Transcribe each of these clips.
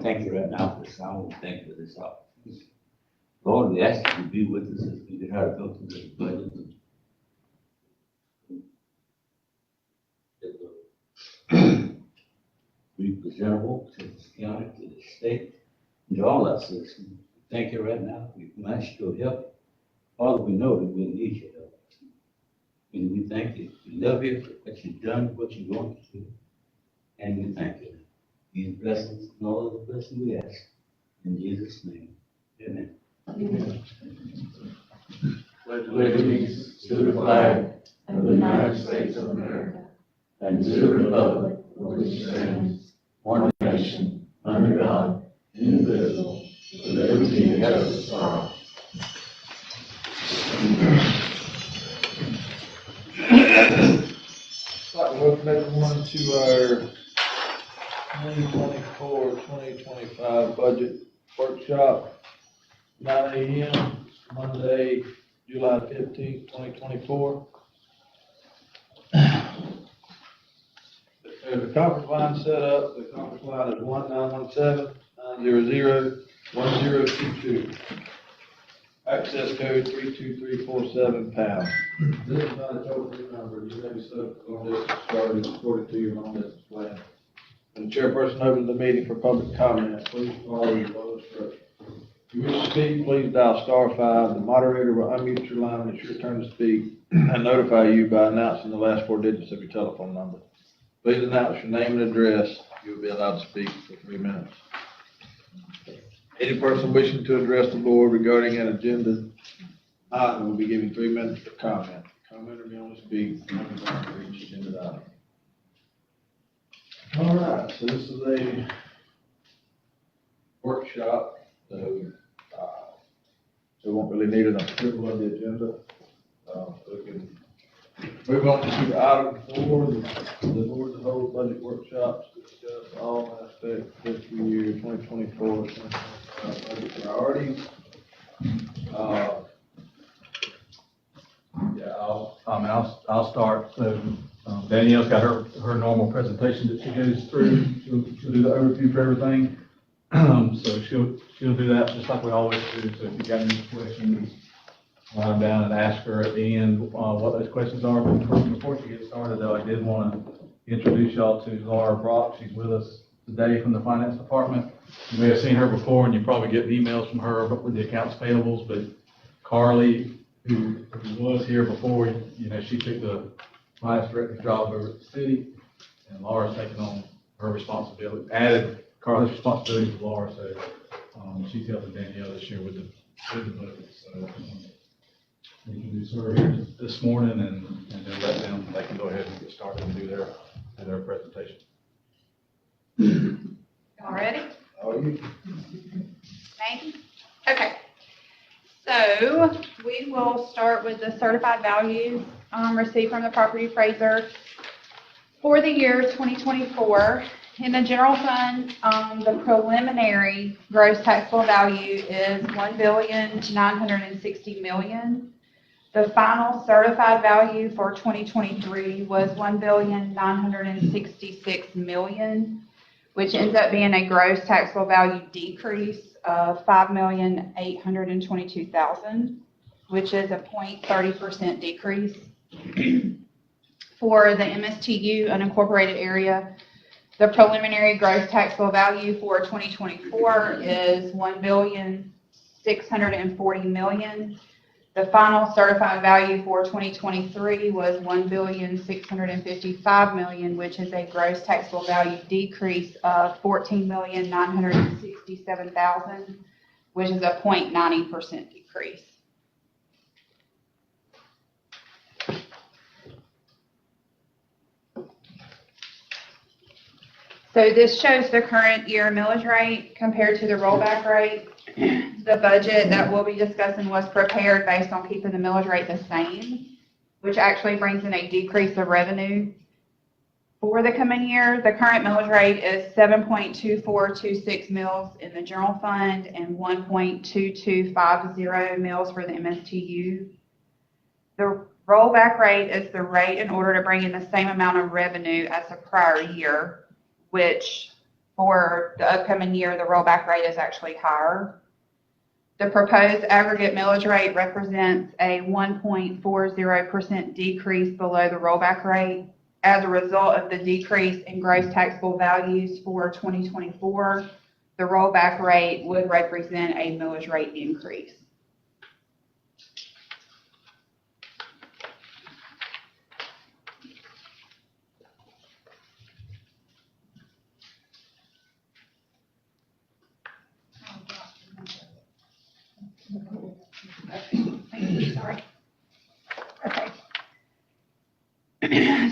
to thank you right now for this. I want to thank you for this opportunity. Lord, we ask you to be with us as we get how to go through this budget. Be presentable to this county, to the state, and to all our citizens. Thank you right now. We ask your help. Father, we know that we need your help. And we thank you. We love you for what you've done, what you're going to do. And we thank you. These blessings and all of the blessings we ask. In Jesus' name. Amen. Amen. Pledge allegiance to the flag of the United States of America and to the republic for which it stands, one nation, under God, indivisible, with liberty and justice for all. I'd like to welcome everyone to our 2024-2025 budget workshop, 9 a.m. Monday, July 15th, 2024. There's a conference line set up. The conference line is 1-917-900-1022. Access code 32347 #. This is not a toll-free number. You may be subject to long distance charges according to your long distance plan. When the chairperson opens the meeting for public comment, please follow the flow instructions. If you wish to speak, please dial *5. The moderator will unmute your line when it's your turn to speak and notify you by announcing the last 4 digits of your telephone number. Please announce your name and address. You will be allowed to speak for 3 minutes. Any person wishing to address the board regarding an agenda item will be given 3 minutes for comment. Commenter may only speak 1 minute for each agenda item. All right, so this is a workshop, so we won't really need an approval of the agenda. So we can move on to item 4, the board to hold budget workshops to discuss all aspects of fiscal year 2024-2025 budget priorities. I'll start. So Danielle's got her normal presentation that she goes through. She'll do the overview for everything. So she'll do that just like we always do. So if you got any questions, write them down and ask her at the end what those questions are. But before she gets started, though, I did want to introduce y'all to Laura Brock. She's with us today from the finance department. You may have seen her before, and you probably get emails from her with the accounts payables. But Carly, who was here before, she took the finance director's job over at the city, and Laura's taking on her responsibility, added Carly's responsibility to Laura. So she's helping Danielle this year with the budget. So introduce her here this morning, and then let them, they can go ahead and get started and do their presentation. All ready? Are you? Maybe? Okay. So we will start with the certified values received from the property appraiser for the year 2024. In the general fund, the preliminary gross taxable value is $1,960,000,000. The final certified value for 2023 was $1,966,000,000, which ends up being a gross taxable value decrease of $5,822,000, which is a 0.30% decrease. For the MSTU unincorporated area, the preliminary gross taxable value for 2024 is $1,640,000,000. The final certified value for 2023 was $1,655,000,000, which is a gross taxable value decrease of $14,967,000, which is a 0.90% decrease. So this shows the current year millage rate compared to the rollback rate. The budget that we'll be discussing was prepared based on keeping the millage rate the same, which actually brings in a decrease of revenue. For the coming year, the current millage rate is 7.2426 mils in the general fund and 1.2250 mils for the MSTU. The rollback rate is the rate in order to bring in the same amount of revenue as the prior year, which for the upcoming year, the rollback rate is actually higher. The proposed aggregate millage rate represents a 1.40% decrease below the rollback rate. As a result of the decrease in gross taxable values for 2024, the rollback rate would represent a millage rate increase. Sorry. Okay.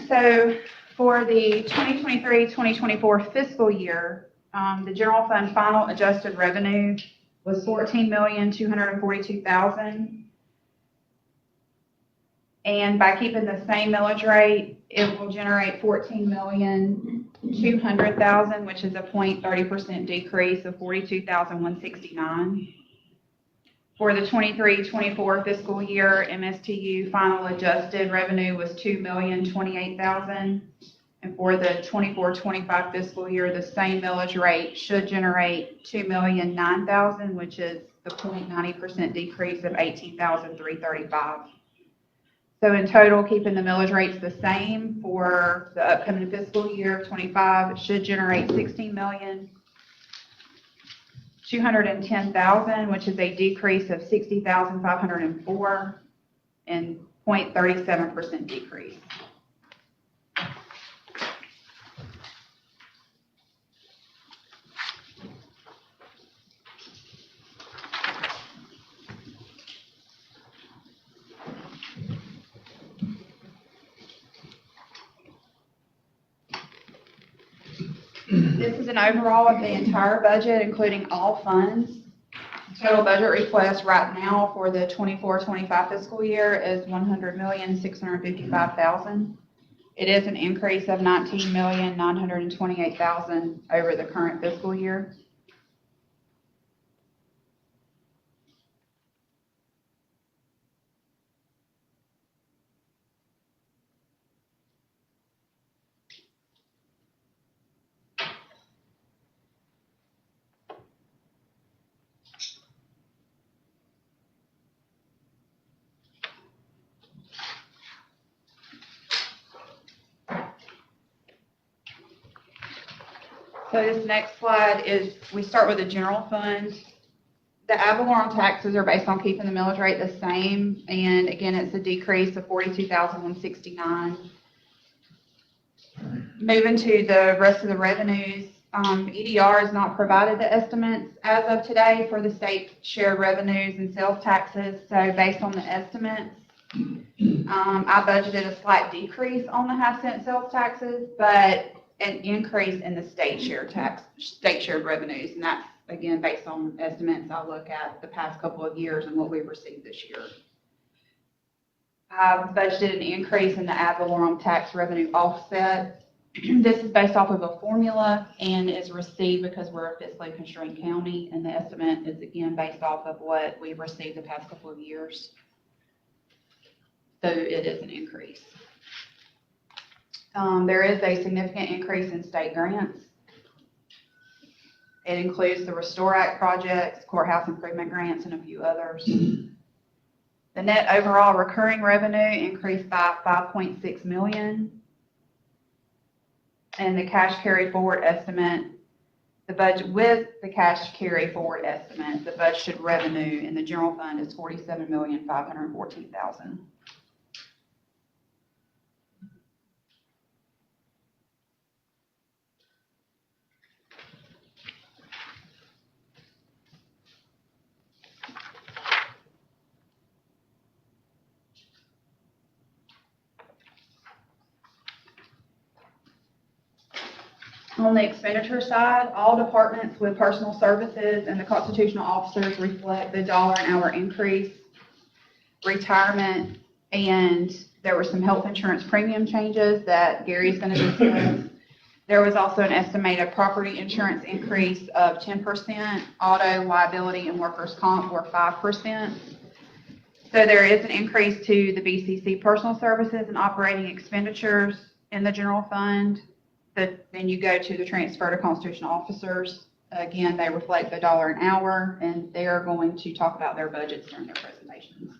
So for the 2023-2024 fiscal year, the general fund final adjusted revenue was $14,242,000. And by keeping the same millage rate, it will generate $14,200,000, which is a 0.30% decrease of $42,169. For the 23-24 fiscal year, MSTU final adjusted revenue was $2,028,000. And for the 24-25 fiscal year, the same millage rate should generate $2,009,000, which is the 0.90% decrease of $18,335. So in total, keeping the millage rates the same for the upcoming fiscal year of 25, it should generate $16,210,000, which is a decrease of $60,504 and 0.37% decrease. This is an overall of the entire budget, including all funds. Total budget request right now for the 24-25 fiscal year is $100,655,000. It is an increase of $19,928,000 over the current fiscal year. So this next slide is, we start with the general fund. The ad valorem taxes are based on keeping the millage rate the same, and again, it's a decrease of $42,169. Moving to the rest of the revenues, EDR has not provided the estimates as of today for the state shared revenues and sales taxes. So based on the estimates, I budgeted a slight decrease on the half-cent sales taxes, but an increase in the state shared revenues, and that's again based on estimates. I'll look at the past couple of years and what we've received this year. I've budgeted an increase in the ad valorem tax revenue offset. This is based off of a formula and is received because we're a fiscally constrained county, and the estimate is again based off of what we've received the past couple of years. So it is an increase. There is a significant increase in state grants. It includes the Restore Act projects, courthouse improvement grants, and a few others. The net overall recurring revenue increased by $5.6 million. And the cash carry forward estimate, the budget with the cash carry forward estimate, the budgeted revenue in the general fund is $47,514,000. On the expenditure side, all departments with personal services and the constitutional officers reflect the dollar an hour increase, retirement, and there were some health insurance premium changes that Gary's going to discuss. There was also an estimated property insurance increase of 10%, auto, liability, and workers' comp were 5%. So there is an increase to the BCC personal services and operating expenditures in the general fund. then you go to the transfer to constitutional officers. Again, they reflect the dollar an hour, and they are going to talk about their budgets during their presentations.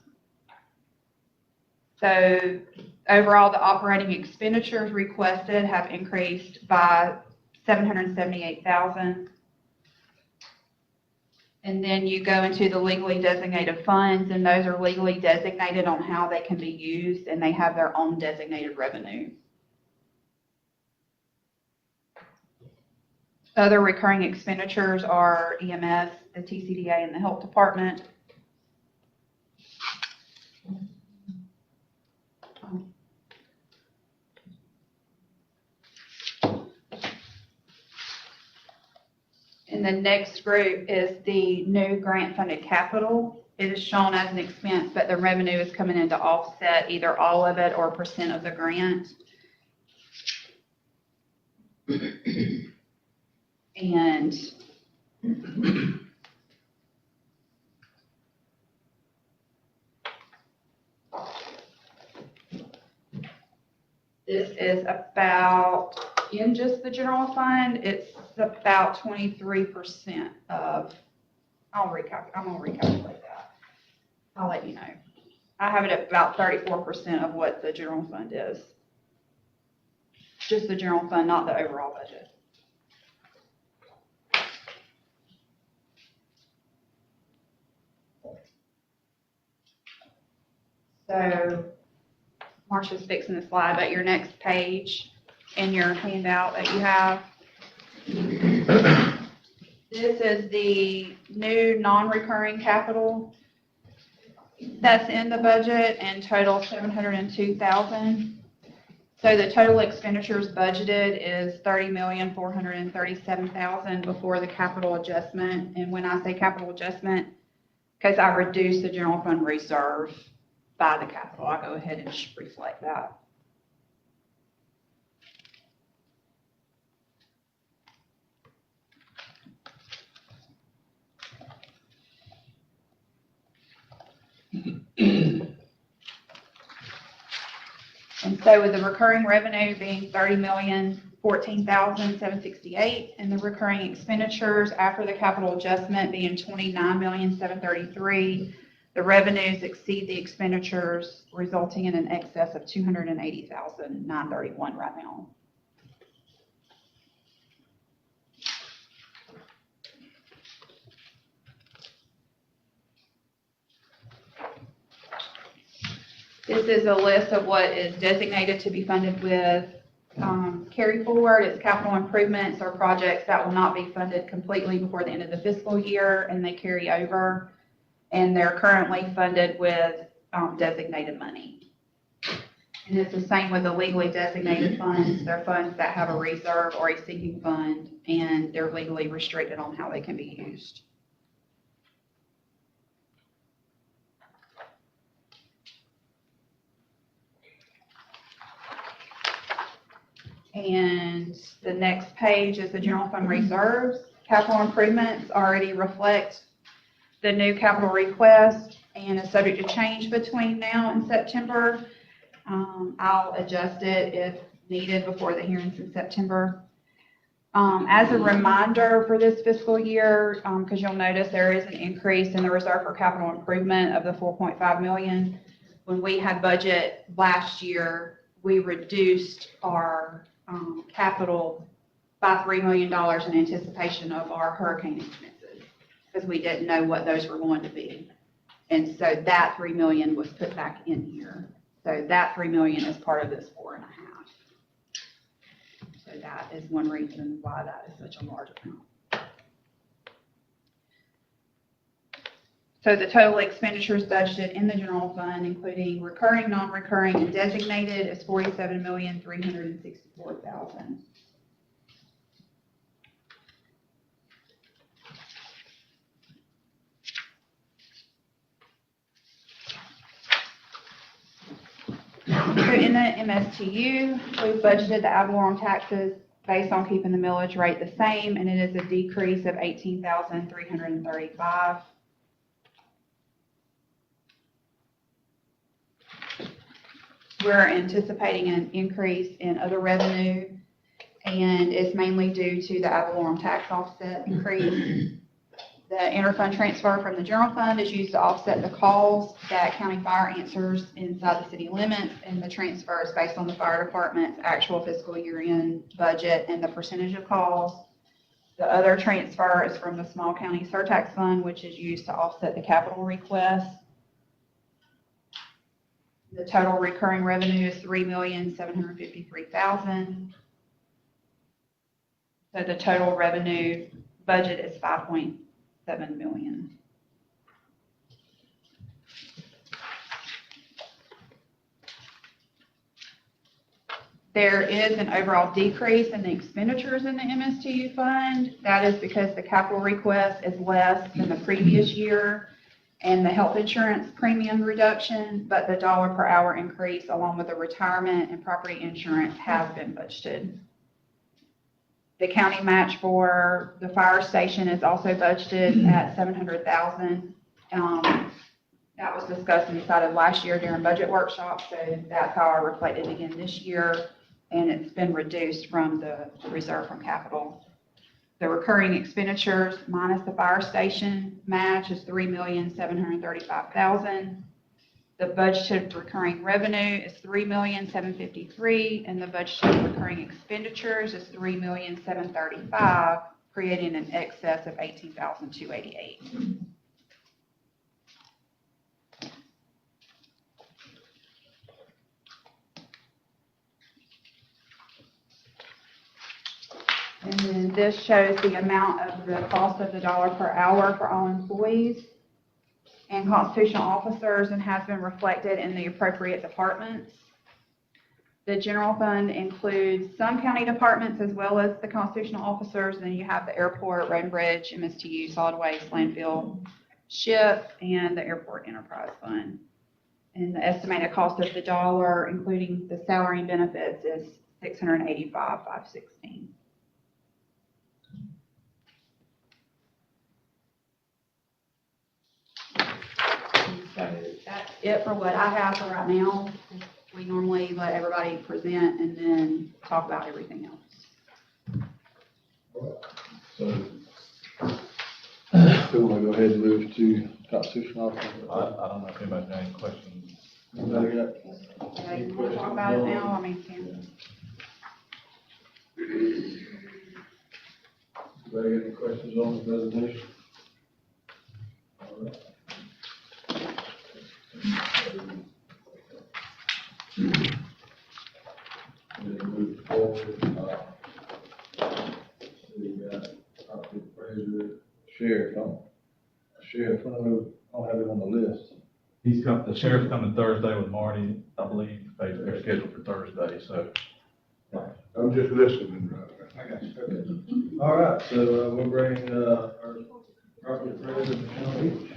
So overall, the operating expenditures requested have increased by $778,000. And then you go into the legally designated funds, and those are legally designated on how they can be used, and they have their own designated revenue. Other recurring expenditures are EMS, the TCDA, and the health department. And the next group is the new grant-funded capital. It is shown as an expense, but the revenue is coming in to offset either all of it or % of the grant. And this is about, in just the general fund, it's about 23% of, I'm gonna recalculate that. I'll let you know. I have it at about 34% of what the general fund is. Just the general fund, not the overall budget. So Marcia's fixing the slide, but your next page in your handout that you have. This is the new non-recurring capital that's in the budget, and total $702,000. So the total expenditures budgeted is $30,437,000 before the capital adjustment. And when I say capital adjustment, because I reduced the general fund reserve by the capital, I'll go ahead and reflect that. And so with the recurring revenue being $30,014,768, and the recurring expenditures after the capital adjustment being $29,733,000, the revenues exceed the expenditures, resulting in an excess of $280,931 right now. This is a list of what is designated to be funded with carry forward. It's capital improvements or projects that will not be funded completely before the end of the fiscal year, and they carry over. And they're currently funded with designated money. And it's the same with the legally designated funds. They're funds that have a reserve or a sinking fund, and they're legally restricted on how they can be used. And the next page is the general fund reserves. Capital improvements already reflect the new capital request and is subject to change between now and September. I'll adjust it if needed before the hearings in September. As a reminder for this fiscal year, because you'll notice there is an increase in the reserve for capital improvement of the $4.5 million. When we had budget last year, we reduced our capital by $3 million in anticipation of our hurricane expenses, because we didn't know what those were going to be. And so that $3 million was put back in here. So that $3 million is part of this 4.5. So that is one reason why that is such a large amount. So the total expenditures budgeted in the general fund, including recurring, non-recurring, and designated, is $47,364,000. So in the MSTU, we've budgeted the ad valorem taxes based on keeping the millage rate the same, and it is a decrease of $18,335. We're anticipating an increase in other revenue, and it's mainly due to the ad valorem tax offset increase. The interfund transfer from the general fund is used to offset the calls that county fire answers inside the city limits, and the transfer is based on the fire department's actual fiscal year-end budget and the percentage of calls. The other transfer is from the small county surtax fund, which is used to offset the capital request. The total recurring revenue is $3,753,000. So the total revenue budget is $5.7 million. There is an overall decrease in the expenditures in the MSTU fund. That is because the capital request is less than the previous year and the health insurance premium reduction, but the dollar per hour increase along with the retirement and property insurance has been budgeted. The county match for the fire station is also budgeted at $700,000. That was discussed inside of last year during budget workshop, so that's how I reflected again this year, and it's been reduced from the reserve from capital. The recurring expenditures minus the fire station match is $3,735,000. The budgeted recurring revenue is $3,753,000, and the budgeted recurring expenditures is $3,735,000, creating an excess of $18,288. And then this shows the amount of the cost of the dollar per hour for all employees and constitutional officers, and has been reflected in the appropriate departments. The general fund includes some county departments as well as the constitutional officers. Then you have the airport, road and bridge, MSTU, solid waste, landfill, ship, and the airport enterprise fund. And the estimated cost of the dollar, including the salary and benefits, is $685,516. So that's it for what I have for right now. We normally let everybody present and then talk about everything else. So, do we want to go ahead and move to constitutional officer? I don't know if anybody's got any questions. Anybody got? Okay, you want to talk about it now? I mean, can. Anybody got any questions on the presentation? All right. Move forward. We got property appraiser, sheriff, I don't have him on the list. The sheriff's coming Thursday with Marty, I believe. They're scheduled for Thursday, so. I'm just listening. I got you. Okay. All right, so we'll bring our property appraiser, Michelle Beach.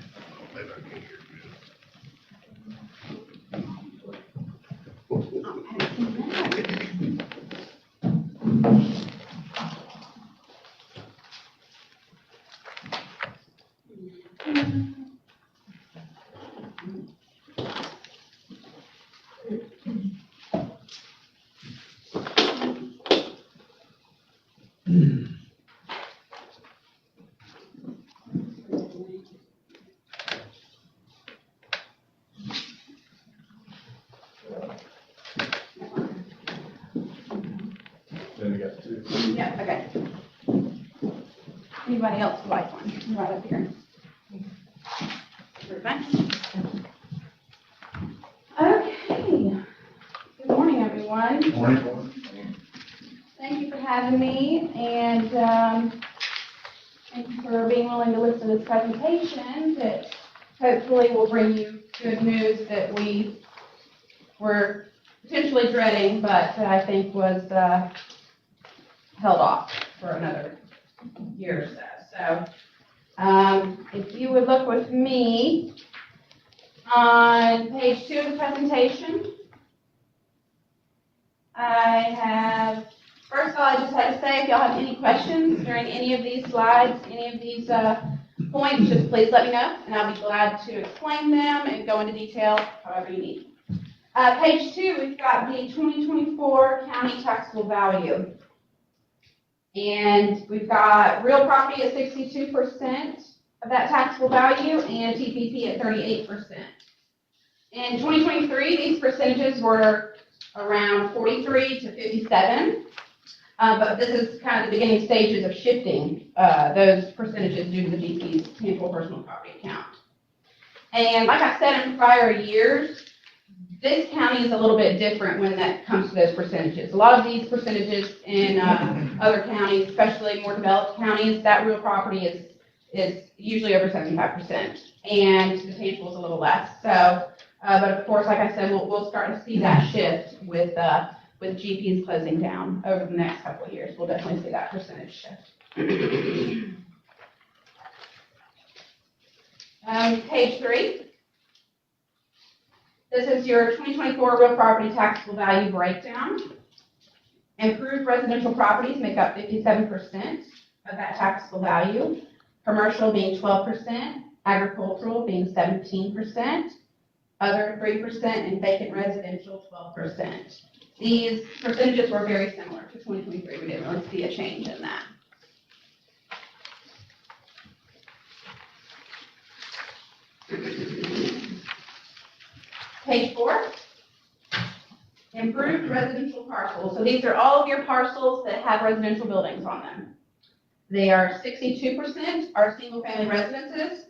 Then we got two. Yeah, okay. Anybody else would like one? Right up here. Everybody? Okay. Good morning, everyone. Morning. Thank you for having me, and thank you for being willing to listen to this presentation that hopefully will bring you good news that we were potentially dreading, but I think was held off for another year or so. So if you would look with me on page 2 of the presentation, I have, first of all, I just had to say, if y'all have any questions during any of these slides, any of these points, just please let me know, and I'll be glad to explain them and go into detail however you need. Page 2, we've got the 2024 county taxable value. And we've got real property at 62% of that taxable value and TPP at 38%. In 2023, these percentages were around 43 to 57. But this is kind of the beginning stages of shifting those percentages due to the DC's tangible personal property account. And like I said in prior years, this county is a little bit different when that comes to those percentages. A lot of these percentages in other counties, especially more developed counties, that real property is usually over 75%, and the tangible is a little less. So, but of course, like I said, we'll start to see that shift with GPs closing down over the next couple of years. We'll definitely see that percentage shift. Page 3. This is your 2024 real property taxable value breakdown. Improved residential properties make up 57% of that taxable value. Commercial being 12%, agricultural being 17%, other 3%, and vacant residential 12%. These percentages were very similar to 2023. We didn't really see a change in that. Page 4, improved residential parcels. So these are all of your parcels that have residential buildings on them. They are 62% are single-family residences,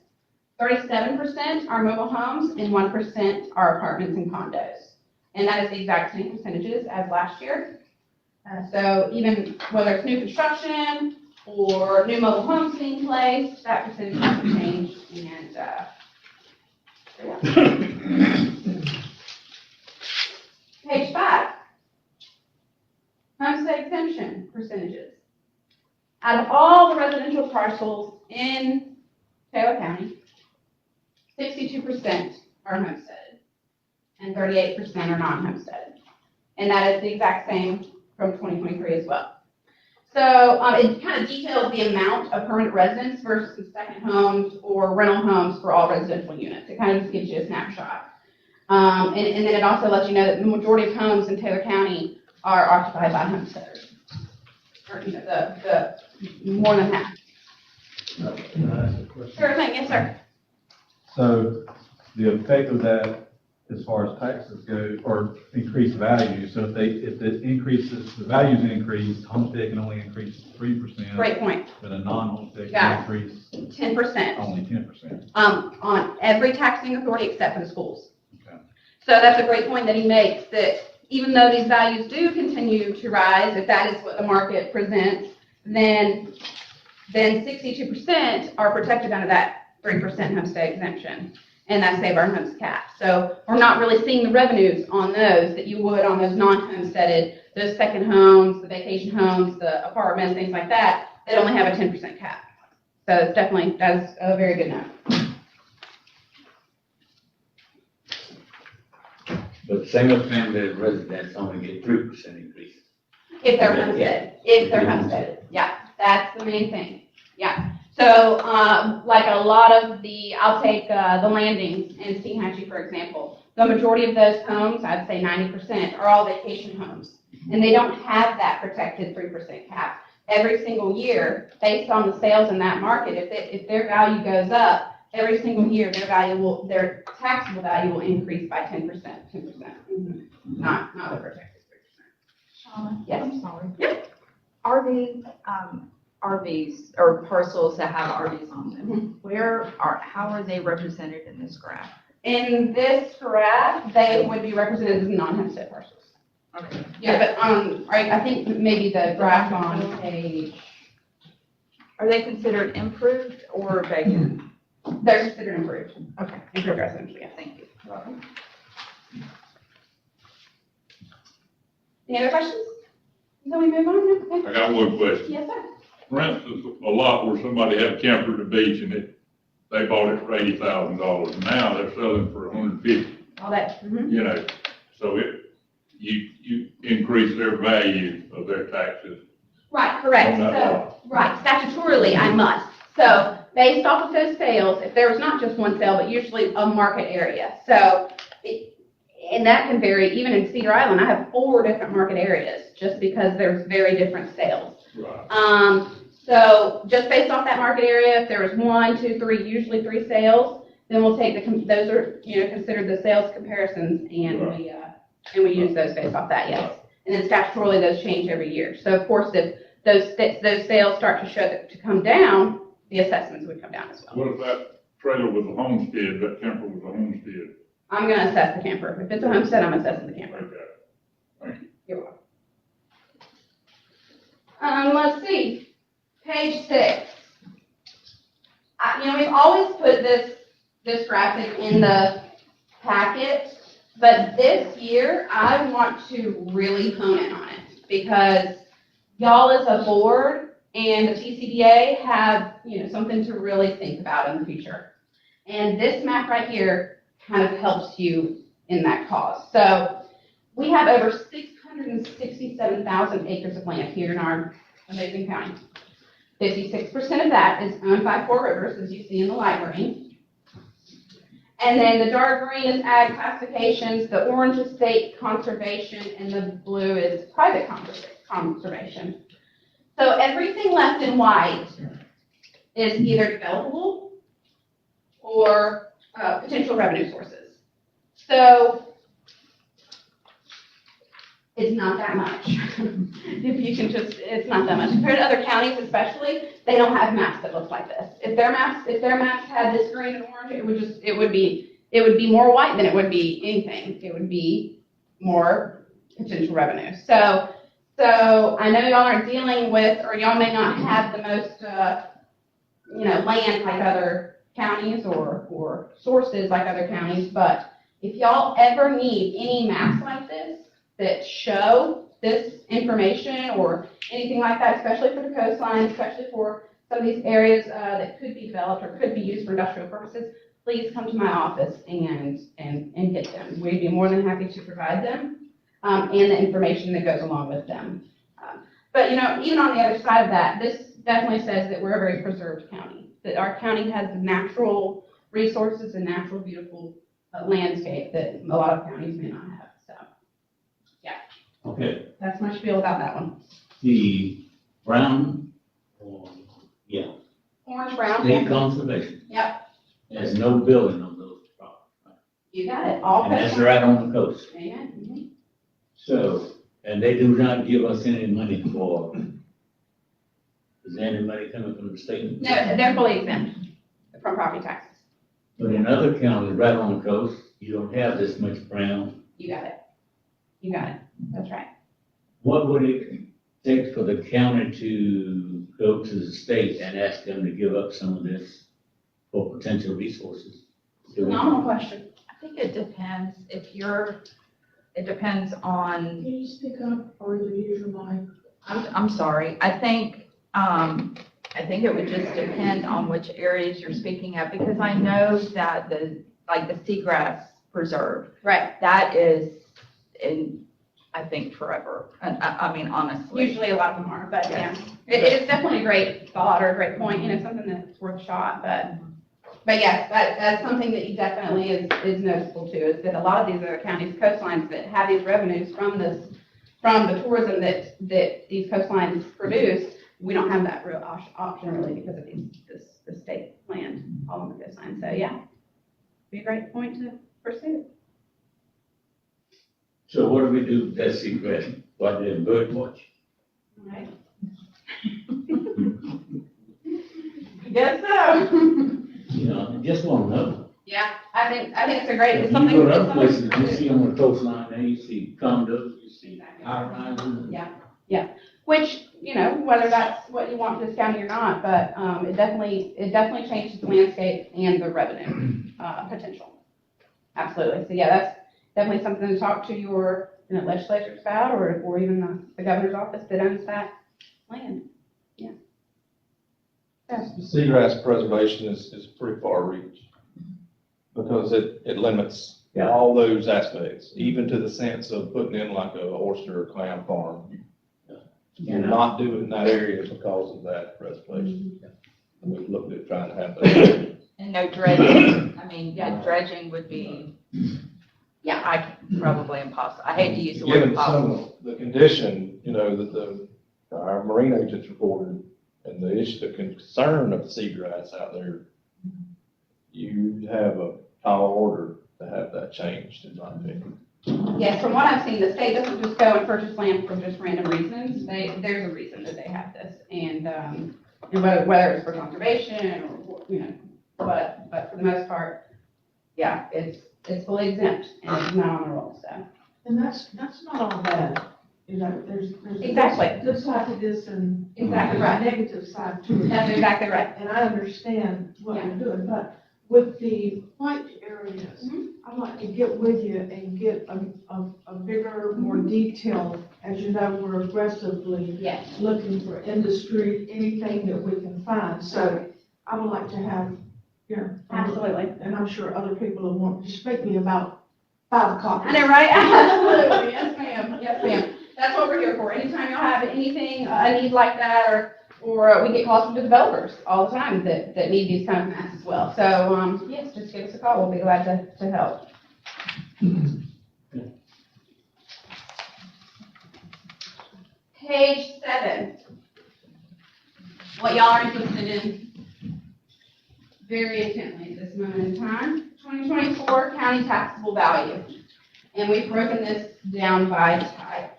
37% are mobile homes, and 1% are apartments and condos. And that is the exact same percentages as last year. So even whether it's new construction or new mobile homes being placed, that percentage hasn't changed. And Page 5, homestead exemption percentages. Out of all the residential parcels in Taylor County, 62% are homesteaded and 38% are non-homesteaded. And that is the exact same from 2023 as well. So it kind of details the amount of permanent residence versus second homes or rental homes for all residential units. It kind of just gives you a snapshot. And then it also lets you know that the majority of homes in Taylor County are occupied by homesteaders. Or, you know, the more than half. Can I ask a question? Sure thing, yes, sir. So the effect of that, as far as taxes go, or increased value, so if it increases, the values increase, homestead can only increase 3%. Great point. But a non-homestead Yeah. can increase 10%. only 10%. On every taxing authority except for the schools. Okay. So that's a great point that he makes, that even though these values do continue to rise, if that is what the market presents, then 62% are protected under that 3% homestead exemption. And that's Save Our Homes cap. So we're not really seeing the revenues on those that you would on those non-homesteaded, those second homes, the vacation homes, the apartments, things like that, that only have a 10% cap. So it's definitely, that's a very good note. But single-family residents only get 3% increase. If they're homesteaded, yeah, that's the main thing, yeah. So, like a lot of I'll take the landings in Tehachapi, for example. The majority of those homes, I'd say 90%, are all vacation homes. And they don't have that protected 3% cap. Every single year, based on the sales in that market, if their value goes up, every single year, their taxable value will increase by 10%. Mm-hmm. Not the protected 3%. Shauna? Yes. I'm sorry. Yep. Are these RVs or parcels that have RVs on them? How are they represented in this graph? In this graph, they would be represented as non-homestead parcels. Okay. Yeah, but I think maybe the graph on page, Are they considered improved or vacant? they're considered improved. Okay. Improved residential, yeah. Thank you. Any other questions? So we move on? Okay. I got one question. Yes, sir. For instance, a lot where somebody had a camper at the beach and they bought it for $80,000. Now they're selling for $150,000, All that. Mhm. you know, so you increase their value of their taxes. Right, correct. On that So, lot. right, statutorily, I must. So, based off of those sales, if there was not just one sale, but usually a market area. So, and that can vary, even in Cedar Island, I have 4 different market areas, just because there's very different sales. Right. So just based off that market area, if there was 1, 2, 3, usually 3 sales, then we'll take those are, considered the sales comparisons, and we use those based off that, yes. And then statutorily, those change every year. So of course, if those sales start to come down, the assessments would come down as well. What if that trailer was a homestead, that camper was a homestead? I'm gonna assess the camper. If it's a homestead, I'm assessing the camper. Okay. You're welcome. Let's see, page 6. We've always put this graphic in the packet, but this year, I want to really hone in on it, because y'all as a board and the TCDA have, something to really think about in the future. And this map right here kind of helps you in that cause. So we have over 667,000 acres of land here in our amazing county. 56% of that is owned by Four Rivers, as you see in the light green. And then the dark green is ag classifications, the orange is state conservation, and the blue is private conservation. So everything left in white is either developable or potential revenue sources. So it's not that much. It's not that much. Compared to other counties especially, they don't have maps that look like this. If their maps had this green and orange, it would be more white than it would be anything. It would be more potential revenue. So I know y'all aren't dealing with, or y'all may not have the most, land like other counties or sources like other counties, but if y'all ever need any maps like this that show this information or anything like that, especially for the coastline, especially for some of these areas that could be developed or could be used for industrial purposes, please come to my office and get them. We'd be more than happy to provide them. And the information that goes along with them. But even on the other side of that, this definitely says that we're a very preserved county, that our county has natural resources and natural beautiful landscape that a lot of counties may not have. So, yeah, Okay, that's my spiel about that one. the brown, Orange, brown. state conservation. Yep, There's no building on those properties. Right? you got it. All And that's coastline. right on the coast. Amen. Mhm. So, and they do not give us any money for, is there any money coming from the state? No, they're fully exempt from property taxes. But in other counties right on the coast, you don't have this much brown. You got it. You got it. That's right. What would it take for the county to go to the state and ask them to give up some of this for potential resources? Phenomenal question. I think it depends it depends on. Can you speak up or use your mic? I'm sorry. I think it would just depend on which areas you're speaking of, because I know that the Seagrass Preserve, Right. that is in, I think, forever. And I mean, honestly. Usually a lot of them are, but yeah. Yes. It is definitely a great thought or a great point, something that's worth a shot, but yes, that's something that you definitely is noticeable too, is that a lot of these other counties, coastlines that have these revenues from the tourism that these coastlines produce, we don't have that real option really because of the state land all on the coastline. So yeah, be a great point to pursue. So what do we do with that seagrass? What, the bird watch? All right. I guess so. I just want to know. Yeah, I think it's a great, it's If something. you go to it's other something- places, you see on the coastline, there you see condos, you see high rises. Yeah, which, whether that's what you want for this county or not, but, it definitely changes the landscape and the revenue, potential. Absolutely. So yeah, that's definitely something to talk to your legislators about, or even the governor's office that owns that land. Yeah. Seagrass preservation is pretty far reach, because it limits Yeah. all those aspects, even to the sense of putting in like a oyster or clam farm. You're not doing that area because of that preservation. And we've looked at trying to have that. And no dredging. I mean, yeah, dredging would be, probably impossible. I hate to use the word Given impossible. some of the condition, that our marine agents reported, and the issue, the concern of seagrass out there, you have a tall order to have that changed, in my opinion. Yes, from what I've seen, the state doesn't just go and purchase land for just random reasons. There's a reason that they have this, and whether it's for conservation or, but for the most part, yeah, it's fully exempt and it's not on the roll, so. And that's not all bad, there's. Exactly. a good side to this and. Exactly right. a negative side to it. That's exactly right. And I understand what Yeah. you're doing, but with the white areas, Mhm. I'd like to get with you and get a bigger, more detailed, as you know, we're aggressively Yes. looking for industry, anything that we can find, so I would like to have, Absolutely. and I'm sure other people will want, just make me about 5 copies. I know, right? Absolutely. Yes, ma'am. Yes, ma'am. That's what we're here for. Anytime y'all have anything, a need like that, or we get calls from the developers all the time that need these kind of maps as well. So, yes, just give us a call. We'll be glad to help. Page 7. What y'all are interested in very intently at this moment in time. 2024 county taxable value. And we've broken this down by type.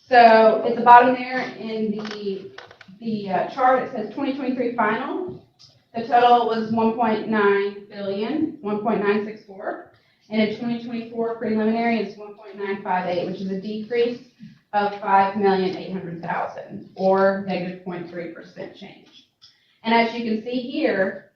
So at the bottom there in the chart, it says 2023 final. The total was 1.9 billion, 1.964. And in 2024 preliminary is 1.958, which is a decrease of 5,800,000 or negative 0.3% change. And as you can see here,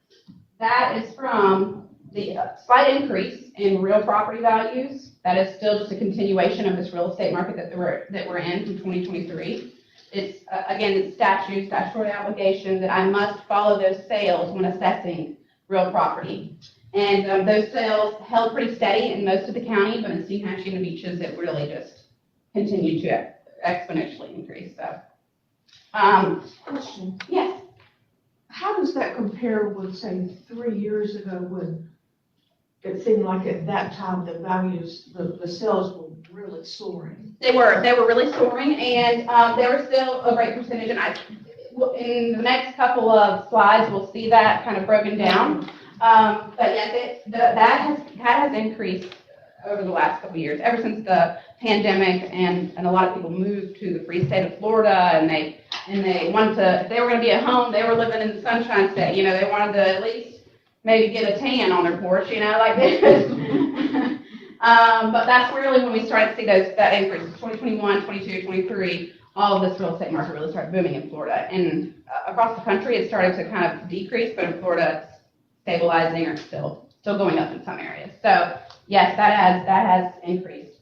that is from the slight increase in real property values. That is still just a continuation of this real estate market that we're in from 2023. It's, again, it's statutory obligation that I must follow those sales when assessing real property. And those sales held pretty steady in most of the county, but in Steenhatchee and the Beaches, it really just continued to exponentially increase, so. Question, Yes, how does that compare with, say, 3 years ago when it seemed like at that time the values, the sales were really soaring? they were really soaring, and they were still a great percentage, and in the next couple of slides, we'll see that kind of broken down. But yes, that has increased over the last couple of years, ever since the pandemic, and a lot of people moved to the free state of Florida, and they wanted to, if they were going to be at home, they were living in the Sunshine State, they wanted to at least maybe get a tan on their porch, like this. But that's really when we started to see that increase, 2021, 22, 23, all of this real estate market really started booming in Florida. And across the country, it started to kind of decrease, but in Florida, it's stabilizing or still going up in some areas. So yes, that has increased.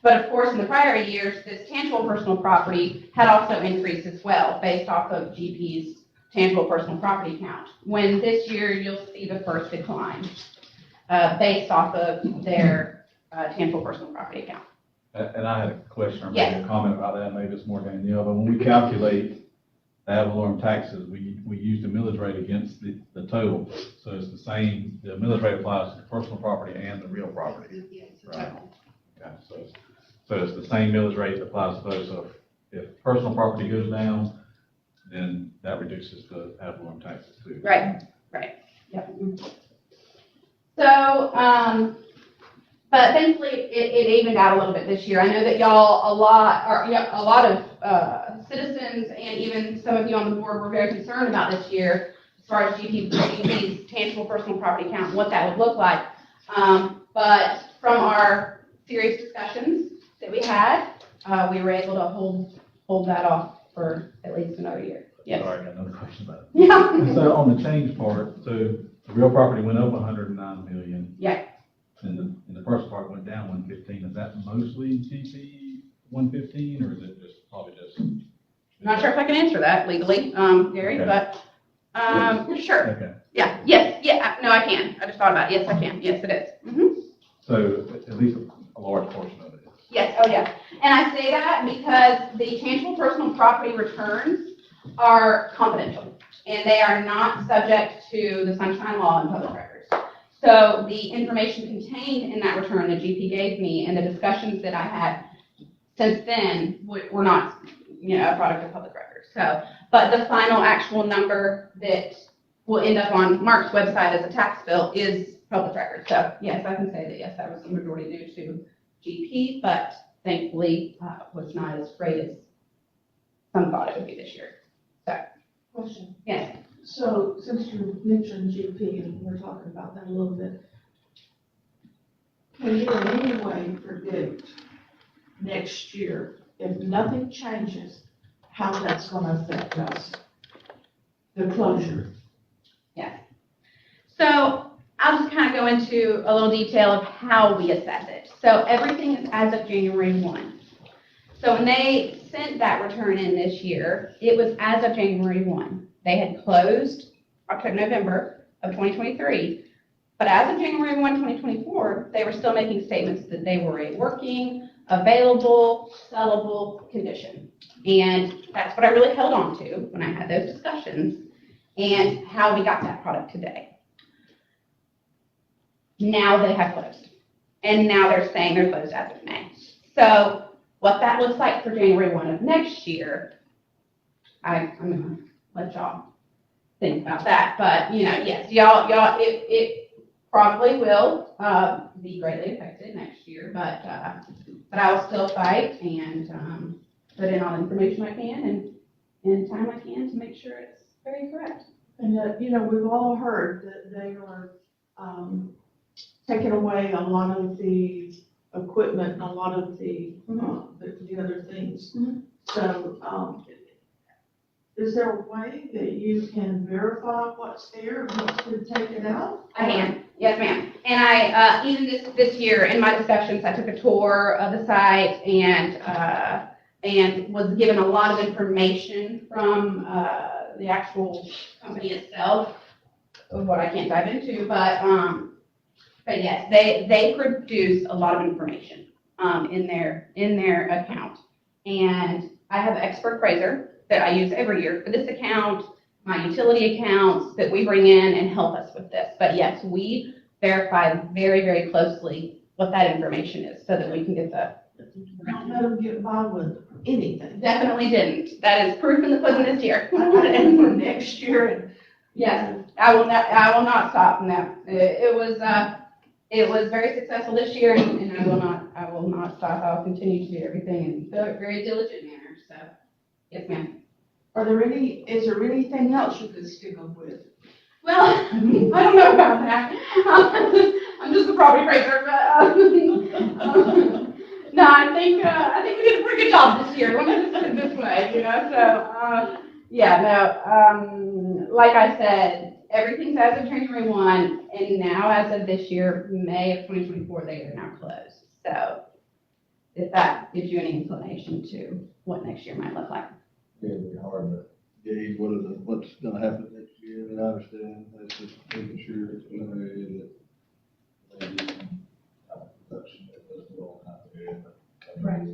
But of course, in the prior years, this tangible personal property had also increased as well, based off of GP's tangible personal property count. When this year, you'll see the first decline, based off of their tangible personal property account. And I had a question or Yes. maybe a comment about that, maybe it's more Danielle, but when we calculate the ad valorem taxes, we use the millage rate against the total. So it's the same, the millage rate applies to the personal property and the real property. Right. Okay, so it's the same millage rate that applies to those. So if personal property goes down, then that reduces the ad valorem taxes too. Right, yep. So, but thankfully, it evened out a little bit this year. I know that y'all, a lot of citizens and even some of you on the board were very concerned about this year as far as GP's tangible personal property count, and what that would look like. But from our serious discussions that we had, we were able to hold that off for at least another year. Yes. Sorry, I got another question about it. Yeah. So on the change part, so the real property went up 109 million. Yeah. And the first part went down 115. Is that mostly GP 115, or is it just probably just? Not sure if I can answer that legally, Gary, Okay. but, sure. Okay. Yeah, yes, no, I can. I just thought about it. Yes, I can. Yes, it is. Mm-hmm. So at least a large portion of it is. Yes, oh yeah. And I say that because the tangible personal property returns are confidential, and they are not subject to the Sunshine Law and public records. So the information contained in that return that GP gave me and the discussions that I had since then were not a product of public record. So, but the final actual number that will end up on Mark's website as a tax bill is public record. So yes, I can say that, yes, that was the majority due to GP, but thankfully, was not as great as some thought it would be this year. Question. Yes. So since you mentioned GP and we're talking about that a little bit, can you in any way predict next year, if nothing changes, how that's gonna affect us? The closure. So I'll just kind of go into a little detail of how we assess it. So everything is as of January 1. So when they sent that return in this year, it was as of January 1. They had closed November of 2023, but as of January 1, 2024, they were still making statements that they were a working, available, sellable condition. And that's what I really held on to when I had those discussions and how we got that product today. Now they have closed. And now they're saying they're closed as of May. So what that looks like for January 1 of next year, I'm gonna let y'all think about that. But, yes, it probably will be greatly affected next year, but I will still fight and put in all the information I can and time I can to make sure it's very correct. And, we've all heard that they are, taking away a lot of the equipment and a lot of the other things. Mhm. So, is there a way that you can verify what's there and what's been taken out? I am, yes, ma'am. And I, even this year in my discussions, I took a tour of the site and was given a lot of information from the actual company itself, of what I can't dive into, but yes, they produce a lot of information in their account. And I have an expert appraiser that I use every year for this account, my utility accounts that we bring in and help us with this. But yes, we verify very, very closely what that information is so that we can get the. Don't let them get by with anything. Definitely didn't. That is proof in the pudding this year. And for next year, and Yes, I will not stop. No, it was very successful this year, and I will not stop. I'll continue to do everything in a very diligent manner. So, yes, ma'am. is there anything else you could stick them with? Well, I don't know about that. I'm just a property appraiser, but no, I think we did a pretty good job this year. Let me just put it this way, So, yeah, no. Like I said, everything's as of January 1, and now as of this year, May of 2024, they are now closed. So, if that gives you any inclination to what next year might look like. It'd be hard to gauge what's gonna happen next year, and I understand, that's just making sure it's an area that they do production that doesn't go on out there. Correct.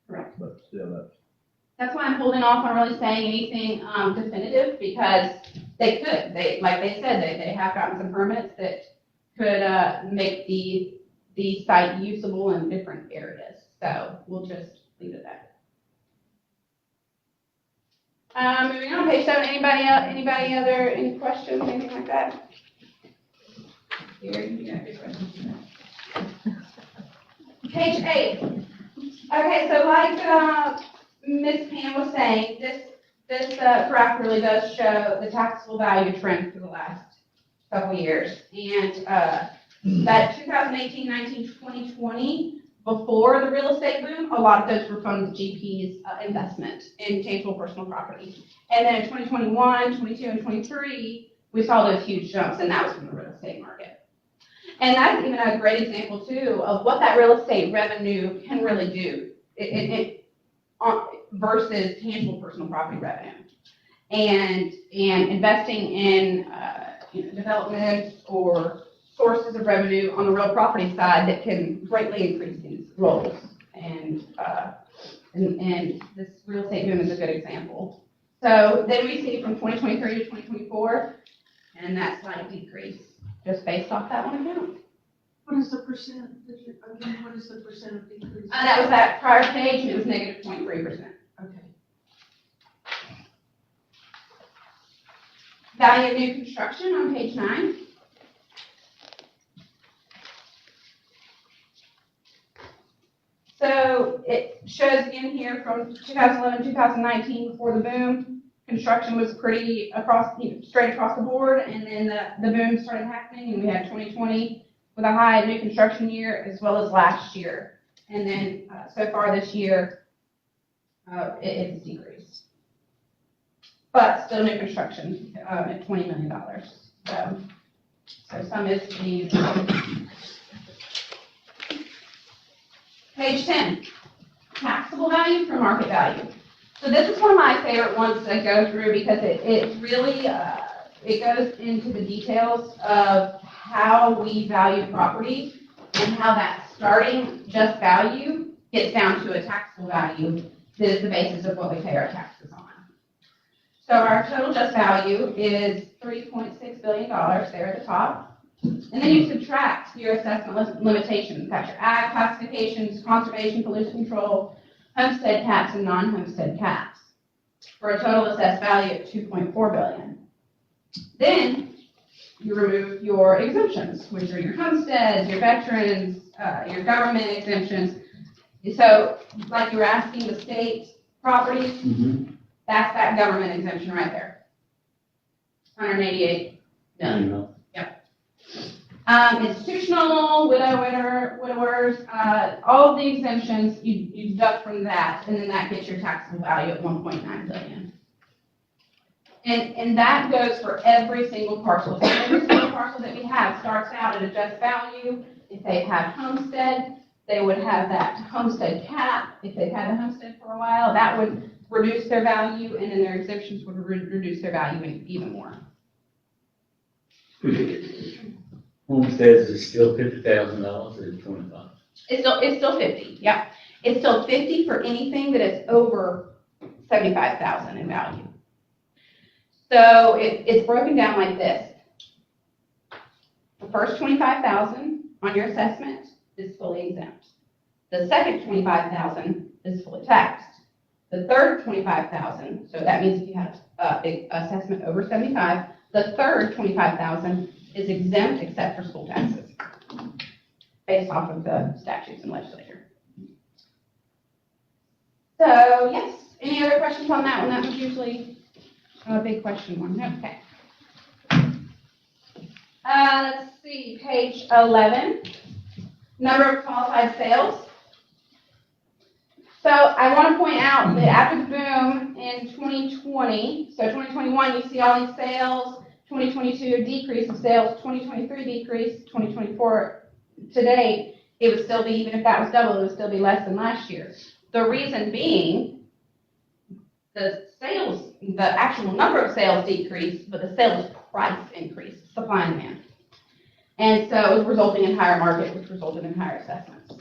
Correct. But still, That's why I'm holding off on really saying anything definitive, because they could. Like they said, they have gotten some permits that could make the site usable in different areas. So we'll just leave it at that. Moving on, page 7. Any questions, anything like that? Here, you got good questions. Page 8. Okay, so like Ms. Pam was saying, this graph really does show the taxable value trend for the last couple years. And that 2018, 19, 2020, before the real estate boom, a lot of those were from the GP's investment in tangible personal property. And then in 2021, 22, and 23, we saw those huge jumps, and that was from the real estate market. And that's even a great example, too, of what that real estate revenue can really do versus tangible personal property revenue. And investing in development or sources of revenue on the real property side that can greatly increase these roles. And this real estate boom is a good example. So then we see from 2023 to 2024, and that slight decrease just based off that one account. What is the percent, what is the percent of decrease? That was that prior page, and it was negative 0.3%. Okay. Value of new construction on page 9. So it shows again here from 2011, 2019, before the boom, construction was pretty across, straight across the board, and then the boom started happening, and we had 2020 with a high new construction year, as well as last year. And then so far this year, it's decreased. But still new construction at $20 million. So some is being. Page 10, taxable value for market value. So this is one of my favorite ones to go through because it really, it goes into the details of how we value property and how that starting just value gets down to a taxable value that is the basis of what we pay our taxes on. So our total just value is $3.6 billion there at the top. And then you subtract your assessment limitations. That's your ag classifications, conservation, pollution control, homestead caps, and non-homestead caps, for a total assessed value of $2.4 billion. Then you remove your exemptions, which are your homesteads, your veterans, your government exemptions. So, like you were asking, the state properties, that's that government exemption right there. 188 million. Institutional, widowers, all of the exemptions, you deduct from that, and then that gets your taxable value at $1.9 billion. And that goes for every single parcel. So every single parcel that we have starts out at a just value. If they have homestead, they would have that homestead cap. If they've had the homestead for a while, that would reduce their value, and then their exemptions would reduce their value even more. Homesteads is still $50,000 or 25? It's still 50, yeah. It's still 50 for anything that is over 75,000 in value. So it's broken down like this. The first 25,000 on your assessment is fully exempt. The second 25,000 is fully taxed. The third 25,000, so that means if you have a big assessment over 75, the third 25,000 is exempt except for school taxes, based off of the statutes and legislature. So, yes, any other questions on that one? That was usually a big question one. Okay. Let's see, page 11, number of qualified sales. So I want to point out that after the boom in 2020, so 2021, you see all these sales, 2022, a decrease of sales, 2023 decrease, 2024 to date, it would still be, even if that was double, it would still be less than last year. The reason being, the sales, the actual number of sales decreased, but the sales price increased, supply and demand. And so it was resulting in higher market, which resulted in higher assessments.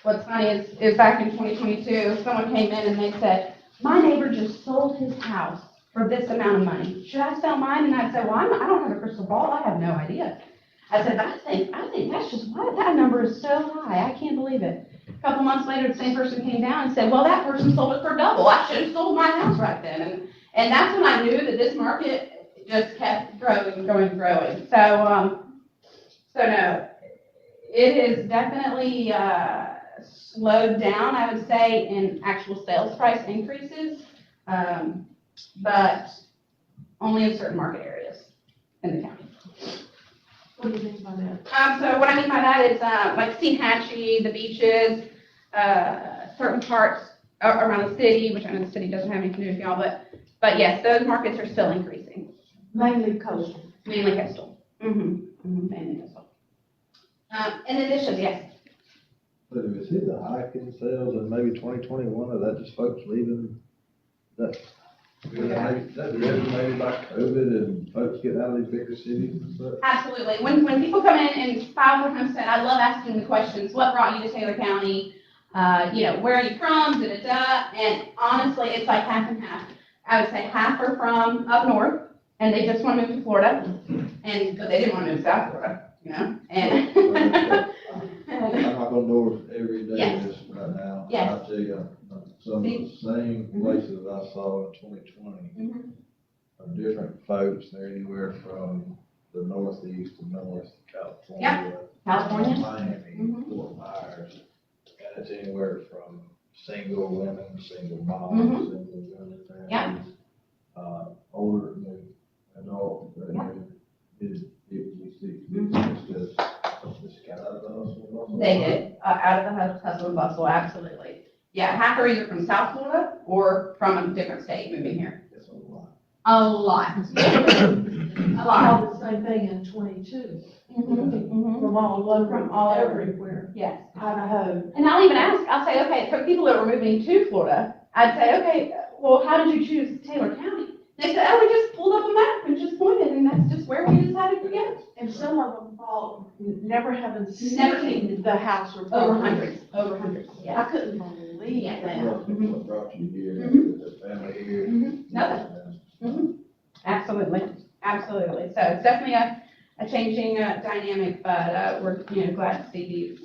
What's funny is back in 2022, someone came in and they said, my neighbor just sold his house for this amount of money. Should I sell mine? And I said, well, I don't have a crystal ball. I have no idea. I said, I think that's just why that number is so high. I can't believe it. A couple months later, the same person came down and said, well, that person sold it for double. I should have sold my house right then. And that's when I knew that this market just kept growing. So no, it is definitely slowed down, I would say, in actual sales price increases, but only in certain market areas in the county. What do you mean by that? So what I mean by that is like Hatchie, the beaches, certain parts around the city, which I know the city doesn't have anything to do with y'all, but yes, those markets are still increasing. Mainly coastal. Mainly coastal. Mainly coastal. In addition, yes. But if it's hit the hike in sales in maybe 2021, or that just folks leaving, that, that driven maybe by COVID and folks getting out of these bigger cities and stuff? Absolutely. When people come in and file for homestead, I love asking the questions, what brought you to Taylor County? Where are you from? And honestly, it's like half and half. I would say half are from up north, and they just want to move to Florida, but they didn't want to move to South Florida, And I'm not gonna know every day Yes. just right now. Yes. I'll tell you, some of the same places I saw in 2020 Mhm. are different folks. They're anywhere from the northeast to north, California. California. Miami, Mhm. Fort Myers. And it's anywhere from single women, single moms, single young families. Yeah. Older than adult, but Yeah. it's just kind of us. They did, out of the hustle and bustle, absolutely. Yeah, half are either from South Florida or from a different state moving here. It's a lot. A lot. A I lot. saw the same thing in 22, Mhm. from all over, From all over. everywhere, Yes. Idaho. And I'll even ask, I'll say, okay, for people that were moving to Florida, I'd say, okay, well, how did you choose Taylor County? They said, oh, we just pulled up a map and just pointed, and that's just where we decided to go. And some of them fall, never having Never seen the house or Over property. hundreds, I yeah. couldn't believe Yeah. that. What brought you here, Mhm. the family here? Nothing. Absolutely, absolutely. So it's definitely a changing dynamic, but we're, glad to see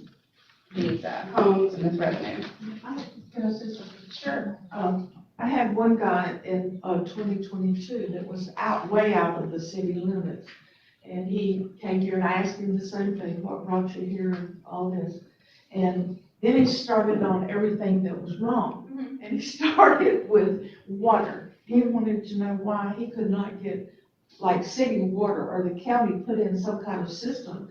these homes and this revenue. Can I say something? Sure. I had one guy in 2022 that was way out of the city limits. And he came here and I asked him the same thing, what brought you here and all this? And then he started on everything that was wrong. Mhm. And he started with water. He wanted to know why he could not get like city water or the county put in some kind of system.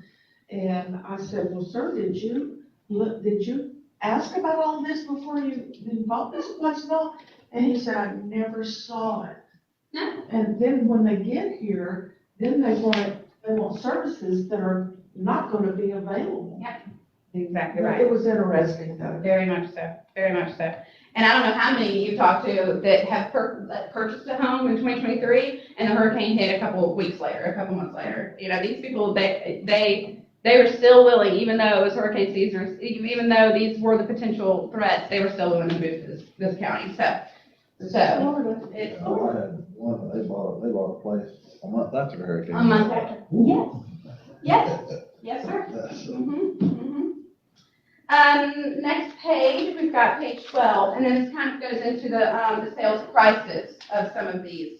And I said, well, sir, did you ask about all this before you bought this place and all? And he said, I never saw it. No. And then when they get here, then they want services that are not gonna be available. Exactly But right. it was interesting though. Very much so, very much so. And I don't know how many you've talked to that have that purchased a home in 2023 and the hurricane hit a couple months later. These people, they were still willing, even though it was hurricane season, even though these were the potential threats, they were still willing to move to this county. So it's I had one, they bought a place a month after the hurricane. a month after. Yes, sir. Next page, we've got page 12, and then this kind of goes into the sales prices of some of these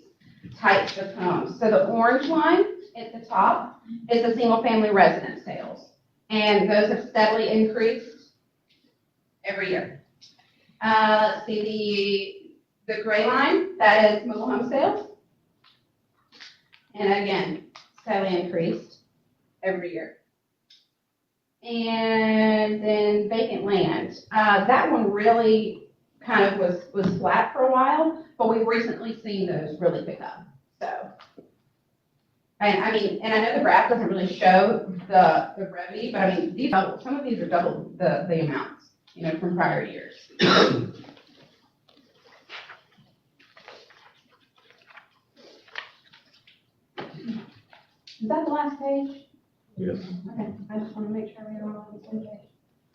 types of homes. So the orange line at the top is the single-family residence sales, and those have steadily increased every year. Let's see, the gray line, that is mobile home sales. And again, steadily increased every year. And then vacant land, that one really kind of was flat for a while, but we've recently seen those really pick up, so. And I know the graph doesn't really show the revenue, but I mean, some of these are double the amounts, from prior years. Is that the last page? Yes. Okay, I just want to make sure we're all on the same page.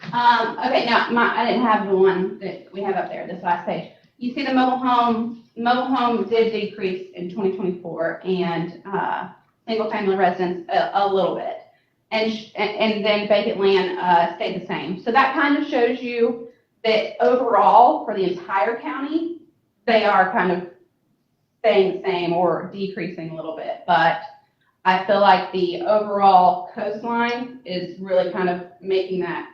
Okay, now, I didn't have the one that we have up there, this last page. You see the mobile home did decrease in 2024, and, single-family residence a little bit. And then vacant land, stayed the same. So that kind of shows you that overall, for the entire county, they are kind of staying the same or decreasing a little bit, but I feel like the overall coastline is really kind of making that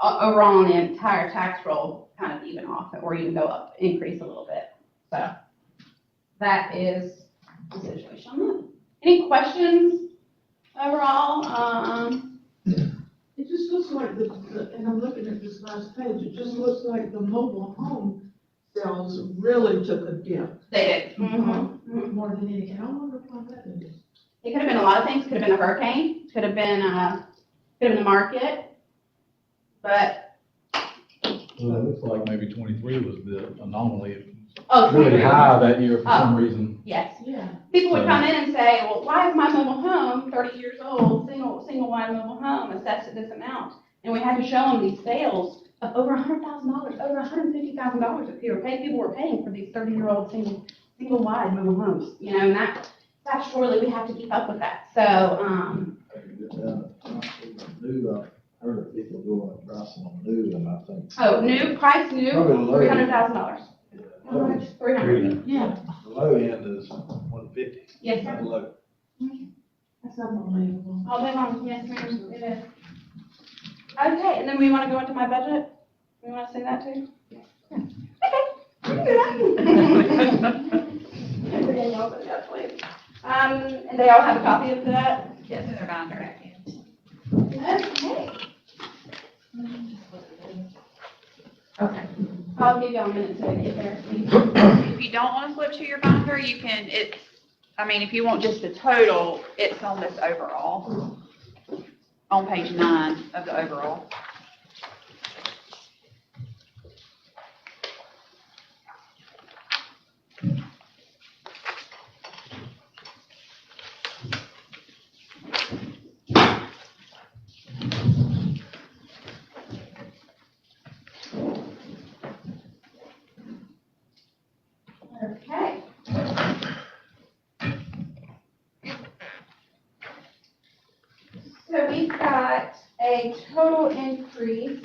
overall on the entire tax roll kind of even off or even go up, increase a little bit. So that is the situation on that. Any questions overall? It just looks like and I'm looking at this last page, it just looks like the mobile home sales really took a dip. They did. Mm-hmm. More than anything, I wonder why that is. It could have been a lot of things. Could have been a hurricane. Could have been the market. But Well, it looks like maybe 23 was the anomaly. It oh, was really 23. high that year for some reason. Yes. Yeah. People would come in and say, well, why is my mobile home, 30 years old, single wide mobile home, assessed at this amount? And we had to show them these sales of over $100,000, over $150,000 that people were paying for these 30-year-old single wide mobile homes. And that statutorily we have to keep up with that. So, Heard of people going and pricing on new, and I think. Oh, new, price new, Probably low. $300,000. How much? 300. Yeah, The low end is 150. Yes, sir. The low. that's unbelievable. All day long, yes, ma'am, it is. Okay, and then we wanna go into my budget? We wanna say that too? Okay, we can do that. Everything else, yes, please. And they all have a copy of that? Yes, in their binder. Okay. Okay, I'll give y'all a minute to get there. If you don't want to flip to your binder, you can, if you want just the total, it's on this overall, on page 9 of the overall. Okay. So we've got a total increase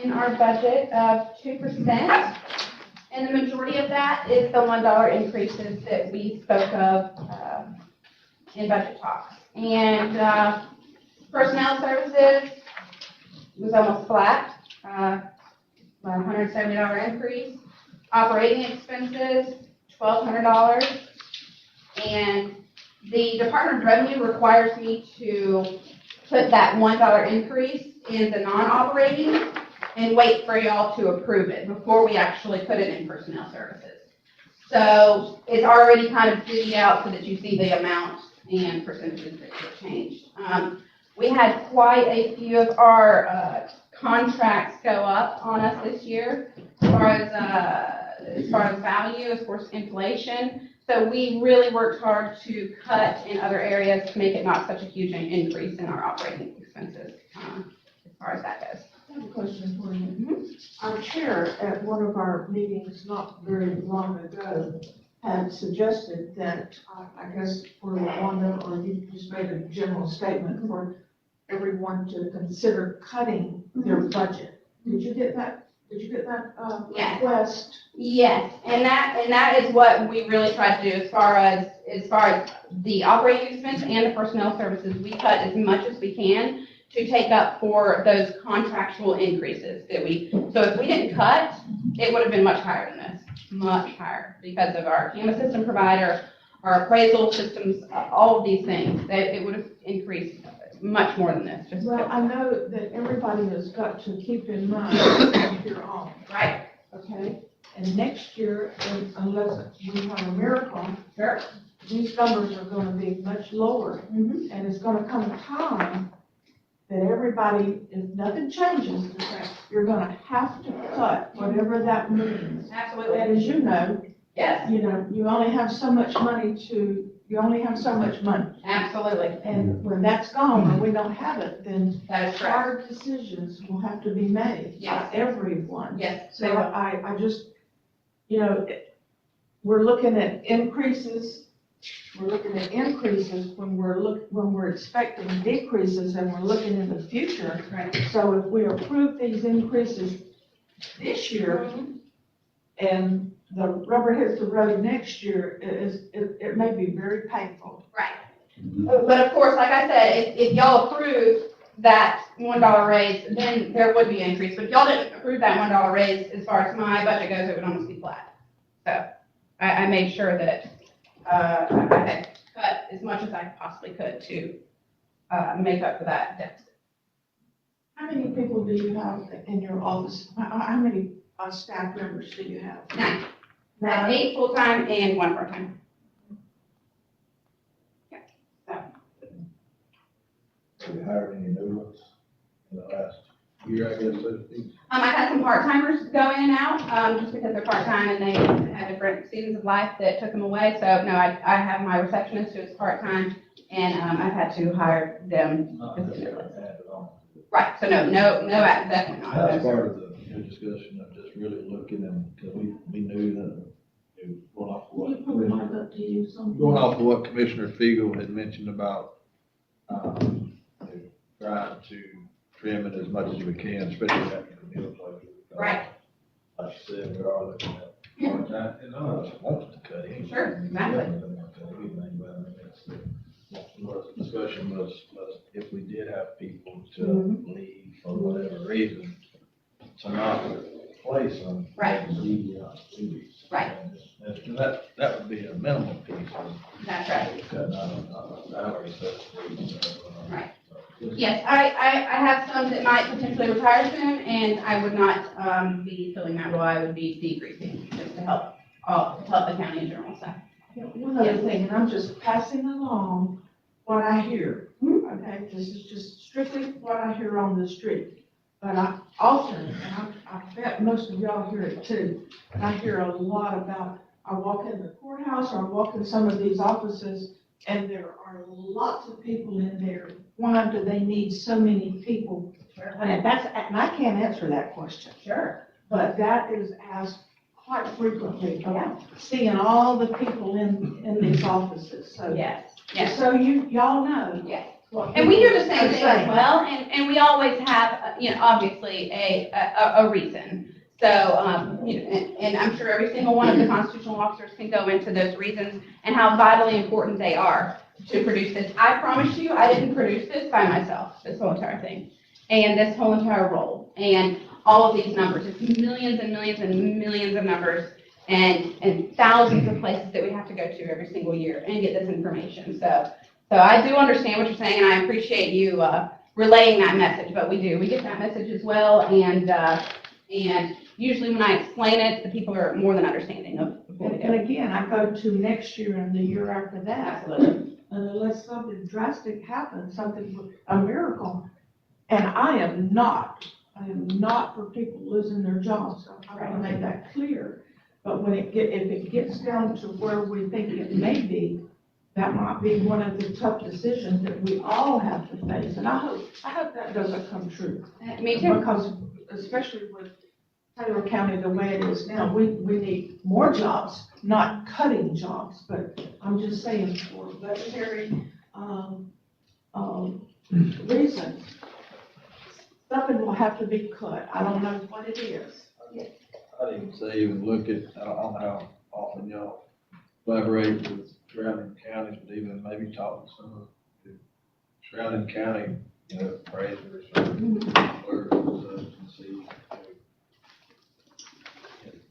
in our budget of 2%. And the majority of that is the $1 increases that we spoke of in budget talks. And personnel services was almost flat, $170 increase. Operating expenses, $1,200. And the Department of Revenue requires me to put that $1 increase in the non-operating and wait for y'all to approve it before we actually put it in personnel services. So it's already kind of divvied out so that you see the amount and percentages that get changed. We had quite a few of our contracts go up on us this year as far as value, as far as inflation. So we really worked hard to cut in other areas to make it not such a huge increase in our operating expenses, as far as that goes. I have a question for you. Our chair at one of our meetings not very long ago had suggested that, I guess for Wanda, or you just made a general statement for everyone to consider cutting their budget. Did you get that? Did you get that, Yes. request? Yes, and that is what we really try to do as far as the operating expense and the personnel services. We cut as much as we can to take up for those contractual increases so if we didn't cut, it would have been much higher than this, much higher, because of our camera system provider, our appraisal systems, all of these things. It would have increased much more than this, just. Well, I know that everybody has got to keep in mind what you're on, Right, okay? And next year, unless we have a miracle, sure. these numbers are gonna be much lower. Mhm. And it's gonna come a time that everybody, if nothing changes, you're gonna have to cut whatever that means. Absolutely. And as you know, Yes, you only have so much money. absolutely. And when that's gone, or we don't have it, then That is correct. hard decisions will have to be made by Yes. everyone. Yes, So I just, we're looking at increases, when we're expecting decreases, and we're looking in the future. Right. So if we approve these increases this year, and the rubber hits the road next year, it may be very painful. Right. But of course, like I said, if y'all approve that $1 raise, then there would be an increase. But if y'all didn't approve that $1 raise, as far as my budget goes, it would almost be flat. So I made sure that I had cut as much as I possibly could to make up for that deficit. How many people do you have in your office? How many staff members do you have? 9. I have 8 full-time and 1 part-time. Have you hired any new ones in the last year, I guess, so to speak? I've had some part-timers go in and out, just because they're part-time and they had different seasons of life that took them away. So no, I have my receptionist who is part-time, and I've had to hire them. Not necessarily added on. Right, so no, definitely not. That's part of the discussion of just really looking, and, because we knew that, going off of You what, probably might have to use some. going off of what Commissioner Fiegel had mentioned about, trying to trim it as much as we can, especially after the meal place. Right. Like you said, we are looking at part time, and none of us wants to cut anything. Sure, exactly. Definitely don't want to cut anything, but I mean, that's the discussion was if we did have people to Mm-hmm. leave for whatever reason, to not replace them. Right. The duties. Right. And that would be a minimal piece of That's right. cutting out on salary, so to speak. So, Right. so just- Yes, I have some that might potentially retire soon, and I would not, be filling that role, I would be decreasing, just to help the county in general, so. One other thing, and I'm just passing along what I hear, okay? This is just strictly what I hear on the street. But I often, and I bet most of y'all hear it too, I hear a lot about, I walk in the courthouse or I walk in some of these offices, and there are lots of people in there. Why do they need so many people? And I can't answer that question. Sure. But that is asked quite frequently, Yeah. seeing all the people in these offices, so. Yes, yes, So y'all know. yes. what And we hear the people same are thing as saying. well, and we always have, obviously, a reason. So, and I'm sure every single one of the constitutional officers can go into those reasons and how vitally important they are to produce this. I promise you, I didn't produce this by myself, this whole entire thing, and this whole entire role, and all of these numbers. It's millions and millions and millions of numbers and thousands of places that we have to go to every single year and get this information. So I do understand what you're saying, and I appreciate you relaying that message, but we get that message as well, and usually when I explain it, the people are more than understanding of what we And do. again, I go to next year and the year after that. Absolutely. And unless something drastic happens, a miracle, and I am not for people losing their jobs. I want to make that clear. But if it gets down to where we think it may be, that might be one of the tough decisions that we all have to face. And I hope that doesn't come true. Me too. Because especially with Taylor County the way it is now, we need more jobs, not cutting jobs, but I'm just saying for budgetary, reasons, something will have to be cut. I don't know what it is. I'd even say even look at, I don't know how often y'all collaborate with surrounding counties, but even maybe talk to some of the surrounding county, appraisers or clerks and see.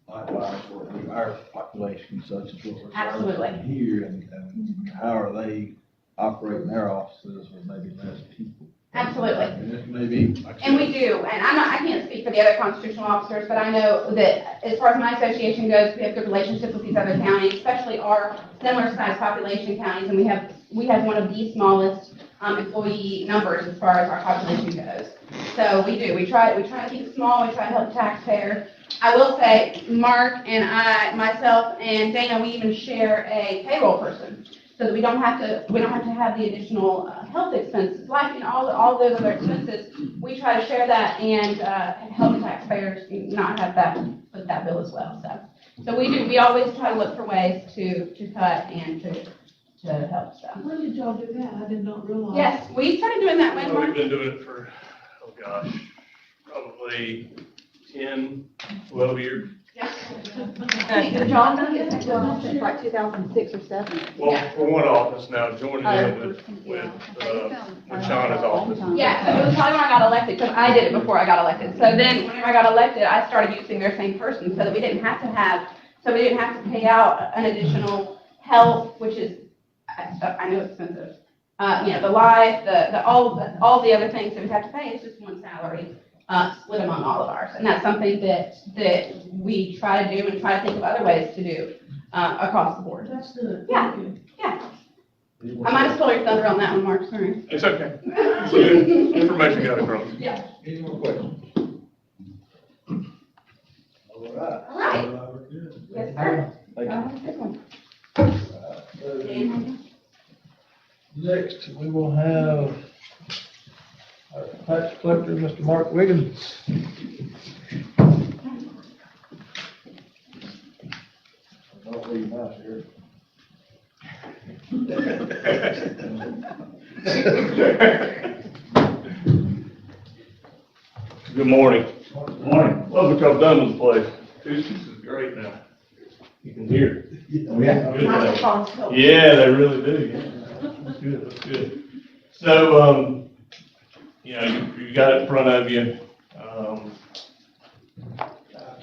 Likewise, for our population such as what we're Absolutely. serving here and how are they operating their offices with maybe less people? Absolutely. And it may be, like I And we said, do, and I can't speak for the other constitutional officers, but I know that as far as my association goes, we have good relationships with these other counties, especially our similar sized population counties, and we have one of the smallest, employee numbers as far as our population goes. So we do, we try to keep it small, we try to help the taxpayer. I will say, Mark and I, myself and Dana, we even share a payroll person, so that we don't have to have the additional health expenses, like, all those other expenses. We try to share that and help the taxpayers not have that, with that bill as well, so we always try to look for ways to cut and to help, so. When did y'all do that? I did not realize. Yes, we started doing that when, Well, Mark? we've been doing it for, oh gosh, probably 10, 12 years. John done it since like 2006 or 7. Well, for one office now, joining in with Shauna's office. Yeah, so it was probably when I got elected, because I did it before I got elected. So then, whenever I got elected, I started using their same person, so that we didn't have to pay out an additional health, which is, I know expensive. The life, all the other things that we have to pay, it's just one salary, split among all of ours. And that's something that we try to do and try to think of other ways to do, across the board. That's good. Yeah. Thank you. Yeah, I might have stole your thunder on that one, Mark, sorry. It's okay. So the information got across. any more questions? All right. All right. So, we're good. Yes, sir. Thank you. Good one. So, next, we will have our tax collector, Mr. Mark Wiggins. Don't leave my here. Good morning. Morning. Love what y'all done with the place. Acoustics is great now. You can hear. Good. Microphones help. Yeah, they really do. Yeah. That's good, that's good. So, you know, you got it in front of you. I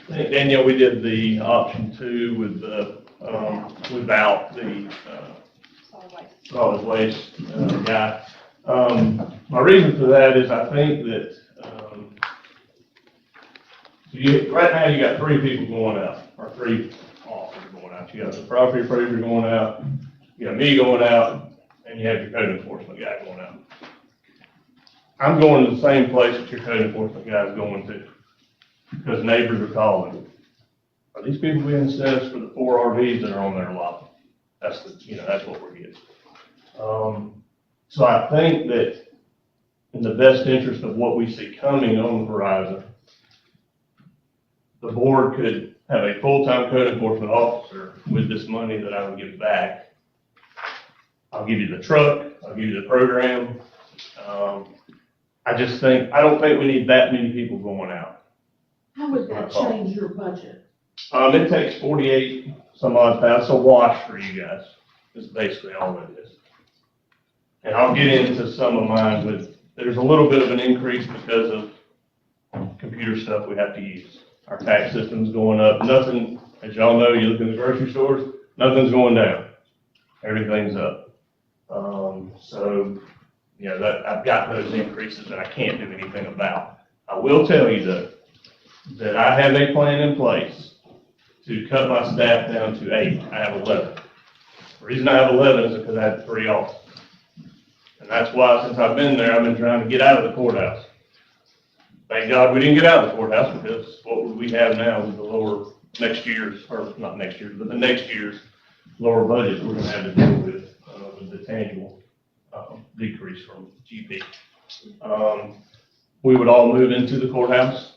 think, Danielle, we did the option 2 with the, without the, solid waste, guy. My reason for that is I think that, right now you got 3 people going out, or 3 officers going out. You got the property appraiser going out, you got me going out, and you have your code enforcement guy going out. I'm going to the same place that your code enforcement guy is going to, because neighbors are calling. Are these people being assessed for the 4 RVs that are on their lot? That's the, you know, that's what we're getting. So I think that in the best interest of what we see coming on the horizon, the board could have a full-time code enforcement officer with this money that I would give back. I'll give you the truck, I'll give you the program. I don't think we need that many people going out. How would that change your budget? It takes 48 some odd thousand, it's a wash for you guys, is basically all it is. And I'll get into some of mine with, there's a little bit of an increase because of computer stuff we have to use. Our tax system's going up, nothing, as y'all know, you look in the grocery stores, nothing's going down. Everything's up. So, you know, that, I've got those increases that I can't do anything about. I will tell you though, that I have a plan in place to cut my staff down to 8. I have 11. The reason I have 11 is because I had 3 off. And that's why since I've been there, I've been trying to get out of the courthouse. Thank God we didn't get out of the courthouse, because what would we have now with the lower next year's, or not next year's, but the next year's lower budget we're gonna have to deal with the tangible decrease from GP. We would all move into the courthouse,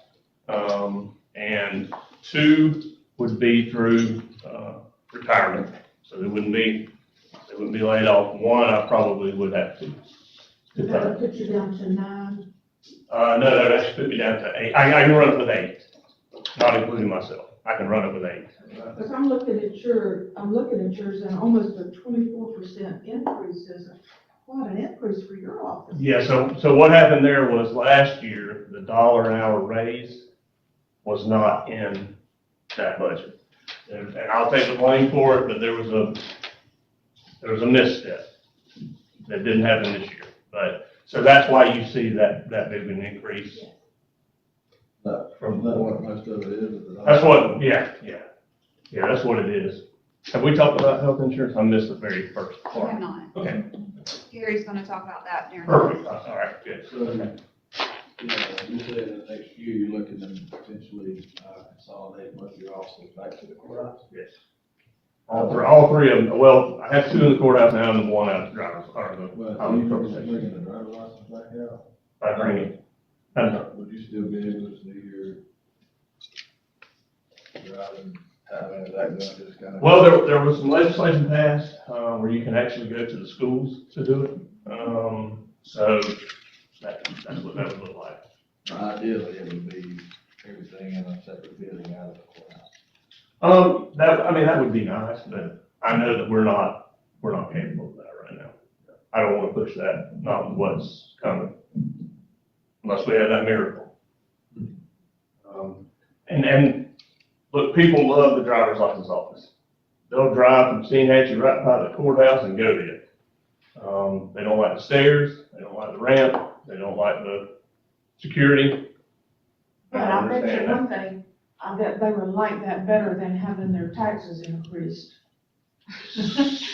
and 2 would be through retirement, so they wouldn't be laid off. 1, I probably would have to. That would put you down to 9. No, that would actually put me down to 8. I can run it with 8, not including myself. I can run it with 8. Because I'm looking at yours, and almost a 24% increase is quite an increase for your office. Yeah, so what happened there was last year, the $1 an hour raise was not in that budget. And I'll take the blame for it, but there was a misstep that didn't happen this year. But, so that's why you see that big of an increase. From that, what most of it is. That's what, yeah, that's what it is. Have we talked about health insurance? I missed the very first We have part. not. Okay, Gary's gonna talk about that during. perfect, all right, good. So, you said in the next year, you're looking to potentially consolidate most of your offices back to the courthouse? Yes. All three of them, well, I have 2 in the courthouse now and the 1 out of the driver's, or the, Well, you bringing the driver's license back out? I bring it. Would you still be able to do your driving time, is that going to just kind of? Well, there was some legislation passed, where you can actually go to the schools to do it. So that's what that would look like. Ideally, it would be everything in a separate building out of the courthouse. That would be nice, but I know that we're not capable of that right now. I don't want to push that, not with what's coming, unless we have that miracle. And look, people love the driver's license office. They'll drive from Steinhatchee right by the courthouse and go there. They don't like the stairs, they don't like the ramp, they don't like the security. But I bet you one thing, I bet they would like that better than having their taxes increased.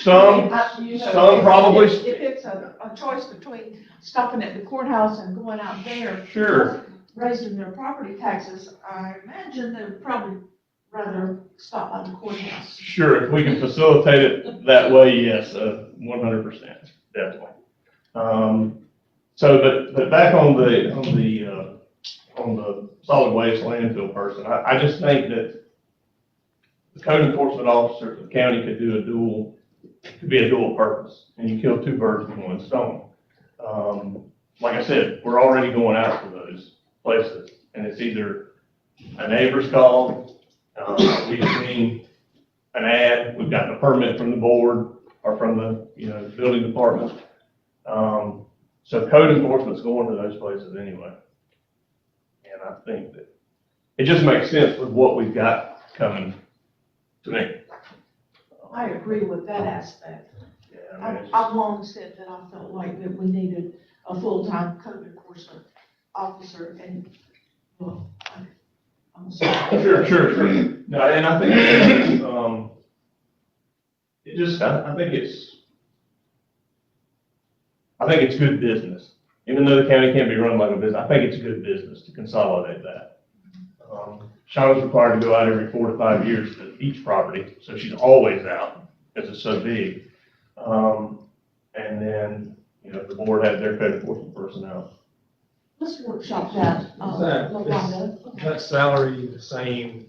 Some probably. If it's a choice between stopping at the courthouse and going out there. Sure. Raising their property taxes, I imagine they would probably rather stop by the courthouse. Sure, if we can facilitate it that way, yes, 100%, definitely. But back on the solid waste landfill person, I just think that the code enforcement officer of the county could be a dual purpose, and you kill 2 birds with 1 stone. Like I said, we're already going out to those places, and it's either a neighbor's call, we've seen an ad, we've gotten a permit from the board or from the, building department. So code enforcement's going to those places anyway. And I think that it just makes sense with what we've got coming to me. I agree with that aspect. Yeah, I mean, it's I've long said that I felt like that we needed a full-time code enforcement officer and, well, I'm sorry. Sure. No, and I think, it just, I think it's good business. Even though the county can't be run like a business, I think it's good business to consolidate that. Shauna's required to go out every 4 to 5 years to each property, so she's always out, because it's so big. And then, the board has their code enforcement personnel. Let's workshop that, LaWanda. Is that salary the same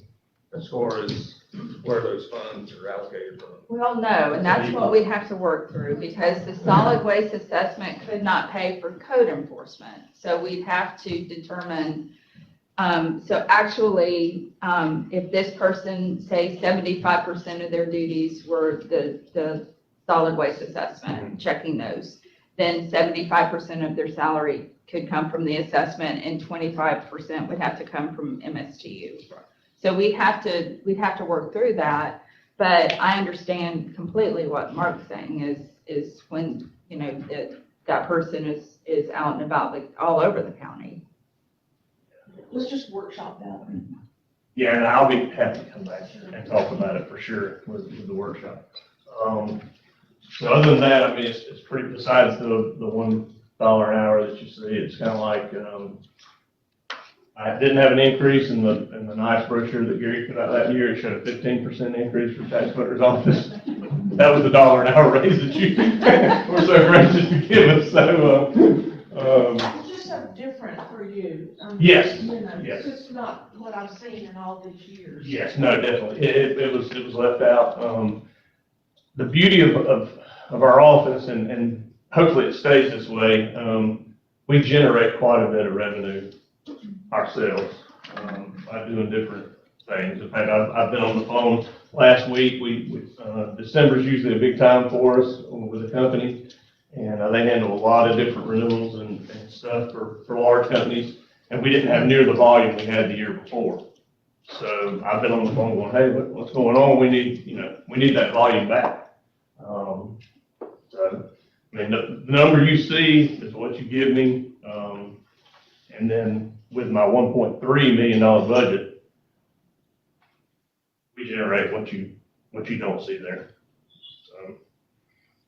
as far as where those funds are allocated from? Well, no, and that's what we have to work through, because the solid waste assessment could not pay for code enforcement. So we'd have to determine, so actually, if this person, say 75% of their duties were the solid waste assessment, checking those, then 75% of their salary could come from the assessment and 25% would have to come from MSTU. So we'd have to work through that, but I understand completely what Mark's saying is when, that person is out and about, like, all over the county. Let's just workshop that. Yeah, and I'll be happy to come back and talk about it for sure with the workshop. So other than that, I mean, it's pretty, besides the $1 an hour that you see, it's kind of like, I didn't have an increase in the nice brochure that Gary put out that year. It showed a 15% increase for tax collector's office. That was the $1 an hour raise that you were so gracious to give us, so, It's just so different for you. Yes, It's just not what I've seen in all these years. yes, no, definitely. It was left out. The beauty of our office, and hopefully it stays this way, we generate quite a bit of revenue ourselves, by doing different things. In fact, I've been on the phone last week. December's usually a big time for us with the company, and they handle a lot of different renewals and stuff for large companies, and we didn't have near the volume we had the year before. So I've been on the phone going, hey, what's going on? We need that volume back. So, I mean, the number you see is what you give me, and then with my $1.3 million budget, we generate what you don't see there. So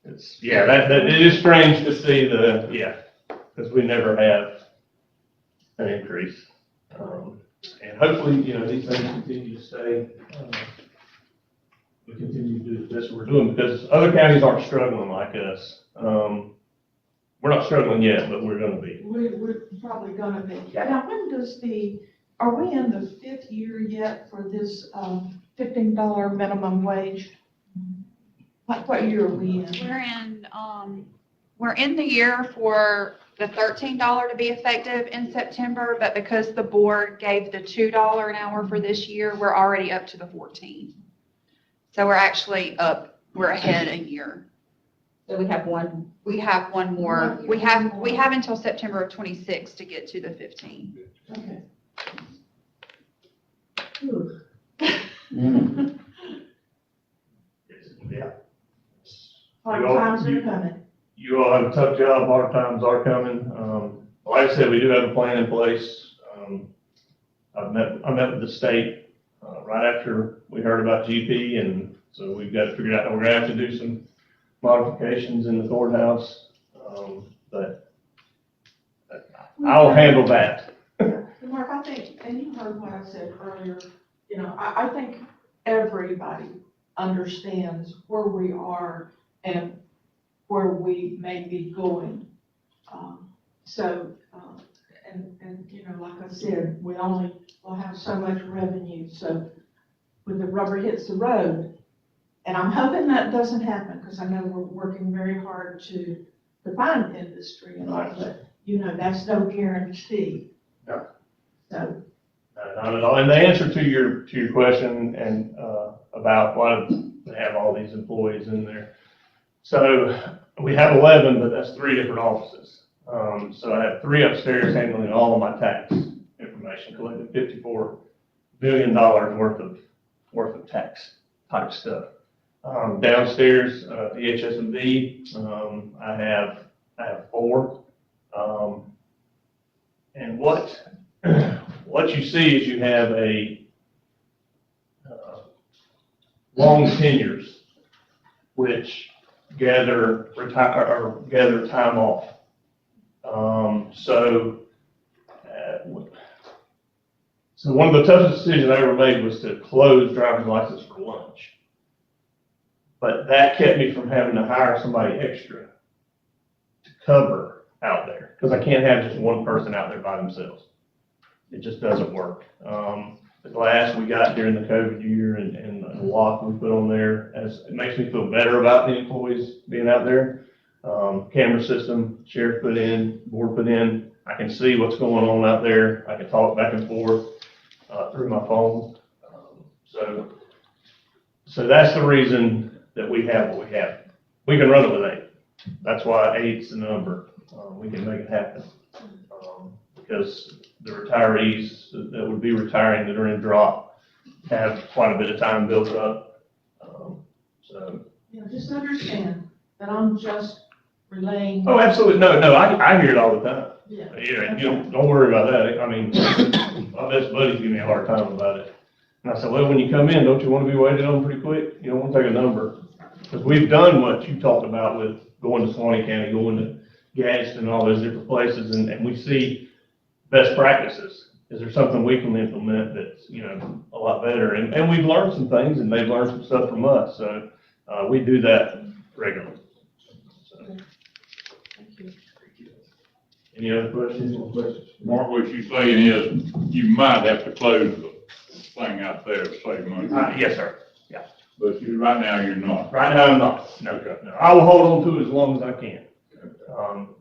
it's, that it is strange to see because we never have an increase. And hopefully, these things continue to stay. We continue to do this we're doing, because other counties aren't struggling like us. We're not struggling yet, but we're gonna be. We're probably gonna be. Now, are we in the 5th year yet for this, $15 minimum wage? What year are we in? We're in the year for the $13 to be effective in September, but because the board gave the $2 an hour for this year, we're already up to the 14. So we're actually up, we're ahead a year. So we have one. We have one more, we have until September of 26 to get to the 15. Okay. Yeah. Hard times are coming. You all have a tough job, hard times are coming. Like I said, we do have a plan in place. I met with the state right after we heard about GP, and so we've got to figure out, we're gonna have to do some modifications in the courthouse, but I'll handle that. Mark, I think, and you heard what I said earlier, I think everybody understands where we are and where we may be going. Like I said, we'll have so much revenue, so when the rubber hits the road, and I'm hoping that doesn't happen, because I know we're working very hard to find industry and all, but, that's no guarantee. No. So Not at all. And the answer to your question and, about why they have all these employees in there. So we have 11, but that's 3 different offices. So I have 3 upstairs handling all of my tax information, collecting $54 billion worth of tax type stuff. Downstairs, the HSMB, I have 4. And what you see is you have a long tenures, which gather time off. So one of the toughest decisions I ever made was to close driver's license for lunch. But that kept me from having to hire somebody extra to cover out there, because I can't have just one person out there by themselves. It just doesn't work. The glass we got during the COVID year and the lock we put on there, it makes me feel better about the employees being out there. Camera system, sheriff put in, board put in. I can see what's going on out there. I can talk back and forth through my phone. So that's the reason that we have what we have. We can run it with 8. That's why 8's the number. We can make it happen. Because the retirees that would be retiring that are in drop have quite a bit of time built up. Yeah, just understand that I'm just relaying. Oh, absolutely. No, I hear it all the time. Yeah. Yeah, don't worry about that. I mean, my best buddies give me a hard time about it. And I said, well, when you come in, don't you want to be waited on pretty quick? You don't want to take a number. Because we've done what you talked about with going to Suwannee County, going to Gadsden, and all those different places, and we see best practices. Is there something we can implement that's, a lot better? And we've learned some things, and they've learned some stuff from us. So we do that regularly. So. Thank you. Any other questions? Mark, what you're saying is you might have to close the thing out there to save money. Yes, sir. But right now, you're not. Right now, I'm not. No. I will hold on to it as long as I can.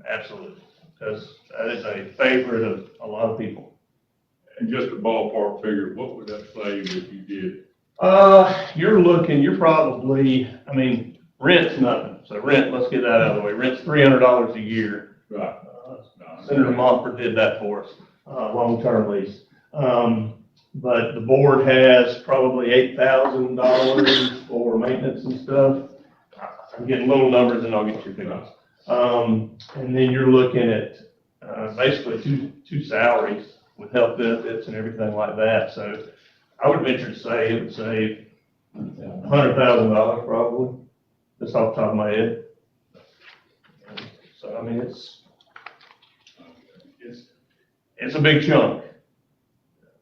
Absolutely. Because that is a favorite of a lot of people. And just a ballpark figure, what would that save if you did? You're probably, rent's nothing. So rent, let's get that out of the way. Rent's $300 a year. Right. Senator Montford did that for us, long-term lease. But the board has probably $8,000 for maintenance and stuff. I'm getting little numbers and I'll get your figures. And then you're looking at, basically two salaries with health benefits and everything like that. So I would venture to say it would save $100,000 probably, just off the top of my head. So, it's a big chunk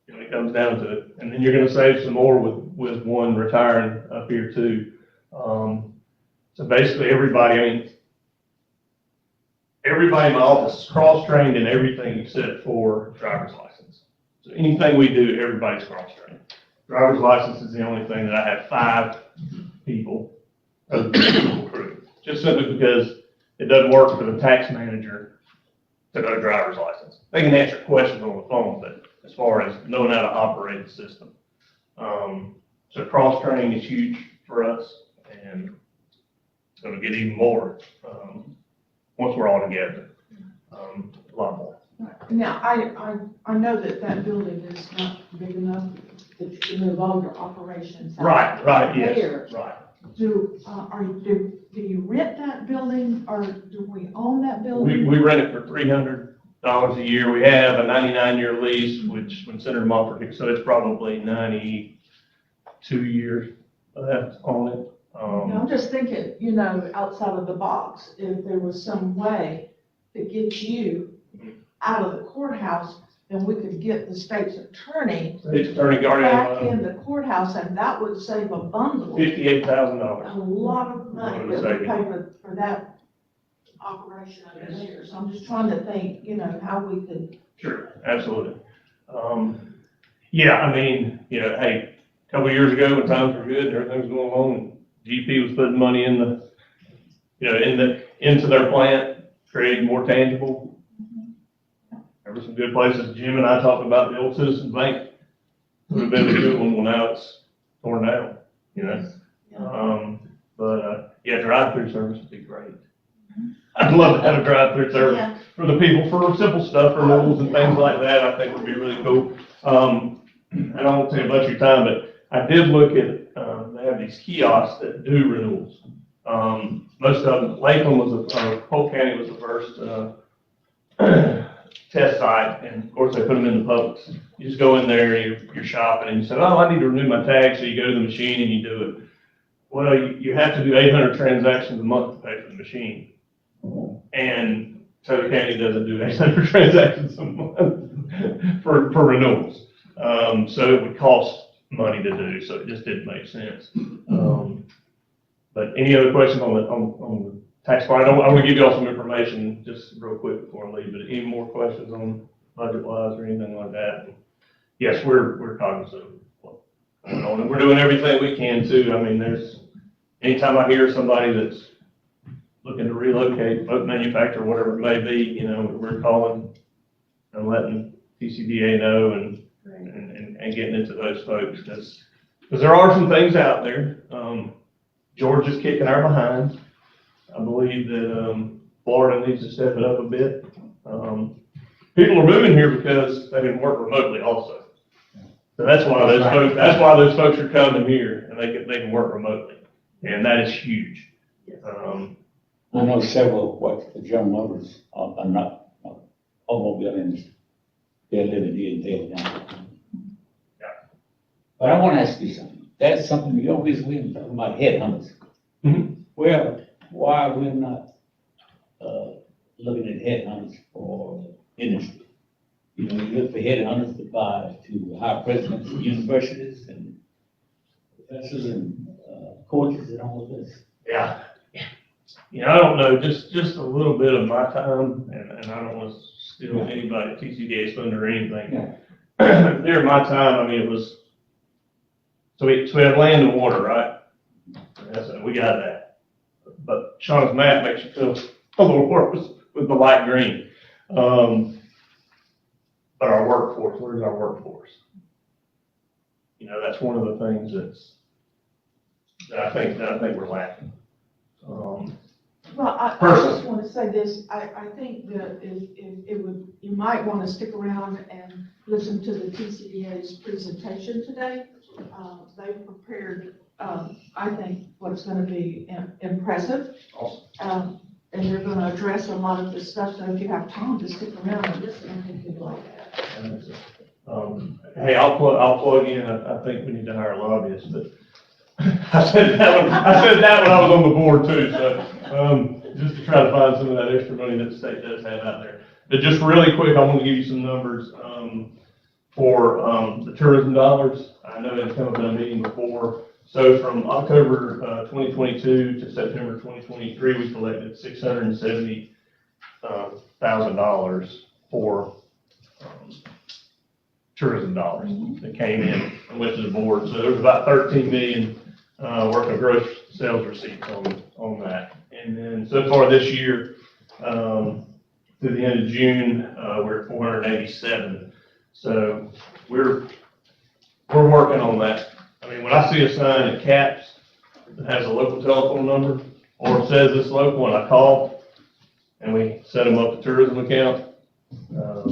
when it comes down to it. And then you're gonna save some more with one retiring up here too. So basically everybody in my office is cross-trained in everything except for driver's license. So anything we do, everybody's cross-trained. Driver's license is the only thing that I have 5 people of the crew. Just simply because it doesn't work for the tax manager to know driver's license. They can answer questions on the phone, but as far as knowing how to operate the system. So cross-training is huge for us, and it's gonna get even more, once we're all together, a lot more. Now, I know that building is not big enough that you can move all your operations out. Right, yes, there. right. Do you rent that building, or do we own that building? We rent it for $300 a year. We have a 99-year lease, which when Senator Montford, so it's probably 92 years left on it. I'm just thinking, outside of the box, if there was some way to get you out of the courthouse, then we could get the state's attorney State's attorney back in guardian, the courthouse, and that would save a bundle. $58,000. A lot of money What a that we pay saving. for that operation over there. So I'm just trying to think, how we could. Sure, absolutely. Yeah, hey, a couple of years ago when times were good and everything was going on, GP was putting money into their plant, creating more tangible. There were some good places. Jim and I talked about the old Citizens Bank would have been a good one, well, now it's torn down, you know? Yeah, drive-through service would be great. I'd love to have a drive-through service Yeah. for the people, for simple stuff, renewals and things like that, I think would be really cool. I don't want to take a bunch of your time, but I did look at, they have these kiosks that do renewals. Most of them, Lakeland was, Polk County was the first, test site, and of course, they put them in the Publix. You just go in there, you're shopping, and you say, oh, I need to renew my tag, so you go to the machine and you do it. Well, you have to do 800 transactions a month to pay for the machine. And Taylor County doesn't do 800 transactions a month for renewals. So it would cost money to do, so it just didn't make sense. But any other questions on the tax part? I want to give you all some information just real quick before I leave, but any more questions on budget-wise or anything like that? Yes, we're cognizant of what's going on, and we're doing everything we can too. I mean, anytime I hear somebody that's looking to relocate, boat manufacturer, whatever it may be, you know, we're calling and letting TCDA know and getting into those folks, because there are some things out there. Georgia's kicking our behind. I believe that, Florida needs to step it up a bit. People are moving here because they can work remotely also. So that's why those folks are coming here, and they can work remotely, and that is huge. I know several, General Motors, are not automobile industry. They're living here in Dayton. Yeah. But I want to ask you something. That's something we always win talking about headhunters. Mhm. Well, why we're not, looking at headhunters for industry? You know, you look for headhunters to hire presidents of universities and professors and, coaches and all of this. Yeah. You know, I don't know, just a little bit of my time, and I don't want to steal anybody at TCDA's thunder or anything. During my time, I mean, it was, so we had land and water, right? We got that. But Sean's map makes you feel a little worse with the light green. But our workforce, where's our workforce? You know, that's one of the things that I think we're lacking. Well, I Personally. just want to say this, I think that you might want to stick around and listen to the TCDA's presentation today. They've prepared, I think, what's going to be impressive. Awesome. And they're going to address a lot of this stuff, so if you have time to stick around and listen, I think you'd like that. Hey, I'll plug in, I think we need to hire a lobbyist, but I said that when I was on the board too, so, just to try to find some of that extra money that the state does have out there. But just really quick, I want to give you some numbers, for, the tourism dollars. I know it's come up in a meeting before. So from October, 2022 to September 2023, we collected $670,000 for, tourism dollars that came in and went to the board. So there was about 13 million worth of gross sales receipts on that. And then so far this year, through the end of June, we're at 487. So we're working on that. I mean, when I see a sign at CAPS that has a local telephone number or it says it's local and I call and we set them up a tourism account. So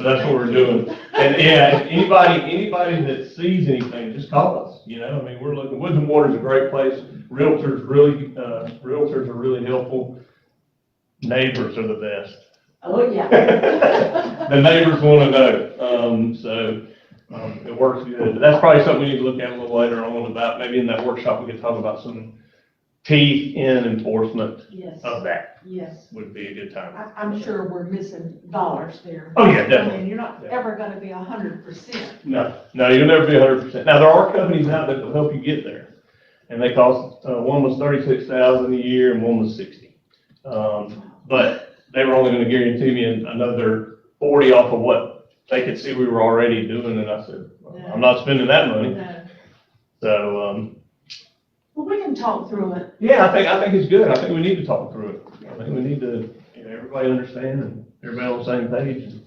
that's what we're doing. And yeah, anybody that sees anything, just call us, you know, I mean, we're looking, Woods and Water is a great place. Realtors are really helpful. Neighbors are the best. Oh, yeah. The neighbors want to know, it works good. But that's probably something we need to look at a little later on about, maybe in that workshop, we could talk about some teeth in enforcement Yes, of that, yes. would be a good time. I'm sure we're missing dollars there. Oh, yeah, I definitely. mean, you're not ever gonna be 100%. No, you'll never be 100%. Now, there are companies out there that'll help you get there. And they cost, one was $36,000 a year and one was $60,000. But they were only gonna guarantee me another 40 off of what they could see we were already doing. And I said, I'm not spending that money. No. So, Well, we can talk through it. yeah, I think it's good. I think we need to talk through it. I think we need to, everybody understand and everybody on the same page, and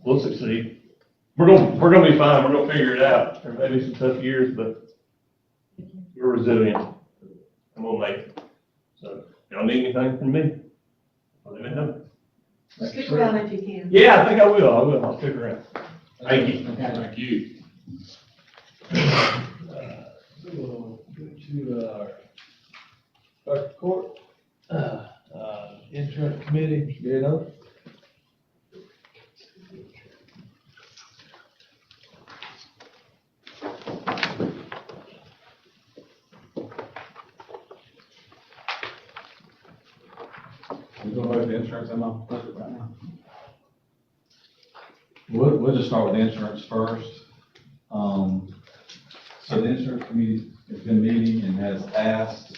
we'll succeed. we're gonna be fine, we're gonna figure it out. There may be some tough years, but we're resilient, and we'll make it. So, y'all need anything from me? Let me know. Stick around if you can. Yeah, I think I will, I'll stick around. Thank you. Thank you. We'll go to our clerk court, insurance committee, you know? We're going over the insurance in my budget right now. We'll just start with the insurance first. So the insurance committee has been meeting and has asked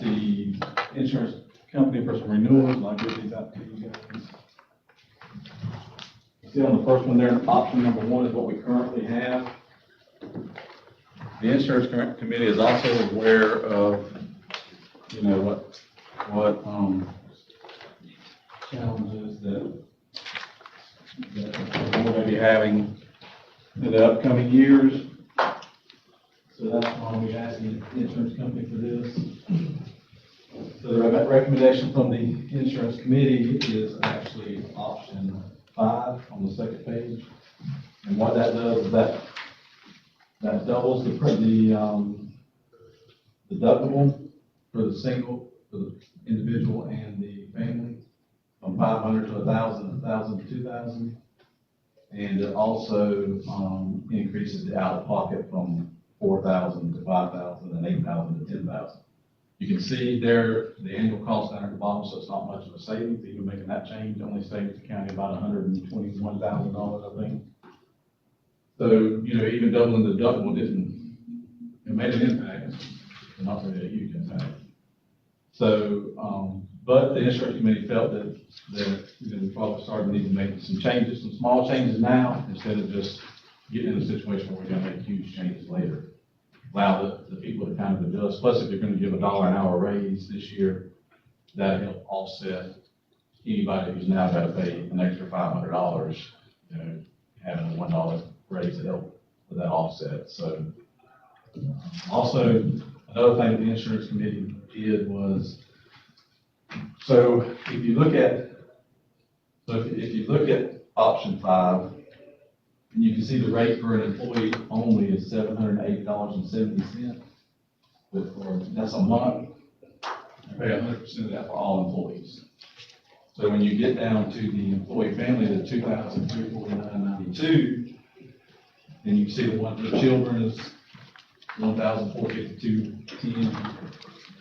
the insurance company for some renewals, and I'll give these out to you guys. See on the first one there, option number one is what we currently have. The insurance committee is also aware of, you know, what challenges that we're going to be having in the upcoming years. So that's why we asked the insurance company for this. So the recommendation from the insurance committee is actually option 5 on the second page. And what that does is that doubles the deductible for the individual and the family from 500 to 1,000, 1,000 to 2,000. And it also increases the out-of-pocket from 4,000 to 5,000 and 8,000 to 10,000. You can see there the annual cost down at the bottom, so it's not much of a savings. Even making that change only saves the county about $121,000, I think. So, you know, even doubling the deductible it made an impact, but not really a huge impact. So, but the insurance committee felt that you know, we probably started needing to make some changes, some small changes now, instead of just getting in a situation where we're gonna make huge changes later. Allow the people to kind of adjust, plus if you're gonna give $1 an hour raise this year, that'll help offset anybody who's now gotta pay an extra $500, you know, having a $1 raise to help with that offset. So, also, another thing that the insurance committee did was, so if you look at option 5, and you can see the rate for an employee only is $780.70. But that's a month. I pay 100% of that for all employees. So when you get down to the employee family, the $2,349.92, then you can see the one for the children is $1,452.10.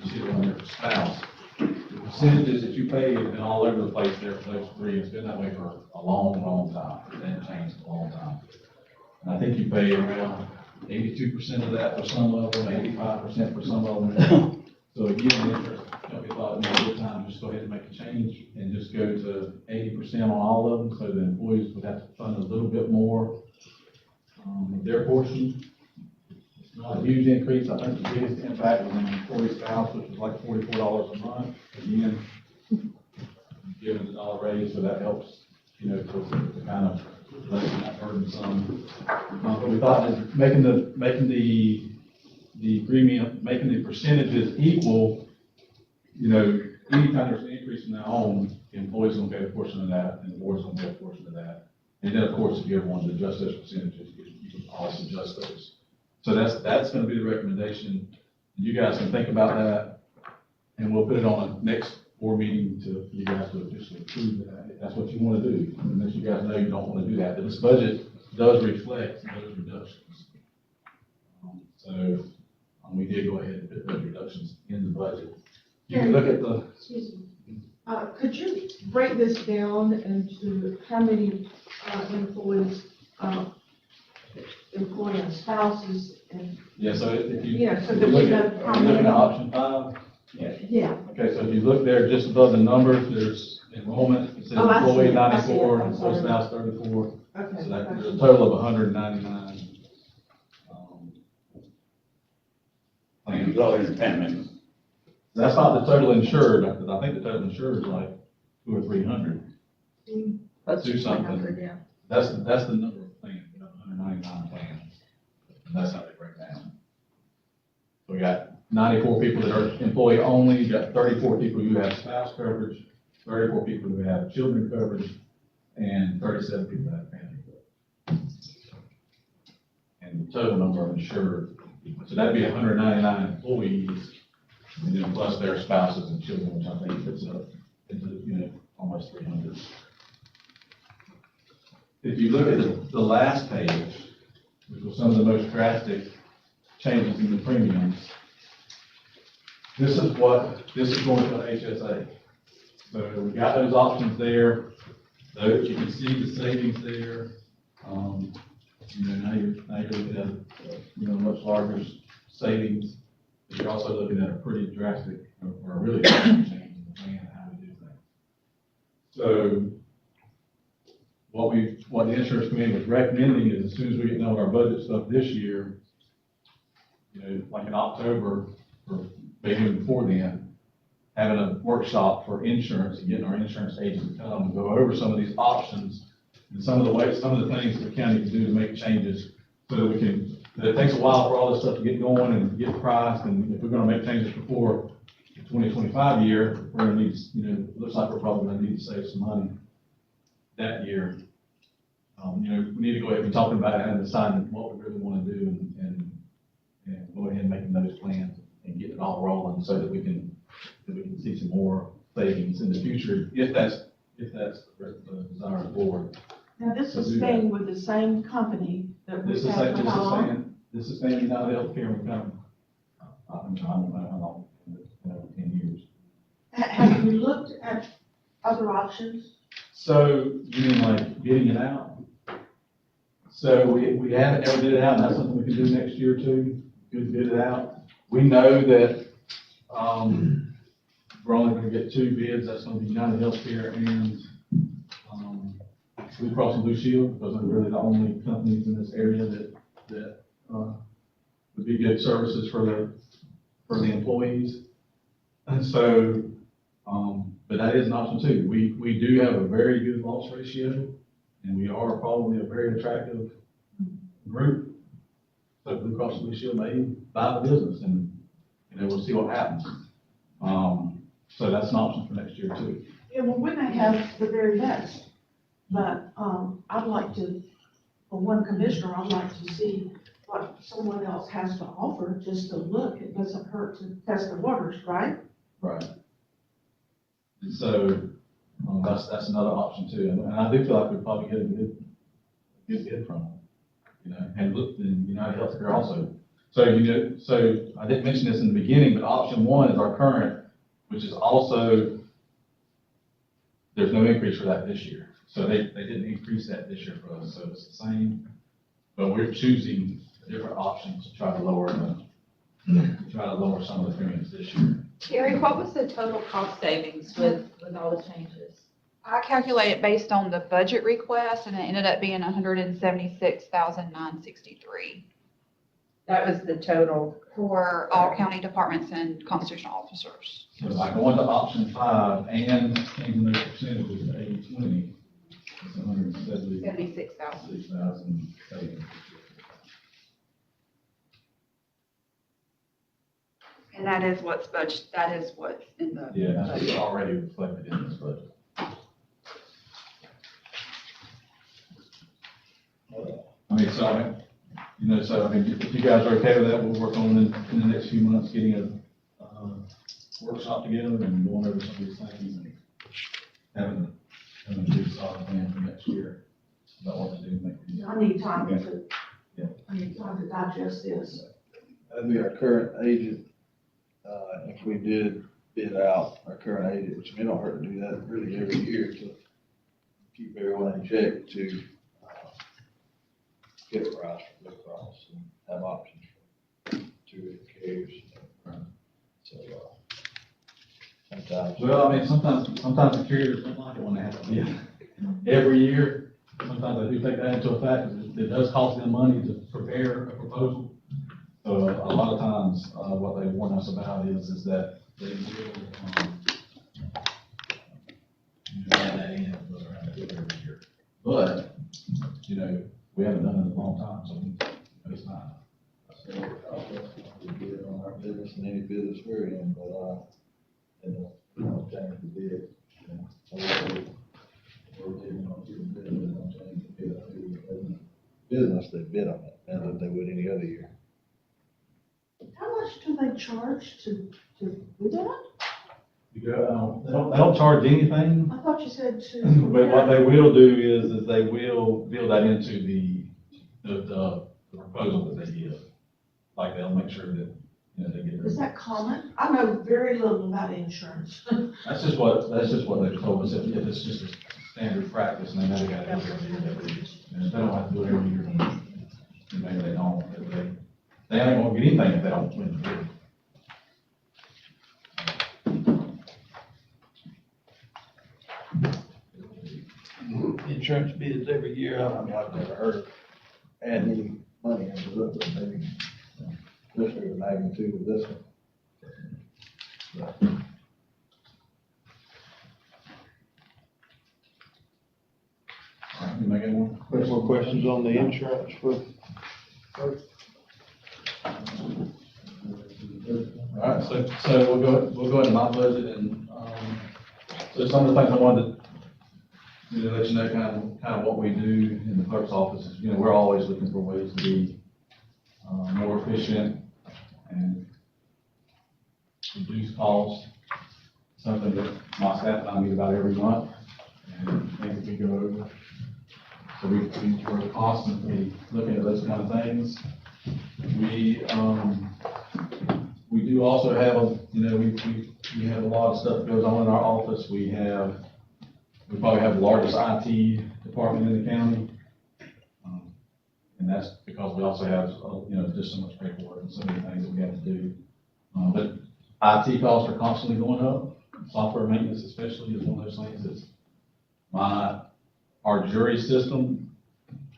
You see the one there for spouse. The percentages that you pay have been all over the place there for those three. It's been that way for a long, long time. It hasn't changed a long time. And I think you pay around 82% of that for some of them, 85% for some of them. So again, the insurance company thought it was a good time to just go ahead and make a change and just go to 80% on all of them, so the employees would have to fund a little bit more of their portion. Not a huge increase. I think the biggest impact was on the employee spouse, which was like $44 a month. Again, given the $1 raise, so that helps, you know, to kind of lessen that burden some. But we thought that making the premium, making the percentages equal, you know, anytime there's an increase in their home, the employee's gonna pay a portion of that, and the board's gonna pay a portion of that. And then, of course, if you ever want to adjust those percentages, you can also adjust those. So that's gonna be the recommendation. You guys can think about that, and we'll put it on a next board meeting for you guys to officially approve that, if that's what you wanna do. Unless you guys know you don't wanna do that, but this budget does reflect those reductions. So, we did go ahead and put those reductions in the budget. You can look at the, Excuse me. Could you break this down into how many employees, employing spouses and, yeah, so if you. Yeah, so if that you we look know at- how are you looking many- at option 5? yeah. Okay, so if you look there, just above the numbers, there's enrollment, it says Oh, I see employee it. I see it. 94, I'm employee sorry. spouse 34. Okay. So that, there's a total of 199. It's all independent. That's not the total insured, because I think the total insured is like 200 or 300. do something. Yeah. That's the number of plans, 199 plans, and that's how they break down. So we got 94 people that are employee only, you got 34 people who have spouse coverage, 34 people who have children coverage, and 37 people that have family coverage. And the total number of insured, so that'd be 199 employees, and then plus their spouses and children, which I think puts up into, almost 300. If you look at the last page, which was some of the most drastic changes in the premiums, this is going to HSA. So we got those options there. Those, you can see the savings there. Now you're looking at, much larger savings. But you're also looking at a pretty drastic, or a really drastic change in the plan and how we do things. So what the insurance committee was recommending is as soon as we get done our budget stuff this year, like in October, or maybe before then, having a workshop for insurance and getting our insurance agent to come and go over some of these options and some of the things that the county can do to make changes so that we can, it takes a while for all this stuff to get going and get priced, and if we're gonna make changes before the 2025 year, we're gonna need, it looks like we're probably gonna need to save some money that year. We need to go ahead and be talking about it and deciding what we really want to do and go ahead and making those plans and get it all rolling so that we can see some more savings in the future if that's the desire of the board. Now, this So is do that. staying with the same company that we had for how long? This is saying United Healthcare and Recovery. I don't know how long, 10 years. Have you looked at other options? So you mean like getting it out? So we haven't ever did it out, and that's something we can do next year too. Good to get it out. We know that, we're only gonna get 2 bids. That's gonna be United Healthcare and, Blue Cross and Blue Shield, because they're really the only companies in this area that would be good services for the employees. And so, but that is an option too. We do have a very good loss ratio, and we are probably a very attractive group. So Blue Cross and Blue Shield may buy the business, and, we'll see what happens. So that's an option for next year too. Yeah, well, we may have the very best, but, I'd like to, for one commissioner, I'd like to see what someone else has to offer, just to look. It doesn't hurt to test the waters, right? Right. And so, that's another option too, and I do feel like we'd probably get a good bid from them, and look, and United Healthcare also. So, so I didn't mention this in the beginning, but option 1 is our current, which is also, there's no increase for that this year. So they didn't increase that this year for us, so it's the same, but we're choosing a different option to try to lower some of the premiums this year. Terry, what was the total cost savings with all the changes? I calculated based on the budget request, and it ended up being $176,963 That was the total. for all county departments and constitutional officers. So by going to option 5 and changing those percentages to 80/20, it's 76,000. $176,000 savings. And that is what's in the. Yeah, that's what's already reflected in this budget. If you guys are okay with that, we'll work on in the next few months, getting a workshop together and going over some of these things and having a good solid plan for next year about what to do. I need time Yeah. I need time to digest this. That'd be our current agent, if we did bid out our current agent, which may not hurt to do that really every year to keep everyone in check, to get a price for Blue Cross and have options for 2 carriers. So, sometimes. Well, sometimes the carriers don't like it when they have to bid every year. Sometimes I do take that into effect, because it does cost them money to prepare a proposal. So a lot of times, what they warn us about is that they will, add that in, but they're having to do it every year. you know, we haven't done it in a long time, so it's not. We bid on our business and any business we're in, but, we don't change the bid. We're bidding on two bids, we don't change the bid on business, they bid on it, as if they would any other year. How much do they charge to do that? They don't charge anything, I thought you said to. but what they will do is they will build that into the proposal that they give. Like they'll make sure that, you know, they get. Is that common? I know very little about insurance. That's just what they've told us, if it's just a standard practice, and they know they gotta do it every year, they do. And if they don't have to do it every year, then maybe they don't, but they ain't gonna get anything if they don't win the bid. Insurance bids every year, I mean, I've never heard of adding any money into it, but maybe, especially the magnitude of this one. You make any more? Any more questions on the insurance for? All right, so we'll go into my budget and, so some of the things I wanted to let you know kind of what we do in the clerk's office is, you know, we're always looking for ways to be, more efficient and reduce costs. Something that my staff and I meet about every month and things we go over. So we're constantly looking at those kind of things. We do also have, you know, we have a lot of stuff that goes on in our office. We probably have the largest IT department in the county. And that's because we also have, you know, just so much paperwork and so many things that we have to do. But IT costs are constantly going up. Software maintenance especially is one of those things that's our jury system.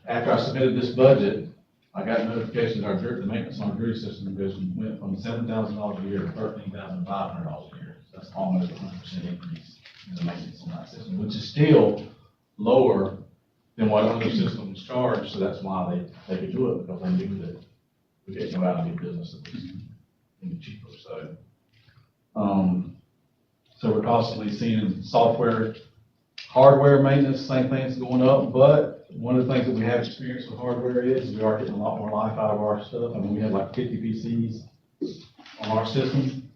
After I submitted this budget, I got notifications the maintenance on our jury system went from $7,000 a year to $13,500 a year. So that's almost a 100% increase in the maintenance on that system, which is still lower than what other systems charge. So that's why they could do it, because they knew that we couldn't go out and get business that was any cheaper. So we're constantly seeing hardware maintenance, same thing's going up, but one of the things that we have experienced with hardware is we are getting a lot more life out of our stuff. I mean, we have like 50 PCs on our system,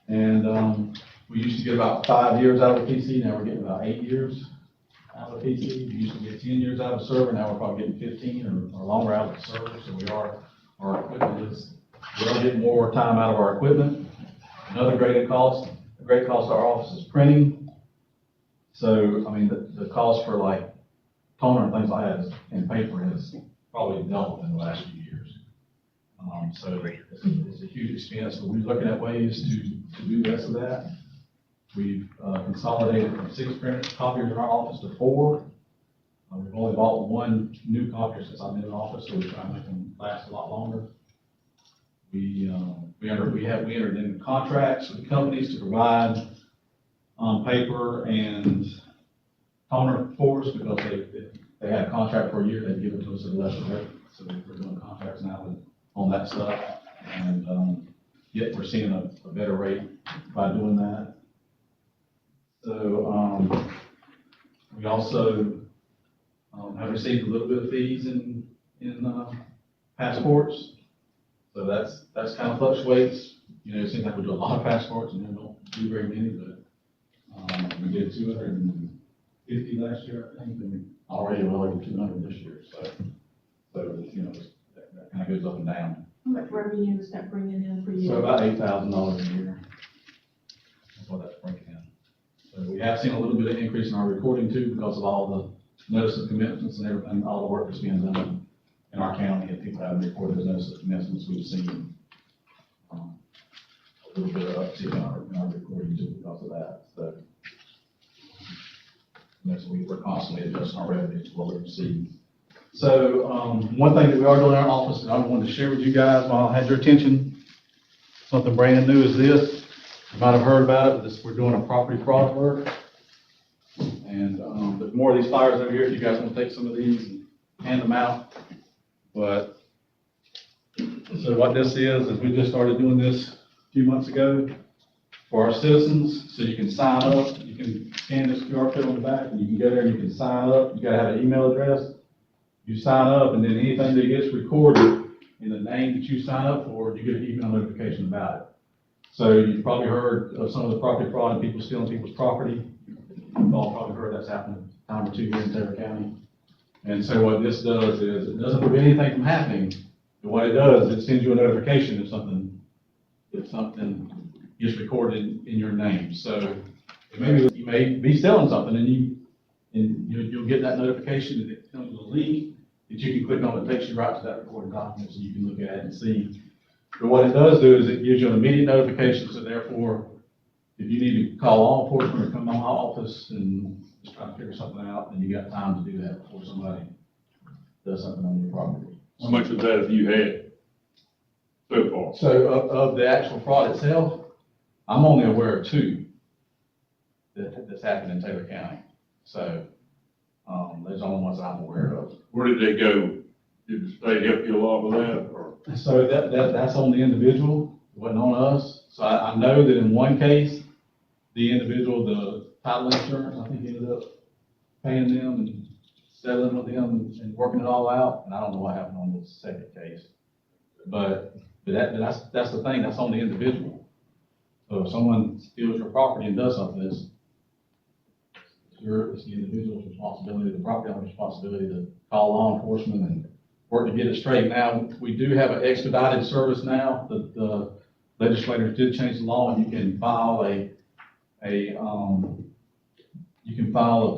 and we used to get about 5 years out of a PC, now we're getting about 8 years out of a PC. We used to get 10 years out of a server, now we're probably getting 15 or longer out of the server, so our equipment we are getting more time out of our equipment. Another great cost to our office is printing. So, I mean, the cost for like toner and things like that in paper has probably doubled in the last few years. So it's a huge expense, but we're looking at ways to do less of that. We've consolidated from 6 printer copiers in our office to 4. We've only bought 1 new copier since I've been in office, so we're trying to make them last a lot longer. We entered into contracts with companies to provide paper and toner for us, because they had a contract for a year, they'd give it to us at a lesser rate. So we're doing contracts now on that stuff, and yet we're seeing a better rate by doing that. So we also have received a little bit of fees in passports. So that's kind of fluctuates. You know, it seems like we do a lot of passports and then don't do very many, but we did 250 last year, I think, and already well over 200 this year. So you know, that kind of goes up and down. How much revenue is that bringing in for you? So about $8,000 a year. That's what that's bringing in. So we have seen a little bit of increase in our recording too, because of all the notice of commitments and everything, all the work that's being done in our county, and people having recorded those notice of commitments. We've seen a little bit of uptick in our recording too because of that. So, we're constantly adjusting our revenue to what we receive. So one thing that we are doing in our office that I wanted to share with you guys while I had your attention, something brand new is this. You might have heard about it. We're doing a property fraud alert. And there's more of these flyers over here if you guys want to take some of these and hand them out. But, so what this is we just started doing this a few months ago for our citizens, so you can sign up, you can scan this QR code on the back, and you can go there and you can sign up, you gotta have an email address. You sign up, and then anything that gets recorded in the name that you sign up for, you get an email notification about it. So you've probably heard of some of the property fraud and people stealing people's property. You've all probably heard that's happened a time or two here in Taylor County. And so what this does is, it doesn't prevent anything from happening, but what it does, it sends you a notification if something gets recorded in your name. So maybe you may be selling something and you'll get that notification that it comes with a link that you can click on, it takes you right to that recorded document so you can look at it and see. But what it does do is it gives you an immediate notification, so therefore, if you need to call law enforcement or come to my office and just try to figure something out, then you got time to do that before somebody does something on your property. How much of that have you had so far? So of the actual fraud itself, I'm only aware of 2 that's happened in Taylor County. So, those are the only ones I'm aware of. Where did they go? Did the state help you a lot with that, or? So that's on the individual, it wasn't on us. So I know that in one case, the individual, the title insurance, I think ended up paying them and settling with them and working it all out. And I don't know what happened on the second case. But that's the thing, that's on the individual. So if someone steals your property and does something, it's the individual's responsibility, the property owner's responsibility to call law enforcement and work to get it straight. Now, we do have an expedited service now. The legislators did change the law, and you can file a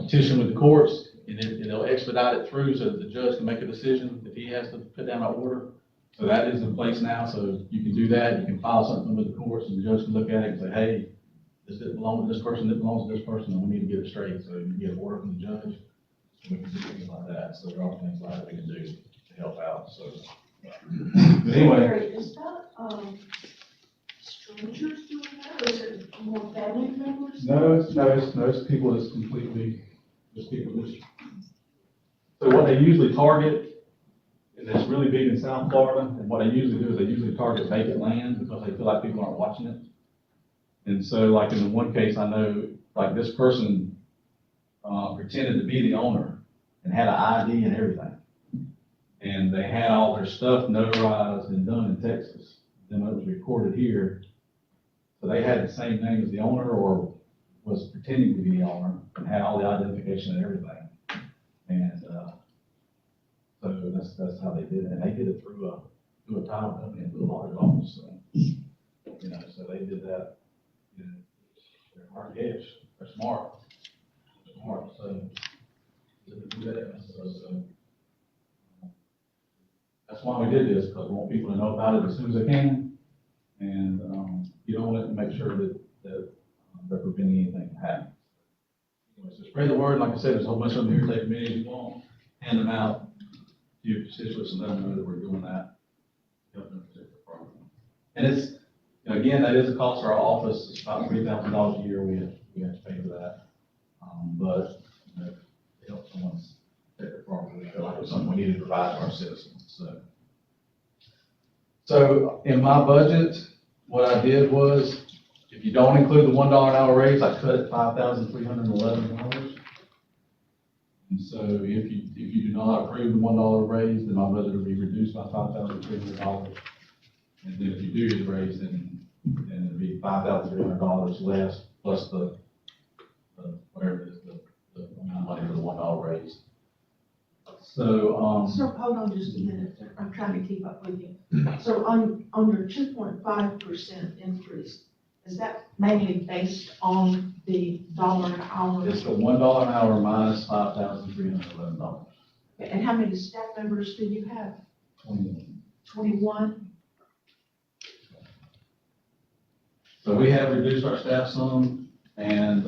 petition with the courts, and it'll expedite it through so that the judge can make a decision if he has to put down an order. So that is in place now, so you can do that. You can file something with the courts, and the judge can look at it and say, hey, this didn't belong to this person, this belongs to this person, and we need to get it straight. So you can get an order from the judge, and we can do things like that. So there are things like that we can do to help out, so. But anyway, Larry, is that, strangers doing that, or is it more family members? no, it's people that's completely, just people that. So what they usually target, and it's really big in South Florida, and what they usually do is they usually target vacant land because they feel like people aren't watching it. And so like in the one case, I know, like this person, pretended to be the owner and had an ID and everything. And they had all their stuff notarized and done in Texas. Then it was recorded here. So they had the same name as the owner or was pretending to be the owner and had all the identification and everything. And, so that's how they did it. And they did it through a title company and through a lawyer's office. So, you know, so they did that. You know, they're hard to catch. They're smart. So they do that. So that's why we did this, because we want people to know about it as soon as they can. And, you don't want to make sure that they're preventing anything from happening. Anyway, so spread the word. Like I said, there's a whole bunch of them here. Take as many as you want. Hand them out to your constituents and let them know that we're doing that. Help them protect their property. And it's, you know, again, that is a cost for our office. It's about $3,000 a year we have to pay for that. But, you know, it helps someone protect their property. We feel like it's something we need to provide to our citizens. So in my budget, what I did was, if you don't include the $1 an hour raise, I cut it $5,311. And so if you do not approve the $1 raise, then my budget will be reduced by $5,300. And then if you do get the raise, then it'll be $5,300 less, plus the whatever it is, the amount of money for the $1 raise. So, So hold on just a minute, I'm trying to keep up with you. So on your 2.5% increase, is that mainly based on the $1 an hour? it's the $1 an hour minus $5,311. And how many staff members do you have? 21. 21? So we have reduced our staff some, and,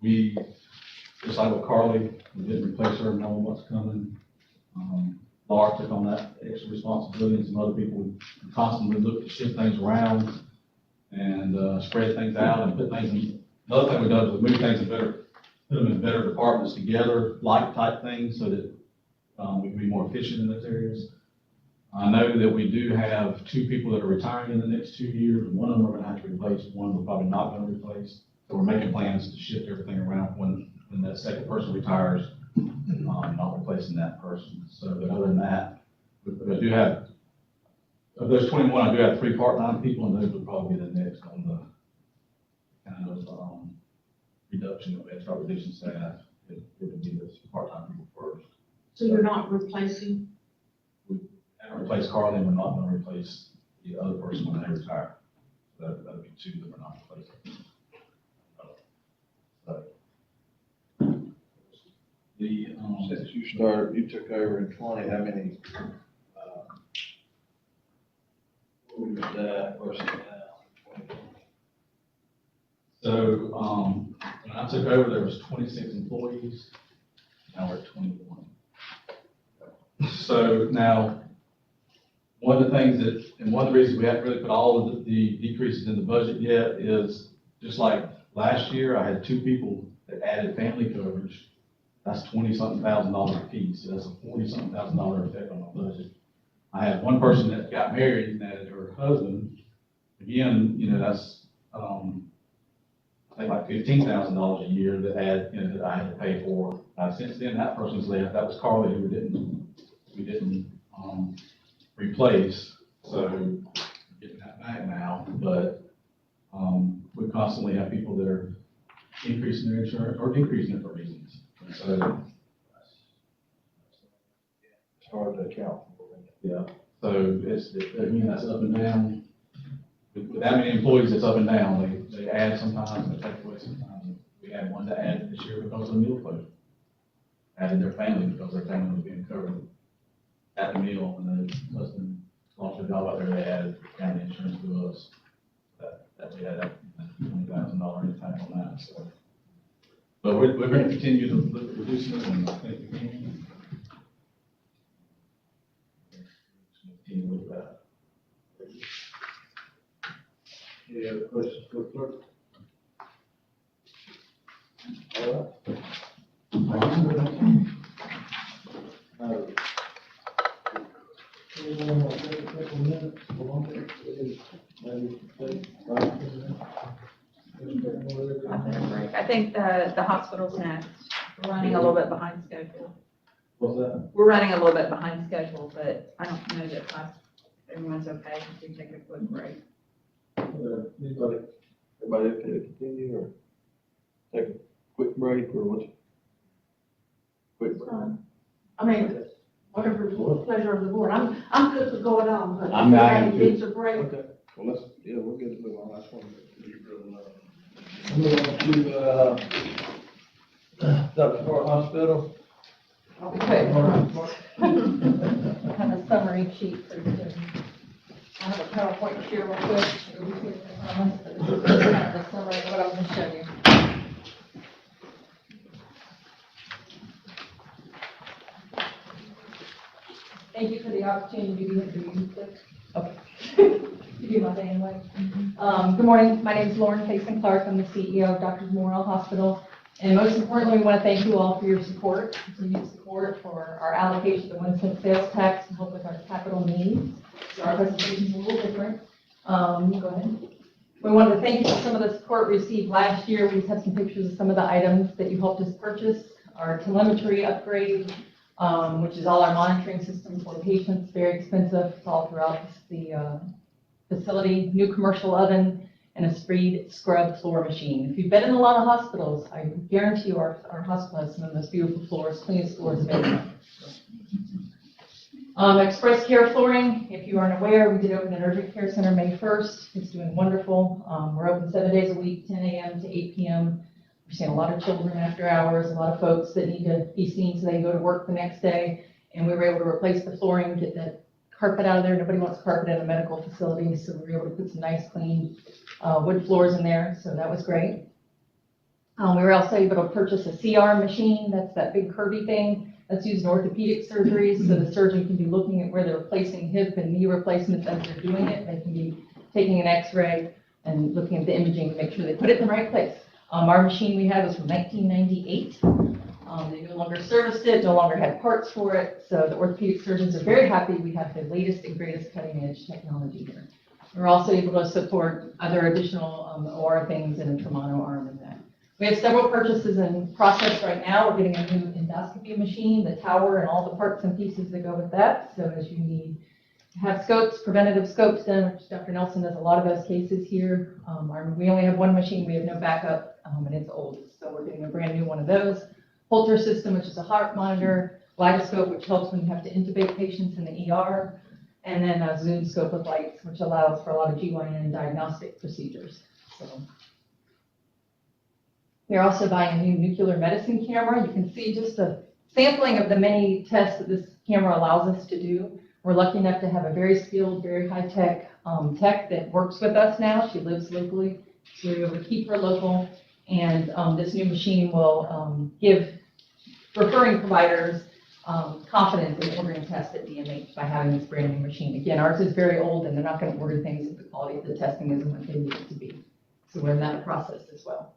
we, just like with Carly, we didn't replace her knowing what's coming. Laura took on that extra responsibility, and some other people constantly look to shift things around and, spread things out and put things in. Another thing we done is we moved things in better put them in better departments together, like type things, so that, we can be more efficient in those areas. I know that we do have 2 people that are retiring in the next 2 years. One of them we're gonna have to replace, one we're probably not gonna replace. So we're making plans to shift everything around when that second person retires, not replacing that person. So, but other than that, I do have, of those 21, I do have 3 part-time people, and those would probably be the next on the kind of, reduction, if we start reducing staff, it would be those part-time people first. So you're not replacing? And replace Carly, we're not gonna replace the other person when they retire. That'd be 2 that we're not replacing. So, the, Since you took over in 20, how many, what was that versus now? so, when I took over, there was 26 employees, now we're at 21. So now, one of the things that, and one of the reasons we haven't really put all of the decreases in the budget yet is, just like last year, I had 2 people that added family coverage. That's $20-something thousand a piece, so that's a $40-something thousand effect on my budget. I had one person that got married and added her husband. Again, that's, I think like $15,000 a year that that I had to pay for. Since then, that person's left. That was Carly, who we didn't replace. So we're getting that back now, but, we constantly have people that are increasing their insurance or decreasing it for reasons. So, It's hard to account for. yeah, so again, that's up and down. With that many employees, it's up and down. They add sometimes, they take away sometimes. We had one that added this year because of meal closure. Added their family because their family was being covered at the meal, and then husband lost their job out there, they added county insurance to us. That we had that $20,000 impact on that, so. But we're gonna continue to look at reducing it, and I think we can. Continue with that. Any other questions for the clerk? All I think the hospital's next. We're running a little bit behind schedule. What's that? We're running a little bit behind schedule, but I don't know that everyone's okay if we take a quick break. Everybody okay to continue or take a quick break or what? Quick break. I mean, whatever the pleasure of the board. I'm good for going on, but if I'm not anybody gonna- needs a break. Okay, well, we're good to move on. I just wanted to be real, move on to, Dr. Hart Hospital. Okay. Kind of summary sheet for you. I have a PowerPoint to share real quick. It'll be here in a moment, but this is kind of the summary of what I'm going to show you. Thank you for the opportunity to be here. Do you click? Okay. You do my thing anyway. Good morning. My name is Lauren Faison Clark. I'm the CEO of Dr. Memorial Hospital. And most importantly, we want to thank you all for your support, continued support for our allocation of the 1 cent sales tax to help with our capital needs. So our presentation is a little different. Go ahead. We wanted to thank you for some of the support we received last year. We just have some pictures of some of the items that you helped us purchase. Our telemetry upgrade, which is all our monitoring system for patients, very expensive. It's all throughout the facility. New commercial oven and a Speed scrub floor machine. If you've been in a lot of hospitals, I guarantee you our hospital has some of the most beautiful floors, cleanest floors available. Express Care Flooring, if you aren't aware, we did open an urgent care center May 1st. It's doing wonderful. We're open 7 days a week, 10 a.m. to 8 p.m. We're seeing a lot of children after hours, a lot of folks that need to be seen so they can go to work the next day. And we were able to replace the flooring, get that carpet out of there. Nobody wants carpet in a medical facility, so we were able to put some nice, clean wood floors in there, so that was great. We were also able to purchase a CR machine. That's that big curvy thing that's used in orthopedic surgeries, so the surgeon can be looking at where they're replacing hip and knee replacements as they're doing it. They can be taking an x-ray and looking at the imaging to make sure they put it in the right place. Our machine we had was from 1998. They no longer serviced it, no longer had parts for it, so the orthopedic surgeons are very happy we have the latest and greatest cutting edge technology here. We're also able to support other additional OR things in a Traumato arm and that. We have several purchases in process right now. We're getting a new endoscopy machine, the tower, and all the parts and pieces that go with that. So as you need to have scopes, preventative scopes done, which Dr. Nelson does a lot of those cases here. We only have one machine, we have no backup, and it's old. So we're getting a brand new one of those. Holter system, which is a heart monitor, lidoscope, which helps when you have to intubate patients in the ER, and then a Zoom scope with lights, which allows for a lot of GYN diagnostic procedures. So we're also buying a new nuclear medicine camera. You can see just a sampling of the many tests that this camera allows us to do. We're lucky enough to have a very skilled, very high-tech tech that works with us now. She lives locally, so we're able to keep her local. And this new machine will give referring providers confidence in ordering tests at DMH by having this brand new machine. Again, ours is very old and they're not going to order things if the quality of the testing isn't what they need it to be. So we're in that process as well.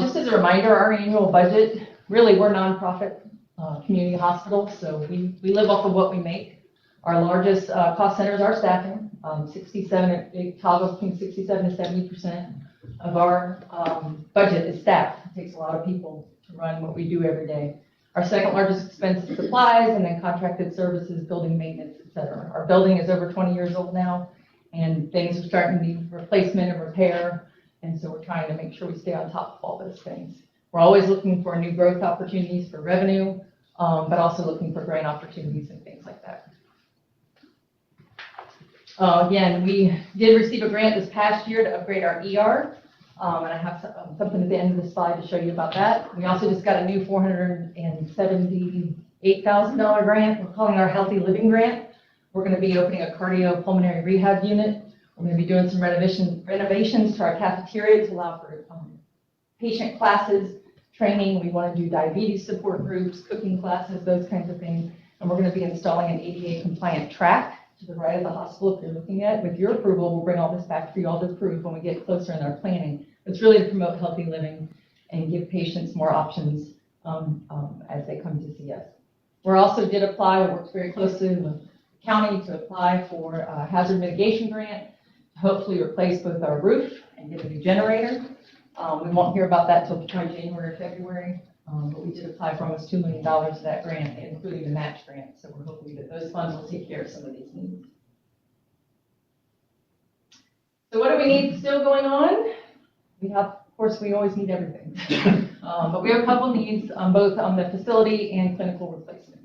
Just as a reminder, our annual budget, really we're nonprofit community hospital, so we live off of what we make. Our largest cost centers are staffing, 67, it toggles between 67 to 70% of our budget is staff. It takes a lot of people to run what we do every day. Our second largest expense is supplies, and then contracted services, building maintenance, et cetera. Our building is over 20 years old now, and things are starting to need replacement and repair, and so we're trying to make sure we stay on top of all those things. We're always looking for new growth opportunities for revenue, but also looking for grant opportunities and things like that. Again, we did receive a grant this past year to upgrade our ER. And I have something at the end of the slide to show you about that. We also just got a new $478,000 grant. We're calling our Healthy Living Grant. We're going to be opening a cardiopulmonary rehab unit. We're going to be doing some renovations to our cafeteria to allow for patient classes, training. We want to do diabetes support groups, cooking classes, those kinds of things. And we're going to be installing an ADA compliant track to the right of the hospital if you're looking at. With your approval, we'll bring all this back for you all to approve when we get closer in our planning. It's really to promote healthy living and give patients more options as they come to see us. We also did apply, we worked very closely with the county to apply for a hazard mitigation grant to hopefully replace both our roof and get a new generator. We won't hear about that till probably January or February. But we did apply for almost $2 million of that grant, including the match grant. So we're hoping that those funds will take care of some of these needs. So what do we need still going on? We have, of course, we always need everything. But we have a couple needs both on the facility and clinical replacement.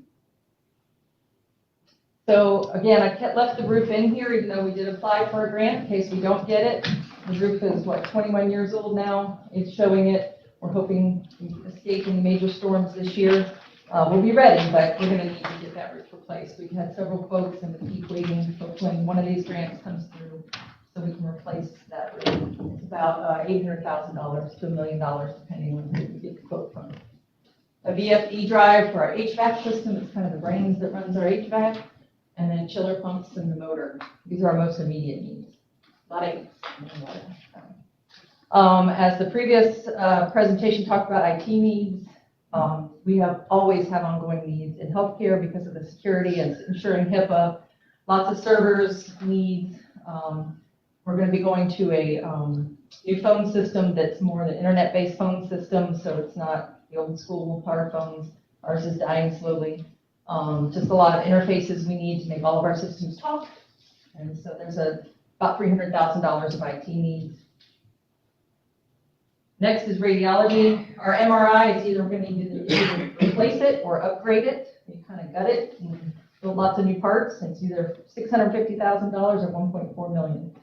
So again, I left the roof in here, even though we did apply for a grant in case we don't get it. The roof is, 21 years old now. It's showing it. We're hoping we escape any major storms this year. We'll be ready, but we're going to need to get that roof replaced. We've had several quotes and we keep waiting for when one of these grants comes through so we can replace that roof. It's about $800,000 to $1 million, depending on who we get the quote from. A VFD drive for our HVAC system. It's kind of the brains that runs our HVAC. And then chiller pumps and the motor. These are our most immediate needs. A lot of as the previous presentation talked about IT needs, we always have ongoing needs in healthcare because of the security and ensuring HIPAA, lots of servers needs. We're going to be going to a new phone system that's more the internet-based phone system, so it's not the old school power phones. Ours is dying slowly. Just a lot of interfaces we need to make all of our systems talk. And so there's about $300,000 of IT needs. Next is radiology. Our MRI is either going to need to replace it or upgrade it. We kind of gut it and build lots of new parts. It's either $650,000 or $1.4 million.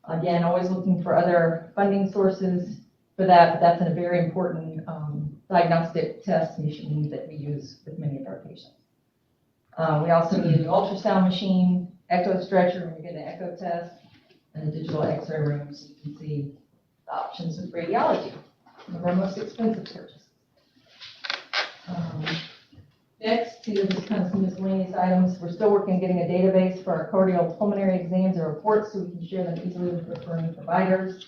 Again, always looking for other funding sources for that, but that's a very important diagnostic test machine that we use with many of our patients. We also need an ultrasound machine, echo stretcher when we get an echo test, and a digital x-ray room so you can see the options of radiology, one of our most expensive purchases. Next, these are just kind of some miscellaneous items. We're still working on getting a database for our cardiopulmonary exams and reports so we can share them easily with referring providers.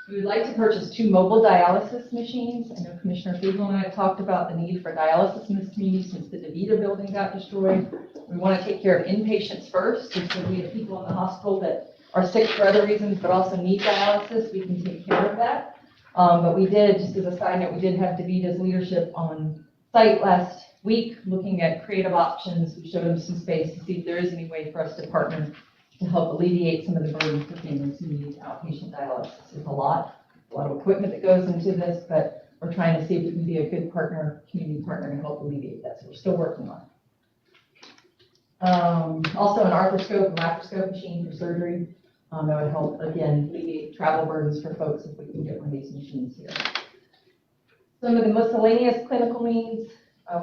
We would like to purchase 2 mobile dialysis machines. I know Commissioner Fiegel and I have talked about the need for dialysis in this community since the DeVita building got destroyed. We want to take care of inpatients first, because we have people in the hospital that are sick for other reasons, but also need dialysis. We can take care of that. But we did, just as a side note, we did have DeVita's leadership on site last week, looking at creative options. We showed them some space to see if there is any way for us to partner to help alleviate some of the burden for families who need outpatient dialysis. It's a lot of equipment that goes into this, but we're trying to see if we can be a good partner, community partner, and help alleviate that. So we're still working on it. Also an arthroscope and laparoscope machine for surgery. That would help, again, alleviate travel burdens for folks if we can get one of these machines here. Some of the miscellaneous clinical needs,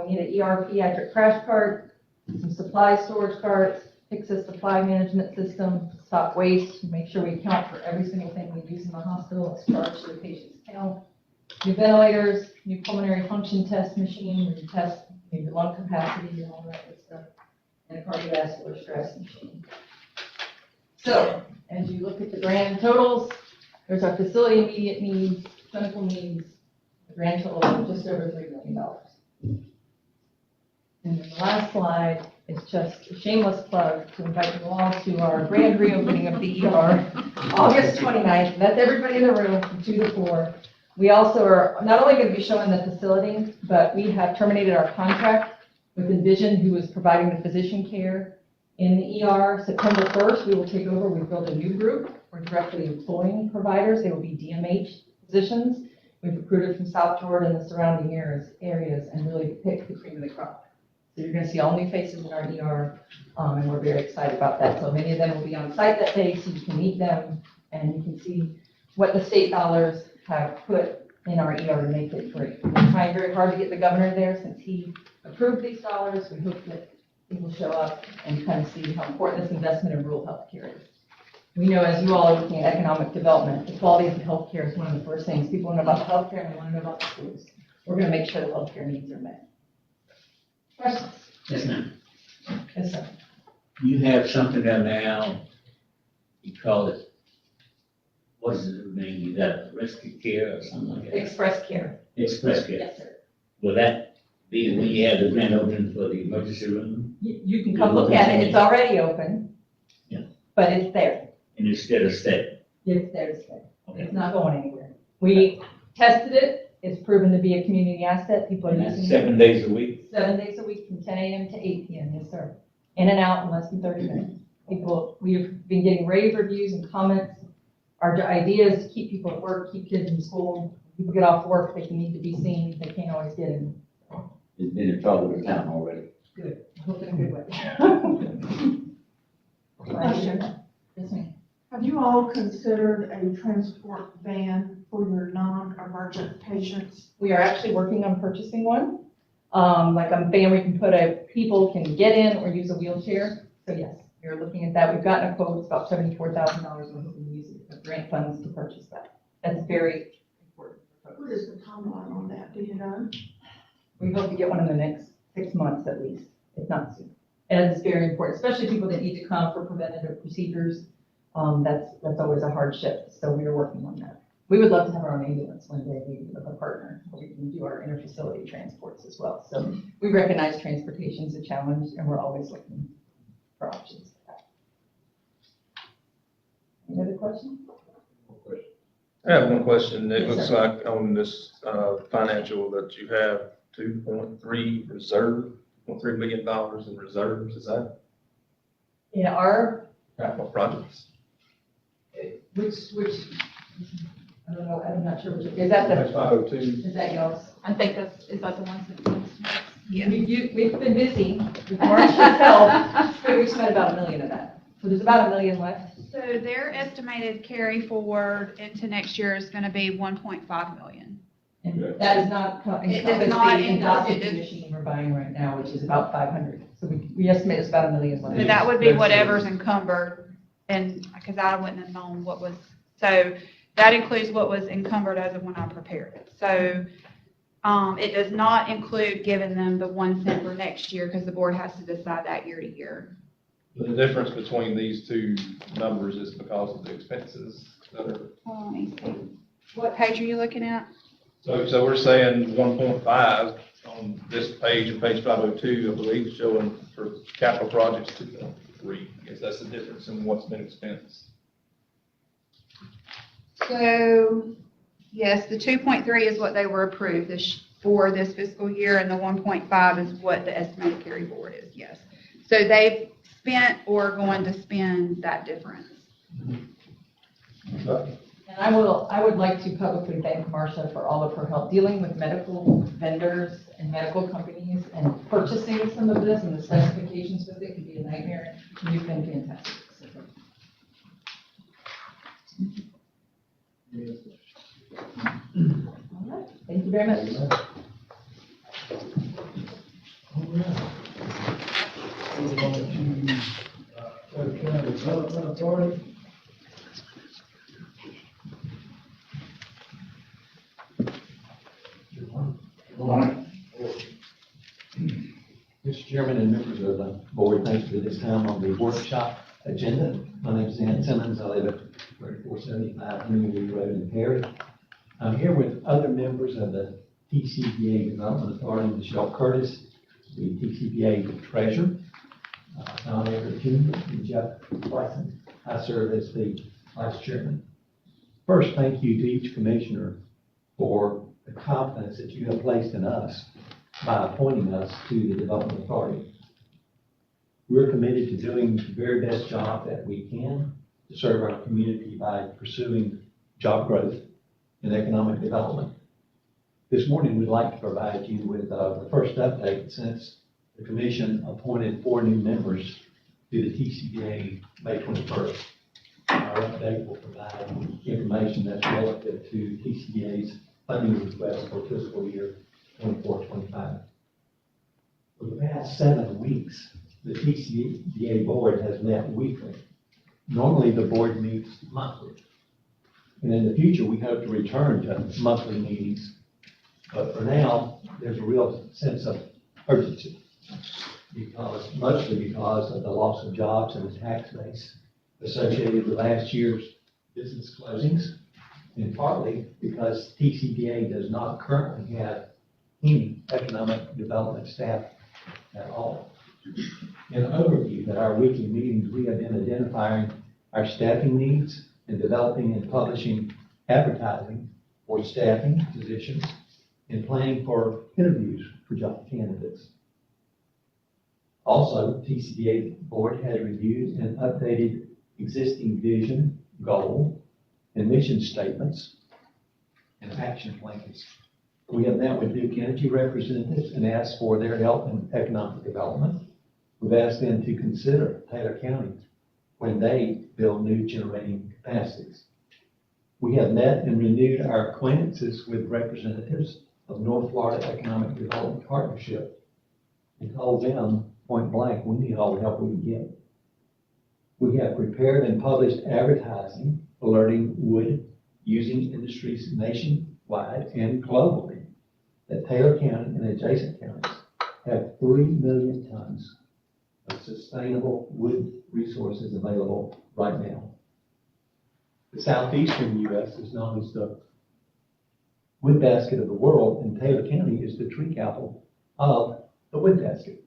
we need an ER pediatric crash cart, some supply storage carts, fix a supply management system, stop waste, make sure we account for every single thing we use in the hospital, it's charged to the patient's account. New ventilators, new pulmonary function test machine, where you test your lung capacity and all that good stuff, and a cardiovascular stress machine. So, as you look at the grand totals, there's our facility immediate needs, clinical needs, the grand total of just over $3 million. And then the last slide is just a shameless plug to invite you all to our grand reopening of the ER, August 29th. That's everybody in the room from 2 to 4. We also are not only going to be showing the facility, but we have terminated our contract with Envision, who is providing the physician care in the ER. September 1st, we will take over. We've built a new group. We're directly employing providers. They will be DMH physicians. We've recruited from South Jordan and the surrounding areas and really picked the cream of the crop. So you're going to see all new faces in our ER, and we're very excited about that. So many of them will be on site that day, so you can meet them and you can see what the state dollars have put in our ER to make it great. We're trying very hard to get the governor there since he approved these dollars. We hope that he will show up and kind of see how important this investment in rural healthcare is. We know, as you all are looking at economic development, the quality of the healthcare is one of the first things. People want to know about the healthcare and they want to know about the schools. We're going to make sure the healthcare needs are met. Questions? Yes, ma'am. Yes, sir. You have something there now, you call it, what is it name? You got rescue care or something like that? Express care. Express care. Yes, sir. Will that be when you have the grand opening for the emergency room? You can come look at it. It's already open. Yeah. But it's there. And it's there to stay? It's there to stay. Okay. It's not going anywhere. We tested it. It's proven to be a community asset. People are And that's using it 7 days a week? 7 days a week from 10 a.m. to 8 p.m. Yes, sir. In and out in less than 30 minutes. We've been getting rave reviews and comments. Our idea is to keep people at work, keep kids in school. People get off work, they need to be seen. They can't always get in. It's been a trouble with town already. Good. I hope in a good way. Question. Yes, ma'am. Have you all considered a transport van for your non-emergent patients? We are actually working on purchasing one. Like a van we can people can get in or use a wheelchair. So yes, we're looking at that. We've gotten a quote, it's about $74,000. We're hoping to use it for grant funds to purchase that. That's very important for What folks. is the timeline on that, do you know? We hope to get one in the next 6 months at least, if not sooner. And it's very important, especially people that need to come for preventative procedures. That's always a hardship. So we are working on that. We would love to have our own ambulance one day, maybe with a partner, where we can do our interfacility transports as well. So we recognize transportation is a challenge, and we're always looking for options for that. Any other questions? I have one question. It Yes, looks sir. like on this financial that you have 2.3 reserve, $2.3 million in reserves. Is that In our, capital projects? which, I don't know, I'm not sure which, is that That's the, 502. is that y'all's? I think is that the ones that? Yeah. We've been busy with March itself, but we spent about $1 million of that. So there's about $1 million left. So their estimated carry forward into next year is gonna be 1.5 million. And that is not It does encompass not the encompass- endoscopy machine we're buying right now, which is about 500. So we estimate it's about $1 million So left. that would be whatever's encumbered, and, because I wouldn't have known what was, so that includes what was encumbered as of when I prepared it. So, it does not include giving them the 1 cent for next year, because the board has to decide that year to year. The difference between these two numbers is because of the expenses that are, Let me see. What page are you looking at? So we're saying 1.5 on this page, and page 502, I believe, showing for capital projects 2.3. I guess that's the difference in what's been expensed. So, yes, the 2.3 is what they were approved for this fiscal year, and the 1.5 is what the estimated carry forward is, yes. So they've spent or going to spend that difference. And I would like to publicly thank Marcia for all of her help dealing with medical vendors and medical companies and purchasing some of this, and the specifications with it can be a nightmare. You've been fantastic. So all right, thank you very much. Development Authority. Mr. Chairman and members of the board, thanks for this time on the workshop agenda. My name is Ann Simmons. I live at 3475 Huntington Road in Perry. I'm here with other members of the TCPA Development Authority, Michelle Curtis, the TCPA Treasurer, Don Everett Jr., and Jeff Bryson. I serve as the Vice Chairman. First, thank you to each commissioner for the confidence that you have placed in us by appointing us to the Development Authority. We're committed to doing the very best job that we can to serve our community by pursuing job growth and economic development. This morning, we'd like to provide you with the first update since the Commission appointed 4 new members to the TCPA May 21st. Our update will provide information that's relative to TCPA's funding request for fiscal year 24-25. For the past 7 weeks, the TCPA board has met weekly. Normally, the board meets monthly. And in the future, we hope to return to monthly meetings. But for now, there's a real sense of urgency mostly because of the loss of jobs and the tax base associated with last year's business closings, and partly because TCPA does not currently have any economic development staff at all. In overview, at our weekly meetings, we have been identifying our staffing needs and developing and publishing advertising for staffing positions and planning for interviews for job candidates. Also, TCPA board has reviewed and updated existing vision, goal, and mission statements and action plans. We have met with Duke Energy representatives and asked for their help in economic development. We've asked them to consider Taylor County when they build new generating capacities. We have met and renewed our acquaintances with representatives of North Florida Economic Development Partnership and told them point blank, we need all the help we can get. We have prepared and published advertising alerting wood using industries nationwide and globally that Taylor County and adjacent counties have 3 million tons of sustainable wood resources available right now. The southeastern U.S. is known as the wood basket of the world, and Taylor County is the tree capital of the wood basket.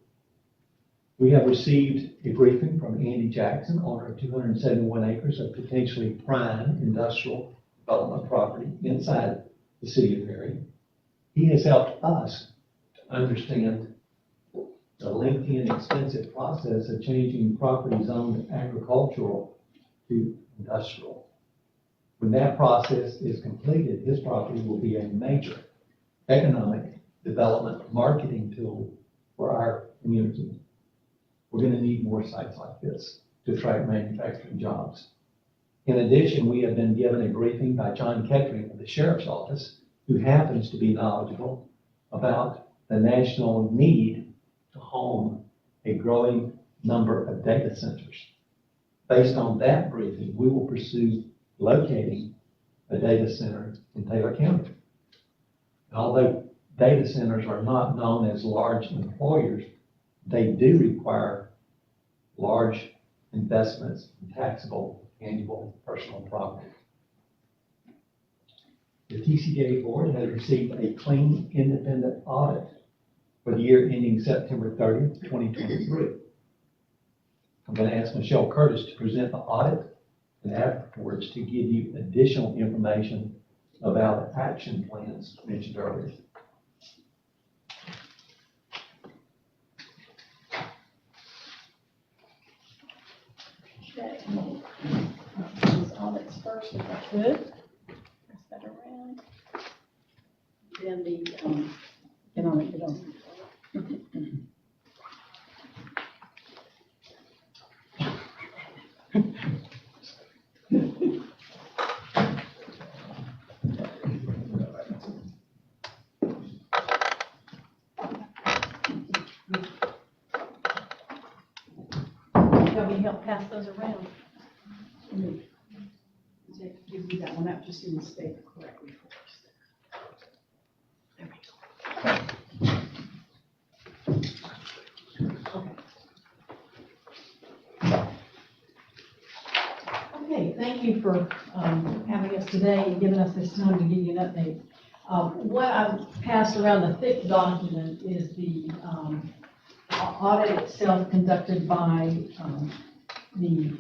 We have received a briefing from Andy Jackson, owner of 271 acres of potentially prime industrial development property inside the city of Perry. He has helped us to understand the lengthy and expensive process of changing property zoned agricultural to industrial. When that process is completed, his property will be a major economic development marketing tool for our community. We're going to need more sites like this to attract manufacturing jobs. In addition, we have been given a briefing by John Kettering of the Sheriff's Office, who happens to be knowledgeable about the national need to home a growing number of data centers. Based on that briefing, we will pursue locating a data center in Taylor County. And although data centers are not known as large employers, they do require large investments in taxable annual personal property. The TCDA board has received a clean independent audit for the year ending September 30th, 2023. I'm going to ask Michelle Curtis to present the audit and afterwards to give you additional information about the action plans mentioned earlier. Okay. These audits first, if I could. Pass that around. Then the, get on. Can we help pass those around? Give you that one up, just in the state correctly first. There we go. Okay, thank you for having us today and giving us this time to give you an update. What I've passed around the thick document is the audit itself conducted by the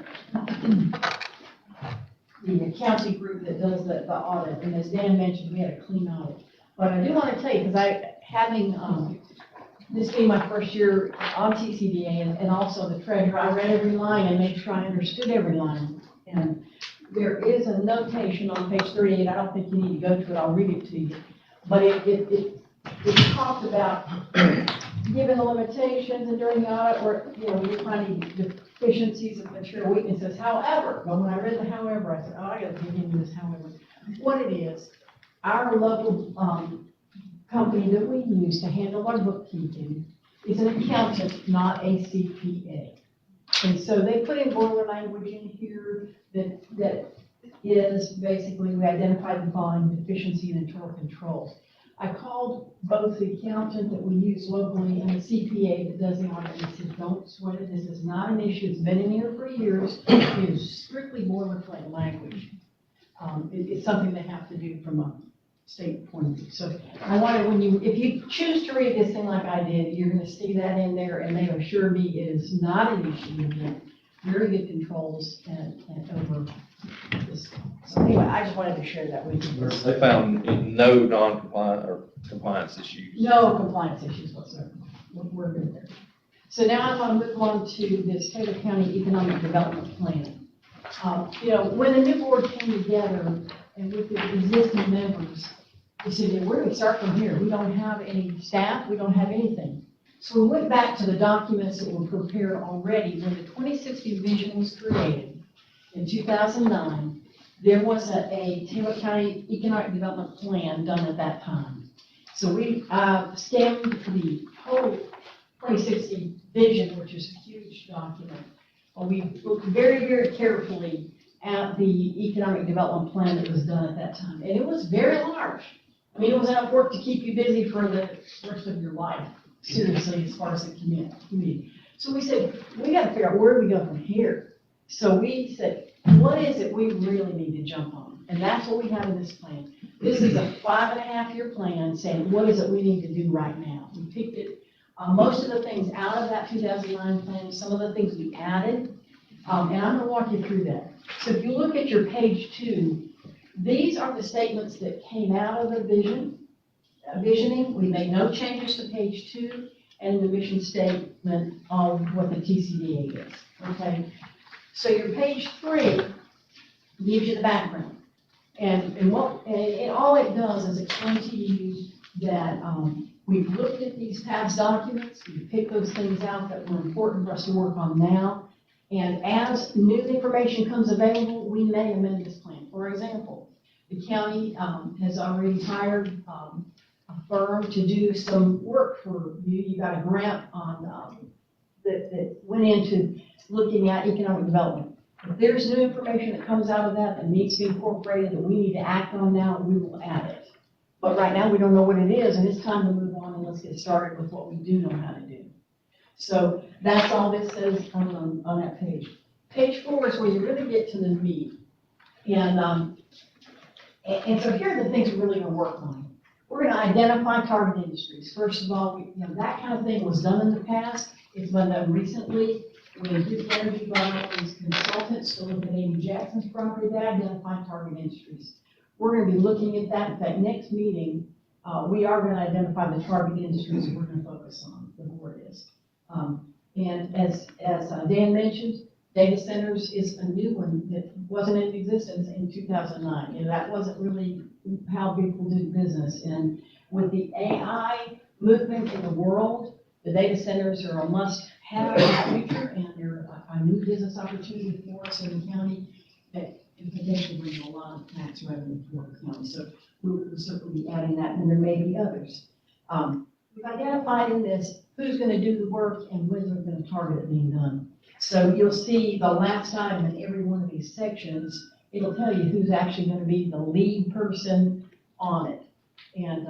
accounting group that does the audit. And as Dan mentioned, we had a clean audit. But I do want to tell you, because having this being my first year on TCDA and also the treasurer, I read every line and made sure I understood every line. And there is a notation on page 38. I don't think you need to go to it. I'll read it to you. But it talks about given the limitations and during the audit, or you're finding deficiencies and material weaknesses. However, but when I read the however, I said, oh, I got to dig into this. However, what it is, our local company that we use to handle our bookkeeping is an accountant, not a CPA. And so they put in boiler language in here that is basically, we identified the following deficiency in internal controls. I called both the accountant that we use locally and the CPA that does the audit and said, don't sweat it, this is not an issue, it's been in here for years, it is strictly boilerplate language. It's something they have to do from a state point of view. So I wanted, if you choose to read this thing like I did, you're gonna see that in there, and they assure me it is not an issue again. Very good controls and over this. So anyway, I just wanted to share that with you. They found no non-compliant or compliance issues. No compliance issues whatsoever. We're good there. So now I'm going to move on to this Taylor County Economic Development Plan. When the new board came together and with the existing members, we said, yeah, we're going to start from here. We don't have any staff. We don't have anything. So we went back to the documents that were prepared already when the 2060 vision was created in 2009. There was a Taylor County Economic Development Plan done at that time. So we scanned the whole 2060 vision, which is a huge document. But we looked very, very carefully at the economic development plan that was done at that time. And it was very large. I mean, it was enough work to keep you busy for the rest of your life, seriously, as far as the community. So we said, we got to figure out where do we go from here. So we said, what is it we really need to jump on? And that's what we have in this plan. This is a 5.5-year plan saying, what is it we need to do right now? We picked it, most of the things out of that 2009 plan, some of the things we added, and I'm going to walk you through that. So if you look at your page 2, these are the statements that came out of the visioning. We made no changes to page 2 and the mission statement of what the TCDA is, okay? So your page 3 gives you the background. And all it does is explain to you that we've looked at these past documents, we picked those things out that were important for us to work on now, and as new information comes available, we may amend this plan. For example, the county has already hired a firm to do some work for you. You got a grant on that went into looking at economic development. If there's new information that comes out of that needs to be incorporated, that we need to act on now, we will add it. But right now, we don't know what it is, and it's time to move on and let's get started with what we do know how to do. So that's all this says on that page. Page 4 is where you really get to the meat. And And so here are the things we're really gonna work on. We're gonna identify target industries. First of all, that kind of thing was done in the past. It's been done recently. When Duke Energy brought on these consultants to look at Amy Jackson's property, they identified target industries. We're gonna be looking at that. In fact, next meeting, we are gonna identify the target industries we're gonna focus on, the board is. And as Dan mentioned, data centers is a new one that wasn't in existence in 2009. You know, that wasn't really how people did business. And with the AI movement in the world, the data centers are a must-have in the future, and they're a new business opportunity for us in the county that can potentially bring a lot of tax revenue for the county. So we'll certainly be adding that, and there may be others. We've identified in this who's going to do the work and when we're going to target it being done. So you'll see the last item in every one of these sections, it'll tell you who's actually going to be the lead person on it. And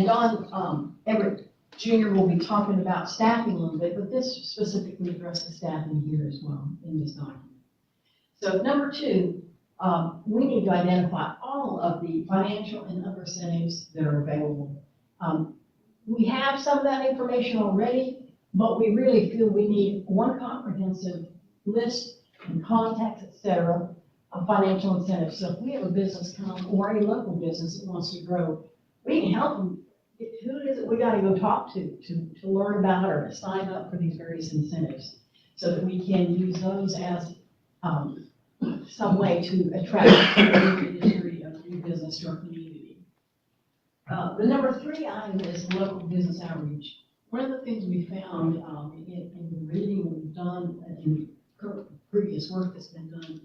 Don Everett Jr. will be talking about staffing a little bit, but this specifically addresses staffing here as well in this document. So number 2, we need to identify all of the financial and other incentives that are available. We have some of that information already, but we really feel we need one comprehensive list and contacts, et cetera, of financial incentives. So if we have a business come or a local business that wants to grow, we can help them. Who is it we got to go talk to learn about or to sign up for these various incentives so that we can use those as some way to attract a new industry, a new business to our community. The number 3 item is local business outreach. One of the things we found in the reading we've done and previous work that's been done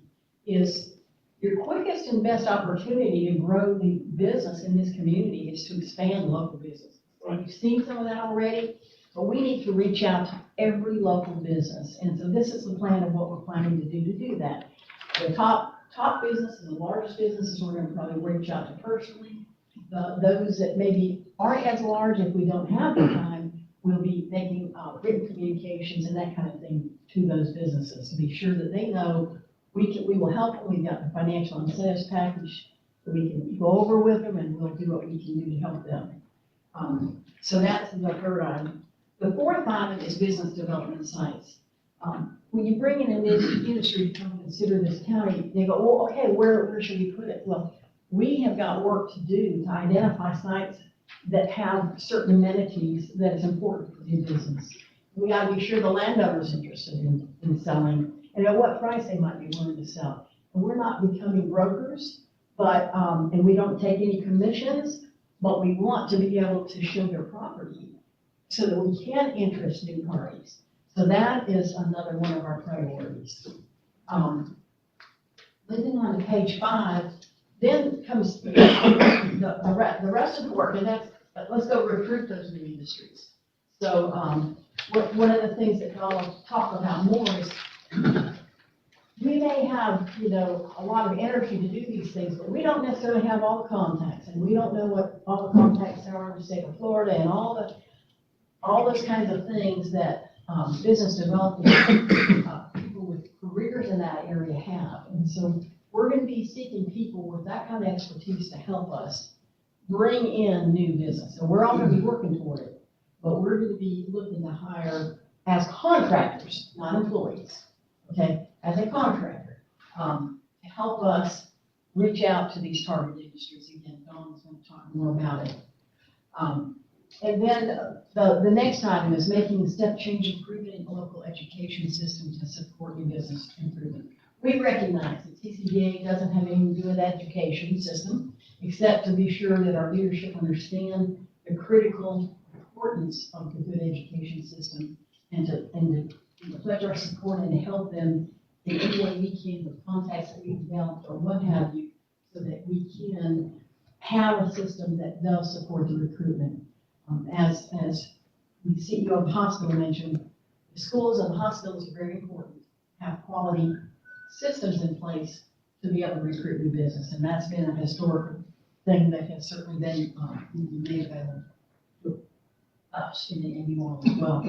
is your quickest and best opportunity to grow the business in this community is to expand local business. You've seen some of that already, but we need to reach out to every local business. And so this is the plan of what we're planning to do that. The top businesses, the largest businesses, we're going to probably reach out to personally. Those that maybe aren't as large, if we don't have the time, we'll be making written communications and that kind of thing to those businesses to be sure that they know we will help them. We've got the financial incentives package that we can go over with them, and we'll do what we can do to help them. So that's the 3rd item. The 4th item is business development sites. When you bring in an industry to come consider this county, they go, well, okay, where should we put it? Well, we have got work to do to identify sites that have certain amenities that is important for the business. We got to be sure the landowner's interested in selling and at what price they might be willing to sell. And we're not becoming brokers, but and we don't take any commissions, but we want to be able to show their property so that we can interest new parties. So that is another one of our priorities. Moving on to page 5, then comes the rest of the work, and that's, let's go recruit those new industries. So one of the things that I'll talk about more is we may have, a lot of energy to do these things, but we don't necessarily have all the contacts, and we don't know what all the contacts are in the state of Florida and all those kinds of things that business development people with careers in that area have. And so we're going to be seeking people with that kind of expertise to help us bring in new business. And we're all going to be working toward it, but we're going to be looking to hire as contractors, not employees, okay, as a contractor, to help us reach out to these target industries. Again, Dawn is going to talk more about it. And then the next item is making a step change improvement in the local education system to support new business improvement. We recognize that TCDA doesn't have anything to do with the education system, except to be sure that our leadership understand the critical importance of the good education system and to pledge our support and to help them in any way we can with contacts that we've developed or what have you, so that we can have a system that does support the recruitment. As the CEO of the hospital mentioned, the schools and the hospitals are very important, have quality systems in place to be able to recruit new business. And that's been a historical thing that has certainly been made available to us and you all as well.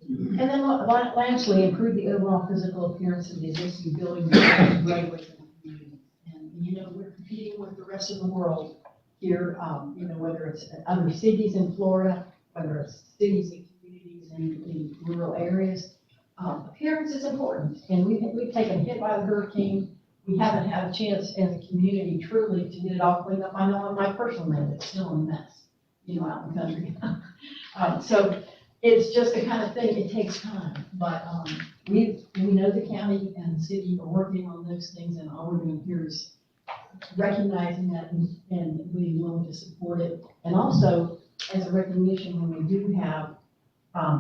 And then lastly, improve the overall physical appearance of the existing building greatly in the community. And competing with the rest of the world here, you know, whether it's other cities in Florida, whether it's cities and communities in rural areas. Appearance is important, and we've taken a hit by the hurricane. We haven't had a chance as a community truly to get it all cleaned up. I know on my personal land, it's still a mess, you know, out in the country. So it's just the kind of thing, it takes time, but, we know the county and the city are working on those things, and all we're doing here is recognizing that and being willing to support it. And also, as a recognition, when we do have,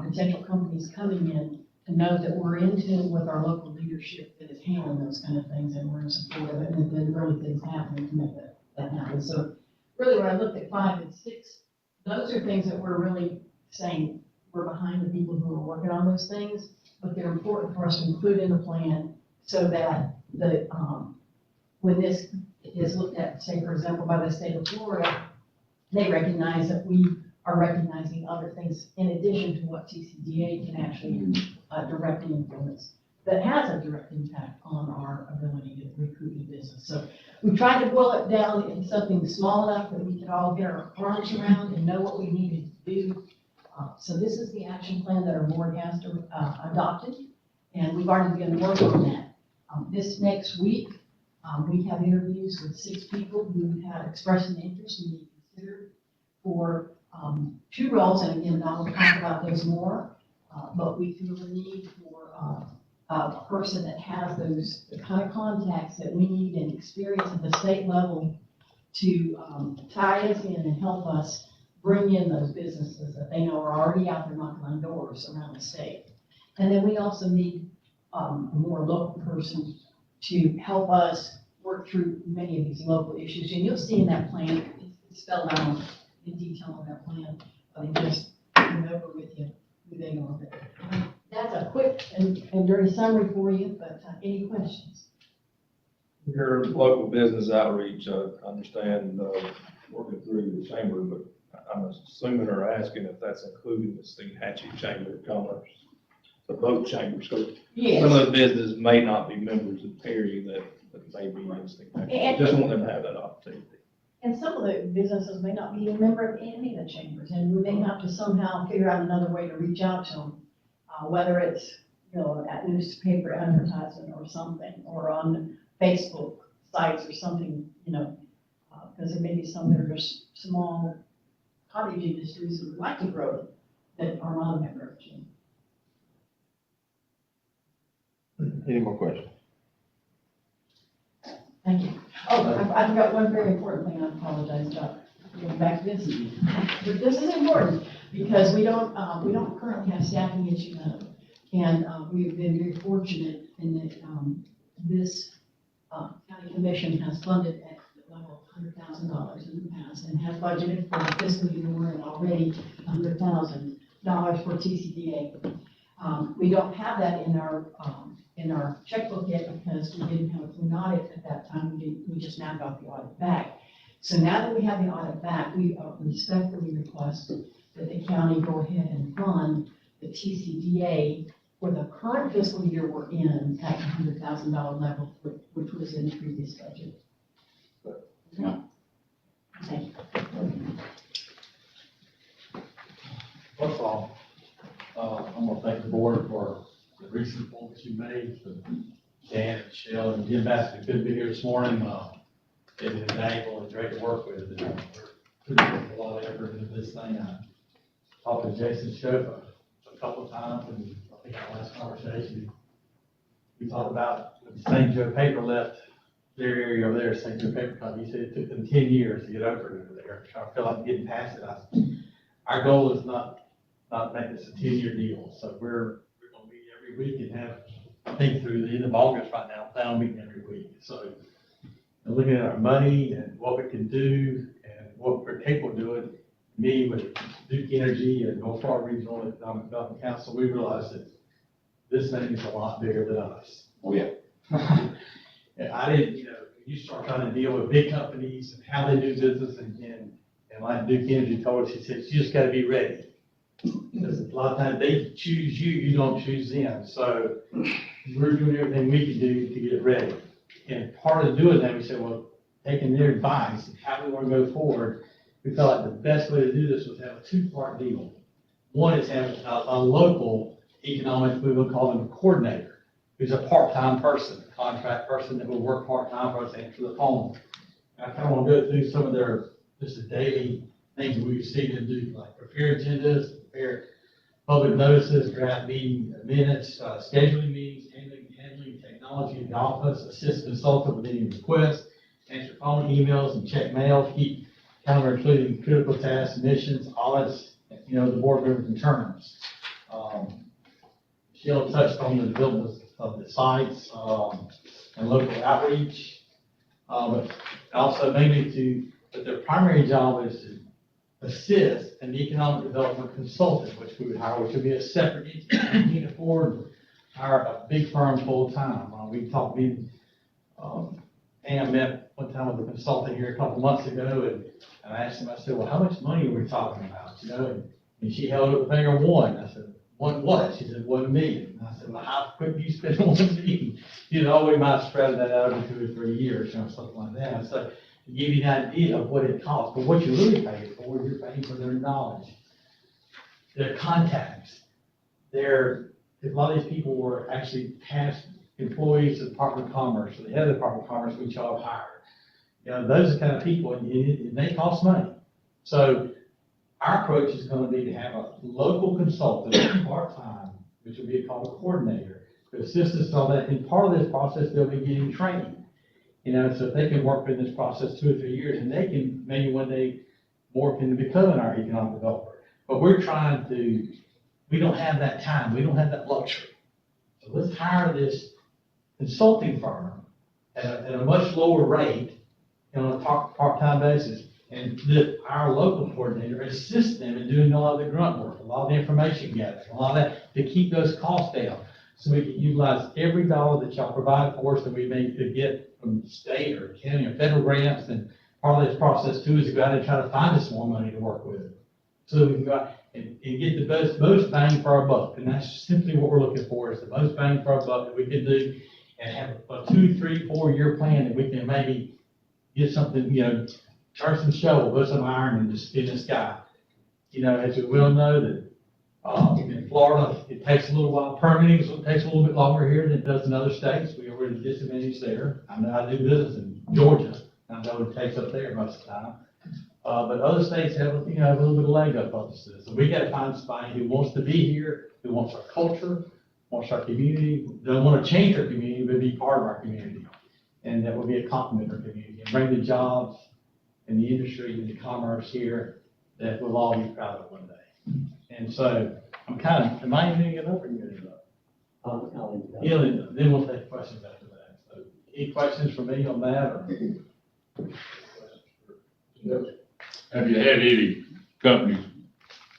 potential companies coming in, to know that we're in tune with our local leadership that is handling those kind of things, and we're in support of it, and then really things happen to make that happen. So really, when I looked at 5 and 6, those are things that we're really saying, we're behind the people who are working on those things, but they're important for us to include in the plan so that the, when this is looked at, say, for example, by the state of Florida, they recognize that we are recognizing other things in addition to what TCDA can actually directly influence, that has a direct impact on our ability to recruit new business. So we tried to boil it down into something small enough that we could all get our arms around and know what we needed to do. So this is the action plan that our board has to adopted, and we've already begun working on that. This next week, we have interviews with 6 people who have expressed an interest and be considered for 2 roles, and again, I'll talk about those more. But we feel the need for a person that has those the kind of contacts that we need and experience at the state level to tie us in and help us bring in those businesses that they know are already out there knocking on doors around the state. And then we also need a more local person to help us work through many of these local issues. And you'll see in that plan, it's spelled out in detail in that plan, but I just went over with you who they are. That's a quick and dirty summary for you, but any questions? Your local business outreach, I understand, working through the chamber, but I'm assuming or asking if that's including the Steinhatchee Chamber of Commerce, the boat chambers. So Yes. some of the businesses may not be members of Perry that may be in Steinhatchee. Just want them to have that opportunity. And some of the businesses may not be a member of any of the chambers, and we may have to somehow figure out another way to reach out to them, whether it's, you know, at newspaper advertising or something, or on Facebook sites or something, you know, because there may be some that are just small cottage industries that would like to grow that are not a member of the chamber. Any more questions? Thank you. Oh, I forgot one very important thing. I apologize about going back to this. But this is important because we don't currently have staffing, as you know. And we've been very fortunate in that this county commission has funded at the level of $100,000 in the past and has budgeted for the fiscal year we're in already $100,000 for TCDA. We don't have that in our checkbook yet because we didn't have a clean audit at that time. We just now got the audit back. So now that we have the audit back, we respectfully request that the county go ahead and fund the TCDA for the current fiscal year we're in at the $100,000 level, which was in the previous budget. Okay. Thank you. First of all, I'm gonna thank the board for the recent appointments you made, for Dan and Michelle and Jim Bassett, who couldn't be here this morning. They've been valuable and great to work with, and we're putting a lot of effort into this thing. I talked to Jason Schoaf a couple of times, and I think our last conversation, we talked about when St. Joe Paper left their area over there, St. Joe Paper Company. He said it took them 10 years to get over there. So I feel like getting past it. Our goal is not make this a 10-year deal. So we're gonna meet every week and have, I think through the end of August right now, plan on meeting every week. So looking at our money and what we can do and what we're capable of doing, me with Duke Energy and North Florida Regional Economic Development Council, we realized that this thing is a lot bigger than us. Oh, yeah. And I didn't, you you start trying to deal with big companies and how they do business, and like Duke Energy told us, he said, you just gotta be ready. Because a lot of times they choose you, you don't choose them. So we're doing everything we can do to get ready. And part of doing that, we said, well, taking their advice and how we want to go forward, we felt like the best way to do this was have a two-part deal. One is have a local economic, we will call them a coordinator, who's a part-time person, a contract person that will work part-time for us, answer the phone. And I kind of want to go through some of their, just the daily things that we see them do, like prepare agendas, prepare public notices, draft meeting minutes, scheduling meetings, handling technology in the office, assist consultant with any requests, answer phone emails and check mail, keep calendar including critical tasks, missions, audits, the board members and terms. Sheila touched on the development of the sites, and local outreach, but also mainly but their primary job is to assist an economic development consultant, which we would hire, which would be a separate entity. We can't afford to hire a big firm full-time. Pam met one time with a consultant here a couple months ago, and I asked him, I said, well, how much money are we talking about, And she held up the finger one. I said, one what? She said, 1 million. And I said, well, how quick do you spend 1 million? We might spread that out over 2 or 3 years, something like that. So to give you an idea of what it costs, but what you're really paying for, you're paying for their knowledge, their contacts, a lot of these people were actually past employees of the Department of Commerce, or the head of the Department of Commerce, which y'all have hired. Those are the kind of people, and they cost money. So our approach is going to be to have a local consultant, part-time, which will be called a coordinator, to assist us on that. And part of this process, they'll be getting training. So if they can work in this process 2 or 3 years, and they can maybe one day morph into becoming our economic developer. But we don't have that time. We don't have that luxury. So let's hire this consulting firm at a much lower rate on a part-time basis, and let our local coordinator assist them in doing a lot of the grunt work, a lot of the information gathering, a lot of that, to keep those costs down. So we can utilize every dollar that y'all provide for us that we may could get from state or county or federal grants. And part of this process too is to go out and try to find us more money to work with, so that we can go out and get the most bang for our buck. And that's simply what we're looking for, is the most bang for our buck that we can do, and have a 2, 3, 4 year plan that we can maybe get something, turn some shovel, put some iron in the sky. As we well know that in Florida, it takes a little while. Permitting takes a little bit longer here than it does in other states. We are at a disadvantage there. I know I do business in Georgia. I know it takes up there most of the time. But other states have a little bit of leg up on this. So we got to find somebody who wants to be here, who wants our culture, wants our community, doesn't want to change our community, but be part of our community. And that will be a complement to our community and bring the jobs and the industry and the commerce here that we'll all be proud of one day. And so am I ending it up or you going to go? Yeah, then we'll take questions after that. So any questions for me on that or? Have you had any companies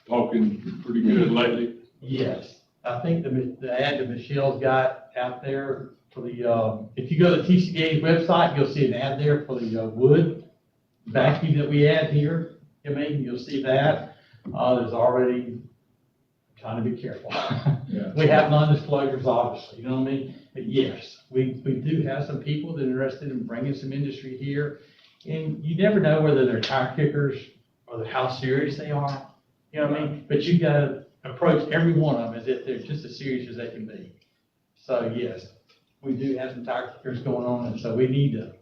talking pretty good lately? Yes. I think the ad that Michelle's got out there for the, if you go to TCDA's website, you'll see an ad there for the wood vacuum that we add here. You'll see that. There's already, trying to be careful. Yeah. We have non-disclosures, obviously, you know what I mean? But yes, we do have some people that are interested in bringing some industry here. And you never know whether they're tire kickers or how serious they are. You know what I mean? But you gotta approach every one of them as if they're just as serious as they can be. So yes, we do have some tire kickers going on, and so we need to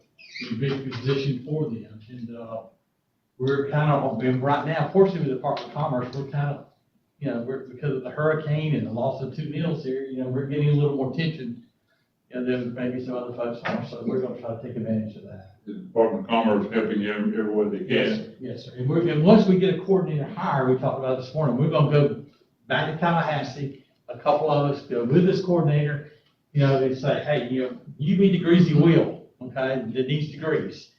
be in a big position for them. And we're kind of, right now, fortunately with the Department of Commerce, we're kind of, because of the hurricane and the loss of 2 mills here, we're getting a little more attention than maybe some other folks are. So we're going to try to take advantage of that. The Department of Commerce helping them every way they can. Yes, sir. And once we get a coordinator hired, we talked about this morning, we're going to go back to Tallahassee. A couple of us go with this coordinator, they say, hey, you need to grease the wheel, okay, that needs to grease.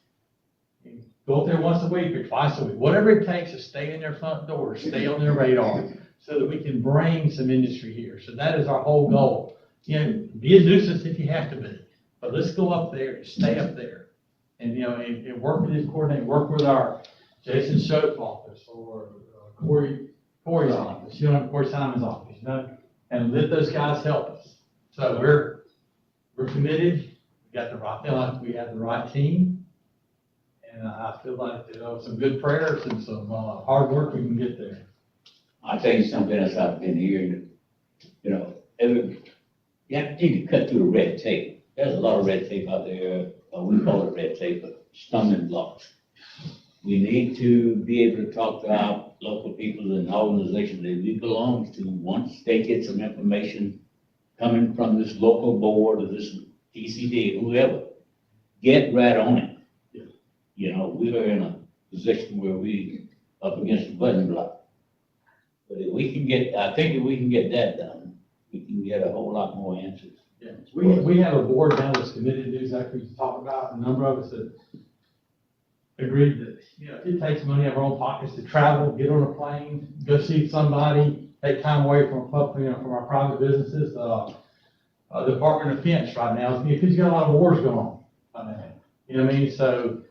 Go up there once a week or twice a week, whatever it takes to stay in their front door, stay on their radar, so that we can bring some industry here. So that is our whole goal. Be a nuisance if you have to be, but let's go up there and stay up there. And, and work with this coordinator, work with our Jason Schoep's office or Corey's office, Corey Simon's office, and let those guys help us. So we're committed. We got the right, we have the right team. And I feel like, some good prayers and some, hard work, we can get there. I'll tell you something else I've been hearing, you need to cut through the red tape. There's a lot of red tape out there, we call it red tape, but stumbling blocks. We need to be able to talk to our local people and organizations that we belong to. Once they get some information coming from this local board or this TCD, whoever, get right on it. We are in a position where we up against the button block. But if we can get, I think if we can get that done, we can get a whole lot more answers. Yeah, we have a board now that's committed to do exactly what you talked about. A number of us that agreed that, it takes money out of our own pockets to travel, get on a plane, go see somebody, take time away from from our private businesses. The Department of Defense right now, because you got a lot of wars going on right now. You know what I mean? So,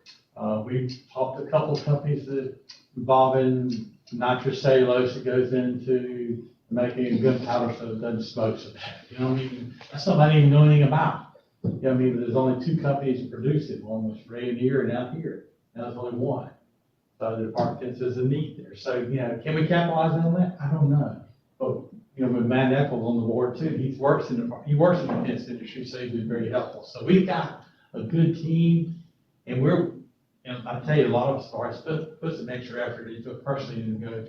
we've talked to a couple of companies that involving nitrous cellulose that goes into making gunpowder so it doesn't smoke so bad. You know what I mean? That's something I didn't even know anything about. There's only 2 companies that produce it. One was Rayonier and out here. Now there's only one. So the Department says a need there. So, can we capitalize on that? I don't know. But, with Matt Eccles on the board too, he works in the defense industry, so he's been very helpful. So we've got a good team, and I tell you, a lot of us are put some extra effort into it personally and go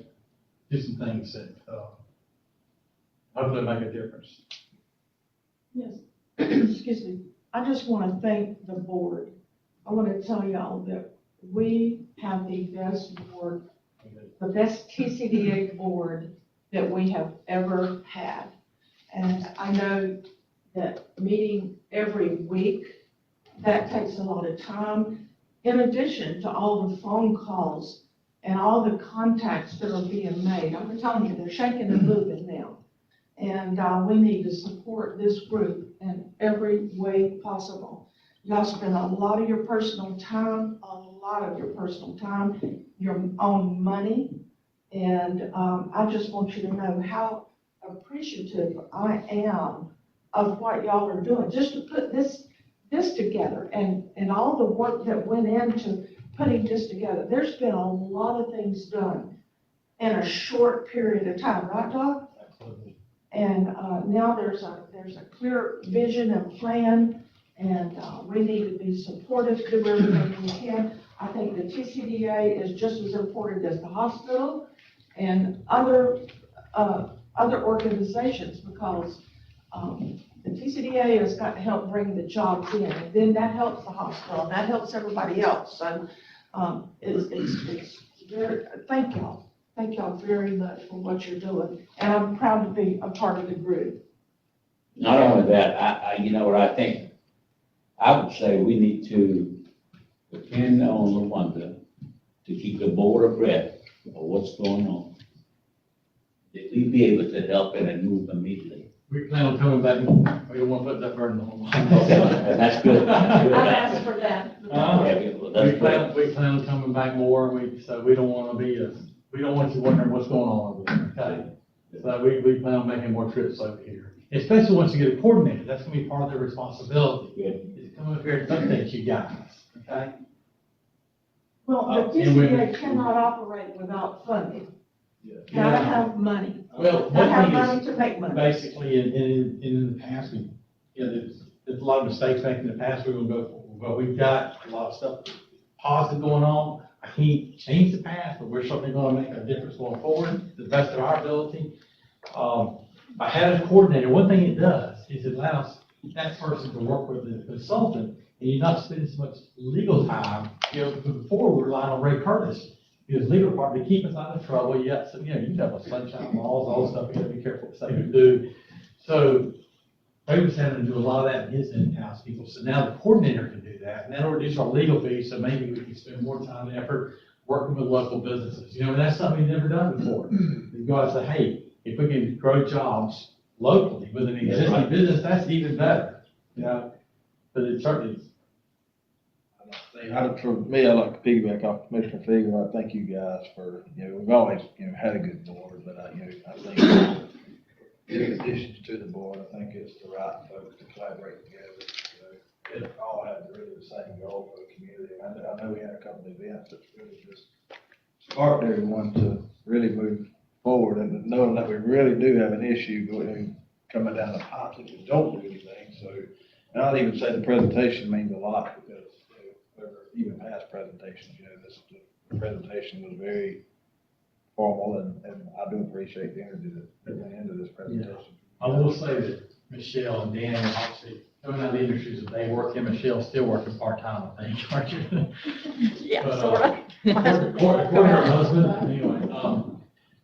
do some things that, hopefully make a difference. Yes, excuse me. I just want to thank the board. I want to tell y'all that we have the best board, the best TCDA board that we have ever had. And I know that meeting every week, that takes a lot of time, in addition to all the phone calls and all the contacts that are being made. I'm telling you, they're shaking and moving now. And we need to support this group in every way possible. Y'all spend a lot of your personal time, your own money. And I just want you to know how appreciative I am of what y'all are doing, just to put this together and all the work that went into putting this together. There's been a lot of things done in a short period of time, right, Doc? Absolutely. And now there's a clear vision and plan, and we need to be supportive, do everything we can. I think the TCDA is just as important as the hospital and other organizations, because the TCDA has got to help bring the jobs in, and then that helps the hospital, and that helps everybody else. So it's very, thank y'all. Thank y'all very much for what you're doing, and I'm proud to be a part of the group. Not only that, I think, I would say we need to depend on Lawanda to keep the board abreast of what's going on. That we be able to help and move immediately. We plan on coming back, we don't want to put that burden on. Okay, and that's good. I've asked for that. That's great. We plan on coming back more, so we don't want to we don't want you wondering what's going on over there, okay? So we plan on making more trips over here, especially once you get it coordinated. That's gonna be part of their responsibility, is to come up here and update you guys, okay? Well, the TCDA cannot operate without funding. Gotta have money. Well, Gotta have one money thing to make money. is, basically, in the past, there's a lot of mistakes made in the past, we're gonna go for, but we've got a lot of stuff positive going on. I can't change the past, but we're certainly gonna make a difference going forward, to the best of our ability. By having a coordinator, one thing it does is it allows that person to work with the consultant, and you're not spending so much legal time. Before we relied on Ray Curtis, his legal department, to keep us out of trouble. You have a sunshine laws, all this stuff, you gotta be careful to say you do. So Ray was having to do a lot of that in his in-house people, so now the coordinator can do that, and that'll reduce our legal fees, so maybe we can spend more time and effort working with local businesses. And that's something we've never done before. You go out and say, hey, if we can grow jobs locally with an existing business, that's even better, but it certainly is. For me, I like to piggyback off Commissioner Fegel. I thank you guys for, we've always, had a good board, but I think in addition to the board, I think it's the right folks to collaborate together. it all had really the same goal for the community. I know we had a couple of events that's really just sparked everyone to really move forward and knowing that we really do have an issue going, coming down the pipe if we don't do anything. So, and I'd even say the presentation means a lot because, even past presentations, the presentation was very formal and I do appreciate the energy that went into this presentation. I will say that Michelle and Dan, obviously, coming out of the industries that they work in, Michelle's still working part-time, I think, aren't you? Yeah, But, sort of. According to her husband, anyway,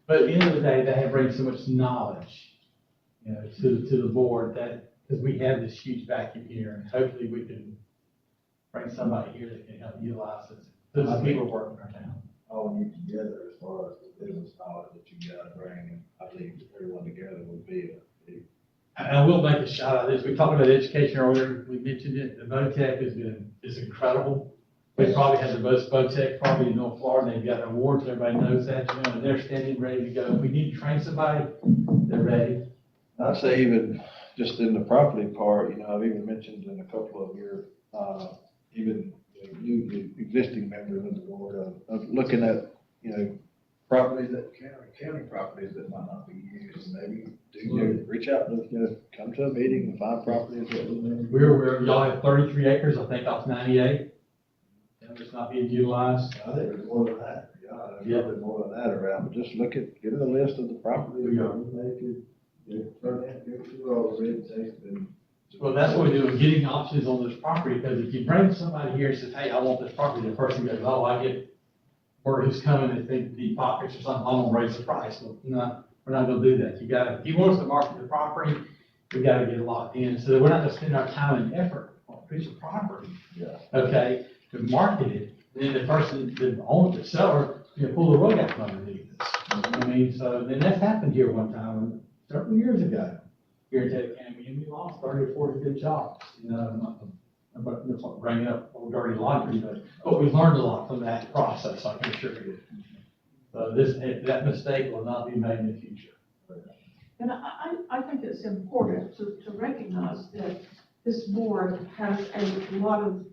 but at the end of the day, they have bring so much knowledge, you know, to the board that, because we have this huge vacuum here, and hopefully we can bring somebody here that can help utilize this. Those people working in our town. All you together as far as the business knowledge that you gotta bring, and I think everyone together would be I will make a shout out of this. We talked about education earlier. We mentioned it. The VOTEC is incredible. We probably have the most VOTEC probably in North Florida. They've got awards. Everybody knows that, you know, and they're standing ready to go. If we need to train somebody, they're ready. I'd say even just in the property part, you know, I've even mentioned in a couple of your, even the existing members of the board of looking at, you know, properties that county properties that might not be used, and maybe reach out, come to a meeting and find properties that. Y'all have 33 acres, I think, off 98. And it's not being utilized. I think there's more than that, there's probably more than that around, but just look at, get a list of the properties. They could turn in, go through all the red tape and. Well, that's what we do, getting options on this property, because if you bring somebody here and says, hey, I want this property, the person goes, oh, I get word who's coming, they think the pockets or something, I'm gonna raise the price. Well, no, we're not gonna do that. If you want us to market the property, we gotta get it locked in, so that we're not gonna spend our time and effort on a piece of property. Yeah. Okay, to market it, then the person, the owner, the seller, you know, pull the rug out from underneath us. I mean, so, then that's happened here one time, several years ago, here in Taylor County, and we lost 30 or 40 good jobs, you know, but that's not bringing up old dirty laundry, but we learned a lot from that process, I can assure you. So that mistake will not be made in the future. And I think it's important to recognize that this board has a lot of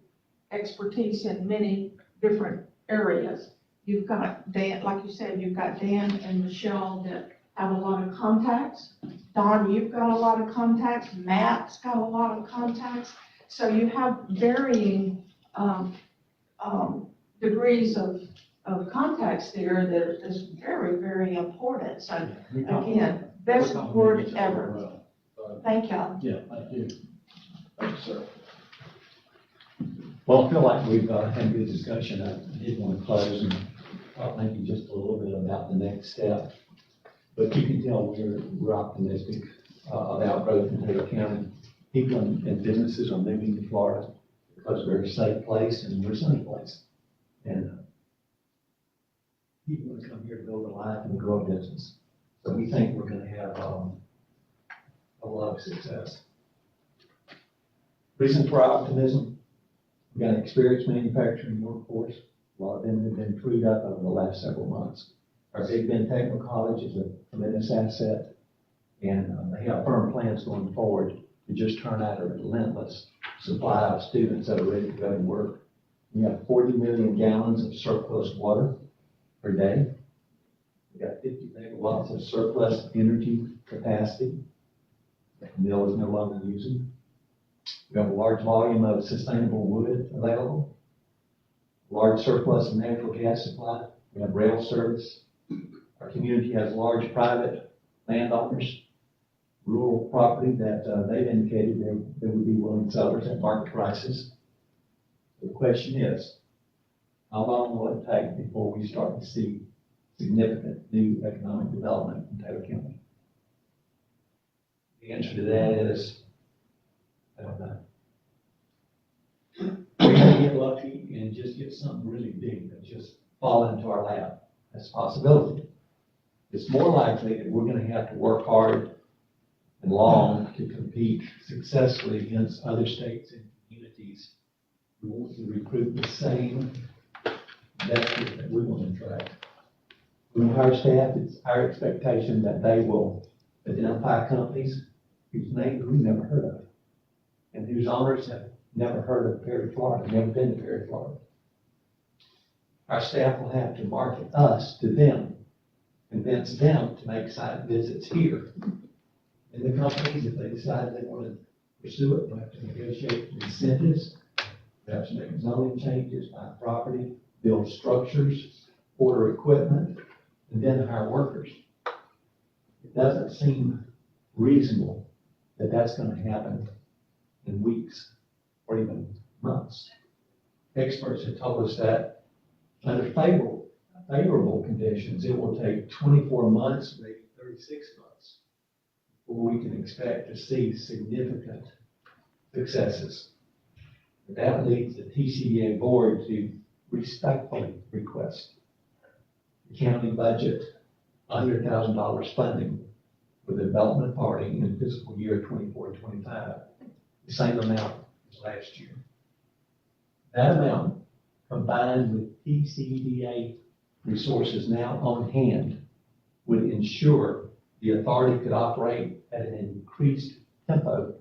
expertise in many different areas. You've got Dan, like you said, you've got Dan and Michelle that have a lot of contacts. Don, you've got a lot of contacts. Matt's got a lot of contacts. So you have varying degrees of contacts there that is very, very important. So again, best board ever. Thank y'all. Yeah, thank you. Thank you, sir. Well, I feel like we've had a good discussion. I did want to close and talk maybe just a little bit about the next step. But you can tell we're optimistic about growth in Taylor County. People and businesses are moving to Florida because we're a safe place and we're a sunny place. And people want to come here to build a life and grow a business. So we think we're going to have a lot of success. Reason for our optimism: we've got an experienced manufacturing workforce. A lot of them have been freed up over the last several months. Our Big Bend Technical College is a tremendous asset, and they have firm plans going forward to just turn out a relentless supply of students that are ready to go to work. We have 40 million gallons of surplus water per day. We got 50 megawatts of surplus energy capacity that the mill is no longer using. We have a large volume of sustainable wood available, large surplus of natural gas supply. We have rail service. Our community has large private landowners, rural property that they've indicated they would be willing sellers at market prices. The question is, how long will it take before we start to see significant new economic development in Taylor County? The answer to that is, I don't know. We may get lucky and just get something really big that just fall into our lap. That's a possibility. It's more likely that we're going to have to work hard and long to compete successfully against other states and communities who want to recruit the same investors that we want to attract. When we hire staff, it's our expectation that they will identify companies whose names we've never heard of and whose owners have never heard of Perry, Florida, never been to Perry, Florida. Our staff will have to market us to them, convince them to make site visits here. And the companies, if they decide they want to pursue it, we'll have to negotiate incentives, perhaps make zoning changes, buy property, build structures, order equipment, and then hire workers. It doesn't seem reasonable that that's going to happen in weeks or even months. Experts have told us that under favorable conditions, it will take 24 months, maybe 36 months, before we can expect to see significant successes. That leads the TCDA board to respectfully request the county budget $100,000 funding for the development party in fiscal year 24-25, the same amount as last year. That amount, combined with TCDA resources now on hand, would ensure the authority could operate at an increased tempo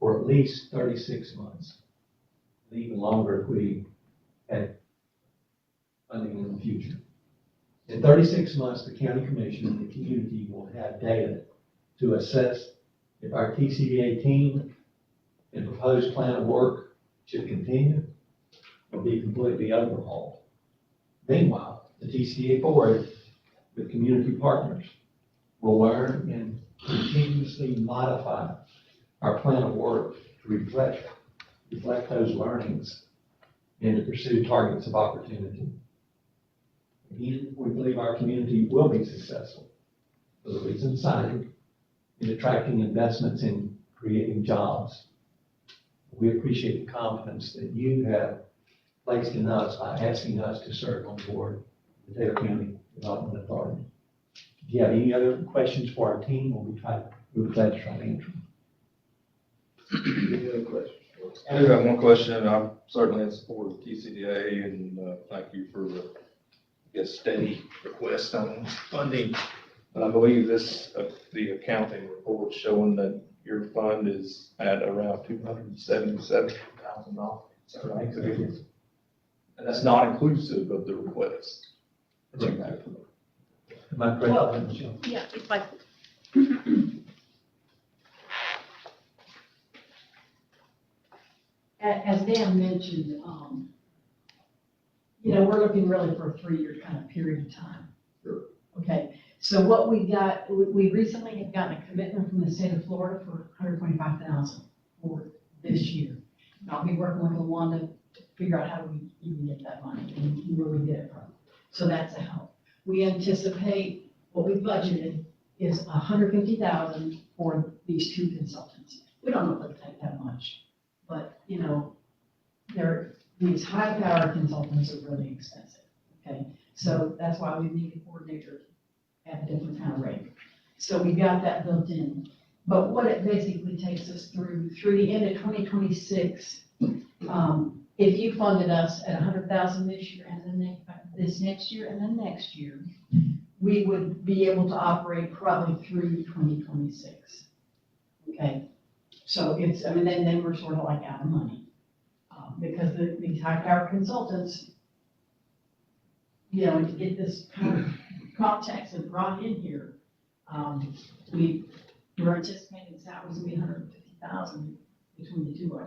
for at least 36 months, and even longer if we had funding in the future. In 36 months, the county commission and the community will have data to assess if our TCDA team and proposed plan of work should continue or be completely overhauled. Meanwhile, the TCDA board, with community partners, will learn and continuously modify our plan of work to reflect those learnings and to pursue targets of opportunity. Again, we believe our community will be successful for the reasons cited in attracting investments in creating jobs. We appreciate the confidence that you have placed in us by asking us to serve on board the Taylor County Development Authority. If you have any other questions for our team, we'll be glad to try to answer them. Any other questions? I do have one question. I'm certainly in support of TCDA and thank you for the, I guess, steady request on funding. But I believe this, the accounting report showing that your fund is at around $277,000. Is that right? And that's not inclusive of the request. Am I correct, Michelle? Yeah, it's like. As Dan mentioned, we're looking really for a 3-year kind of period of time. Sure. Okay, so what we got, we recently have gotten a commitment from the state of Florida for $125,000 for this year. And I'll be working with LaWanda to figure out how we even get that money and where we get it from. So that's a help. We anticipate what we budgeted is $150,000 for these 2 consultants. We don't know if it'll take that much, but these high-powered consultants are really expensive. Okay, so that's why we need a coordinator at a different kind of rate. So we got that built in. But what it basically takes us through the end of 2026, if you funded us at $100,000 this year and then this next year and then next year, we would be able to operate probably through 2026. Okay, so then we're sort of like out of money because these high-powered consultants, to get this kind of context and brought in here, we're anticipating salaries will be $150,000 between the 2 of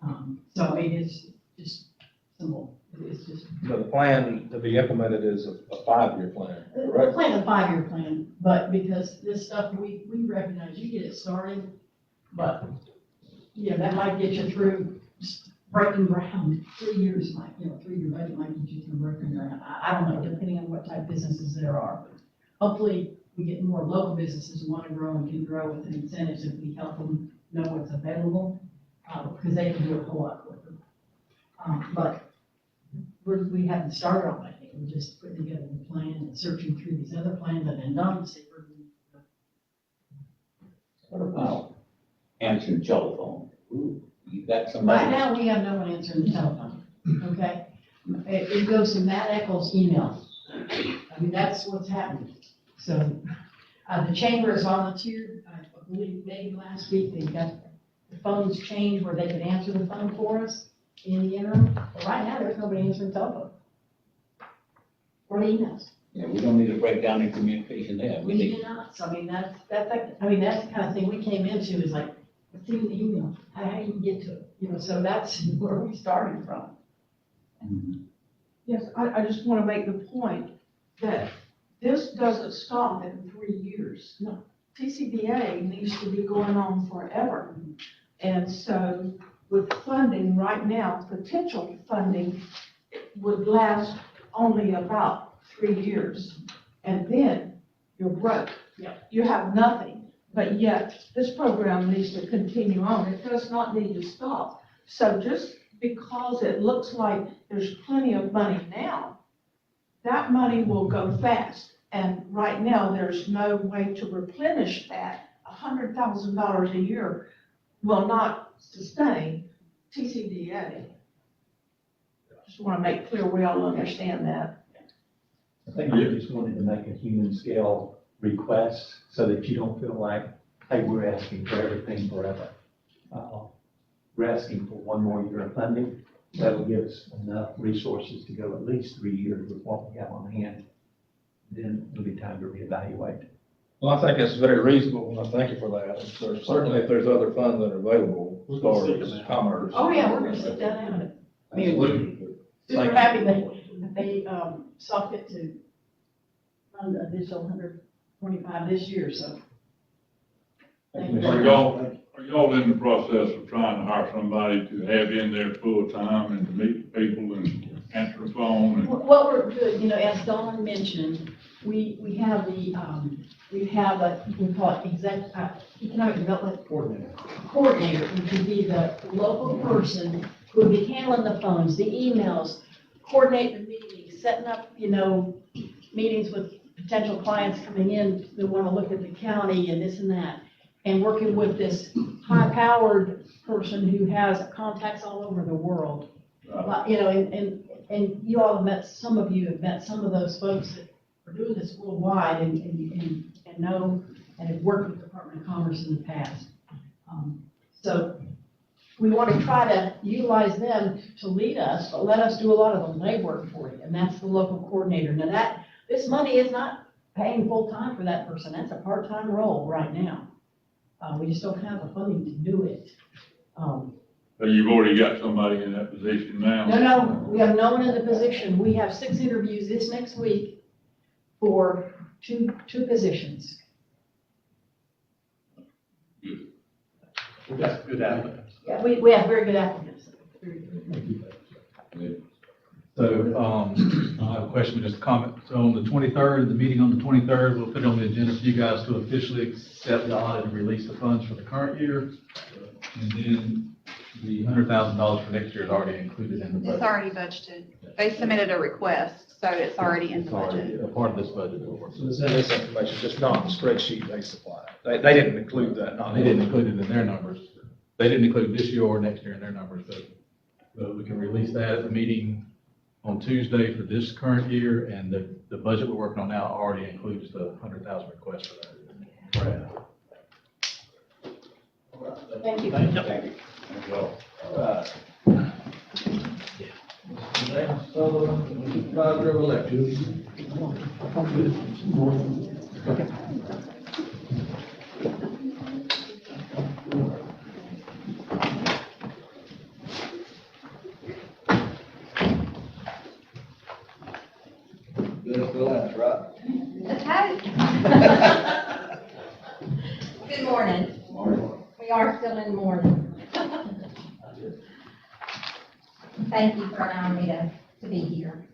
them. So it's just simple. It's just. So the plan to be implemented is a 5-year plan, correct? The plan, a 5-year plan, but because this stuff, we recognize you get it started, but, that might get you through breaking ground. 3 years might, 3-year budget might get you through breaking ground. I don't know, depending on what type of businesses there are. But hopefully, we get more local businesses who want to grow and can grow with incentives if we help them know what's available, because they can do it a whole lot quicker. But we haven't started on that yet. We're just putting together the plan and searching through these other plans that have been done to see where we go. What about answering telephone? Ooh, you got somebody? Right now, we have no one answering the telephone, okay? It goes to Matt Eccles' email. That's what's happening. So, the chamber has volunteered, I believe maybe last week, they got the phones change where they can answer the phone for us in the interim. But right now, there's nobody answering telephone. Or emails. Yeah, we don't need to break down the communication there. We We need, do not, so I mean, that's the kind of thing we came into is like, what's in the email? How do you get to it? You know, so that's where we started from. Yes, I just want to make the point that this doesn't stop in 3 years. No. TCBA needs to be going on forever. And so with funding right now, potential funding would last only about 3 years. And then you're broke. Yep. You have nothing. But yet, this program needs to continue on. It does not need to stop. So just because it looks like there's plenty of money now, that money will go fast. And right now, there's no way to replenish that. $100,000 a year will not sustain TCDA. Just want to make clear we all understand that. I think we just wanted to make a human scale request so that you don't feel like, hey, we're asking for everything forever. We're asking for 1 more year of funding. That'll give us enough resources to go at least 3 years with what we have on hand. Then it'll be time to reevaluate. Well, I think that's very reasonable, and I thank you for that. Certainly, if there's other funds that are available, as far as commerce. Oh, yeah, we're gonna sit down and have it. I mean, super happy that they, saw fit to fund an additional 125 this year, so. Thank you. Are y'all in the process of trying to hire somebody to have in there full time and to meet people and answer the phone? And What we're doing, you know, as Dawn mentioned, we have the, we call it economic development coordinator, which would be the local person who would be handling the phones, the emails, coordinating the meetings, setting up, you know, meetings with potential clients coming in that want to look at the county and this and that, and working with this high-powered person who has contacts all over the world. You know, and you all have met, some of you have met some of those folks that are doing this worldwide and know and have worked with the Department of Commerce in the past. So we want to try to utilize them to lead us, but let us do a lot of the legwork for you, and that's the local coordinator. Now this money is not paying full-time for that person. That's a part-time role right now. We just don't have the funding to do it. so you've already got somebody in that position now? No, we have no one in the position. We have 6 interviews this next week for two positions. We got good applicants. Yeah, we have very good applicants. So, I have a question, just a comment. So on the 23rd, the meeting on the 23rd, we'll put it on the agenda for you guys to officially accept the audit and release the funds for the current year. And then the $100,000 for next year is already included in the budget. It's already budgeted. They submitted a request, so it's already in the It's already budget. a part of this budget. So this information, just not the spreadsheet they supplied. They didn't include that, not. They didn't include it in their numbers. They didn't include this year or next year in their numbers, but we can release that at the meeting on Tuesday for this current year, and the budget we're working on now already includes the 100,000 request for that. Thank you. thank you. Thank you all. Next, supervisor election. This the last, right? Good morning. We are still in morning. Thank you for allowing me to be here.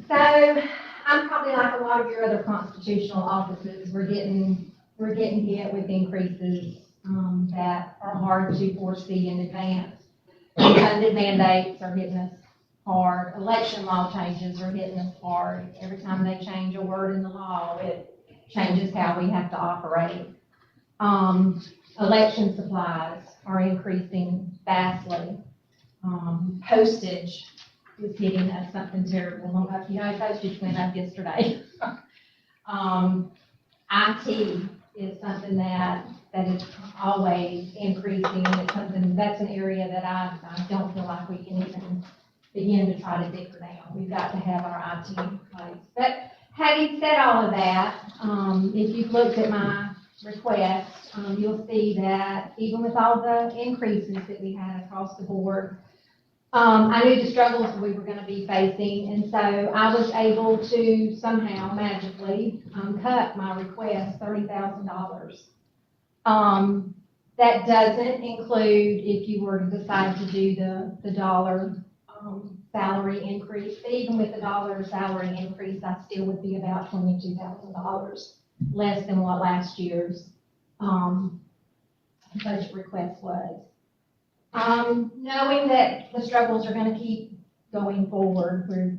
So I'm probably like a lot of your other constitutional offices. We're getting hit with increases that are hard to foresee in advance. Unfunded mandates are hitting us hard. Election law changes are hitting us hard. Every time they change a word in the law, it changes how we have to operate. Election supplies are increasing vastly. Postage is hitting us something terrible. You know, postage went up yesterday. IT is something that is always increasing, and it's something, that's an area that I don't feel like we can even begin to try to dicker down. We've got to have our IT in place. But having said all of that, if you've looked at my request, you'll see that even with all the increases that we had across the board, I knew the struggles we were gonna be facing, and so I was able to somehow magically, cut my request $30,000. That doesn't include if you were to decide to do the dollar, salary increase, but even with the dollar salary increase, I still would be about $22,000 less than what last year's, budget request was. Knowing that the struggles are gonna keep going forward, we're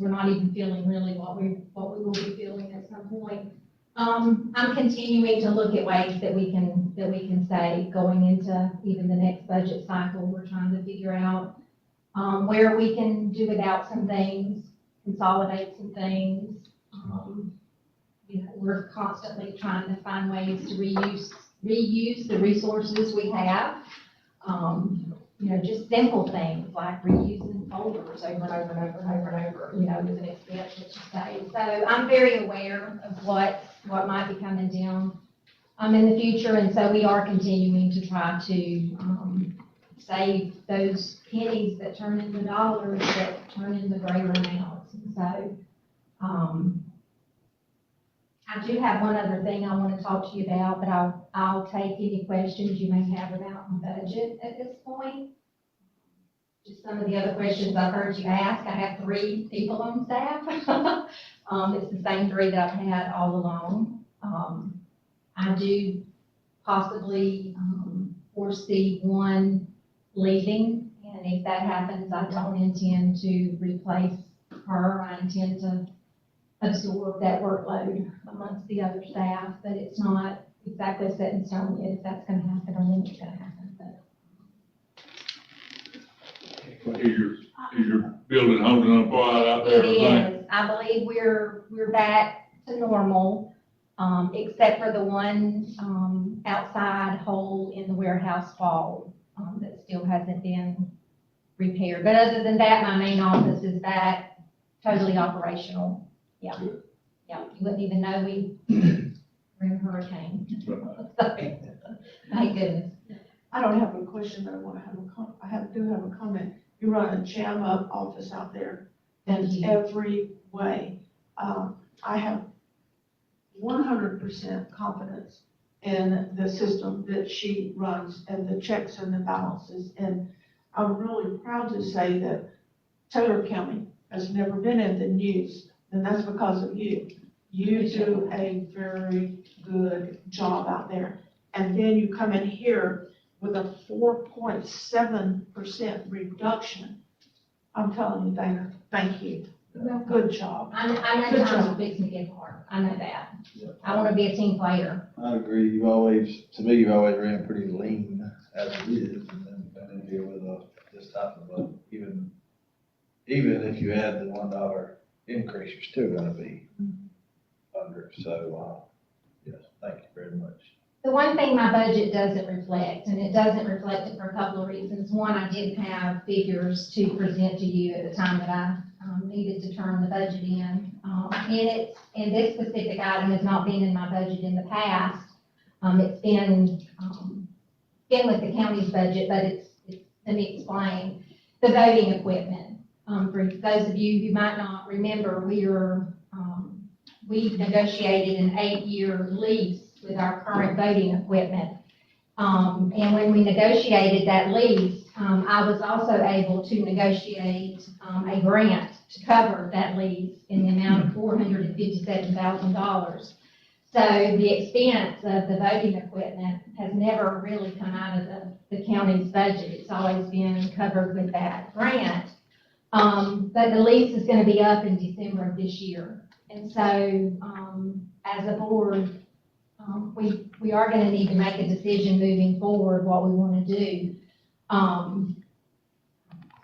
not even feeling really what we will be feeling at some point. I'm continuing to look at ways that we can save going into even the next budget cycle. We're trying to figure out, where we can do without some things, consolidate some things. We're constantly trying to find ways to reuse the resources we have. Just simple things like reusing folders over and over and over and over and over, with an expense that you save. So I'm very aware of what might be coming down, in the future, and so we are continuing to try to, save those pennies that turn into dollars that turn into greater amounts. And so, I do have one other thing I want to talk to you about, but I'll take any questions you may have about my budget at this point. Just some of the other questions I've heard you ask. I have 3 people on staff. It's the same 3 that I've had all along. I do possibly foresee one leaving, and if that happens, I don't intend to replace her. I intend to absorb that workload amongst the other staff, but it's not exactly set in stone yet if that's gonna happen or when it's gonna happen, but. Is your building holding up all right out there? It is. I believe we're back to normal, except for the one, outside hole in the warehouse wall, that still hasn't been repaired. But other than that, my main office is back totally operational. Yeah. Yeah, you wouldn't even know we were in a hurricane. So, thank goodness. I don't have a question, but I want to do have a comment. You run a jam-up office out there in every way. I have 100% confidence in the system that she runs and the checks and the balances. And I'm really proud to say that Taylor County has never been in the news, and that's because of you. You do a very good job out there. And then you come in here with a 4.7% reduction. I'm telling you, Dana, thank you. Good job. I know Good times are job. fixing to get hard. I know that. I want to be a team player. I agree. You've always ran pretty lean as it is, and then come in here with this type of even if you add the $1 increase, you're still gonna be under. So, yes, thank you very much. The one thing my budget doesn't reflect, and it doesn't reflect it for a couple of reasons. One, I didn't have figures to present to you at the time that I needed to turn the budget in. And this specific item has not been in my budget in the past. It's been with the county's budget, but let me explain. The voting equipment. For those of you who might not remember, we negotiated an 8-year lease with our current voting equipment. And when we negotiated that lease, I was also able to negotiate a grant to cover that lease in the amount of $457,000. So the expense of the voting equipment has never really come out of the county's budget. It's always been covered with that grant. But the lease is going to be up in December of this year. And so as a board, we are going to need to make a decision moving forward what we want to do.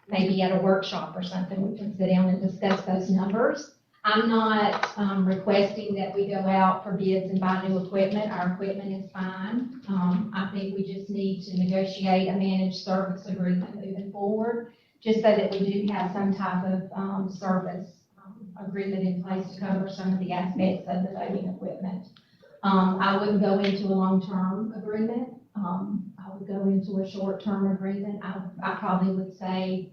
Maybe at a workshop or something, we can sit down and discuss those numbers. I'm not requesting that we go out for bids and buy new equipment. Our equipment is fine. I think we just need to negotiate a managed service agreement moving forward, just so that we do have some type of service agreement in place to cover some of the aspects of the voting equipment. I wouldn't go into a long-term agreement. I would go into a short-term agreement. I probably would say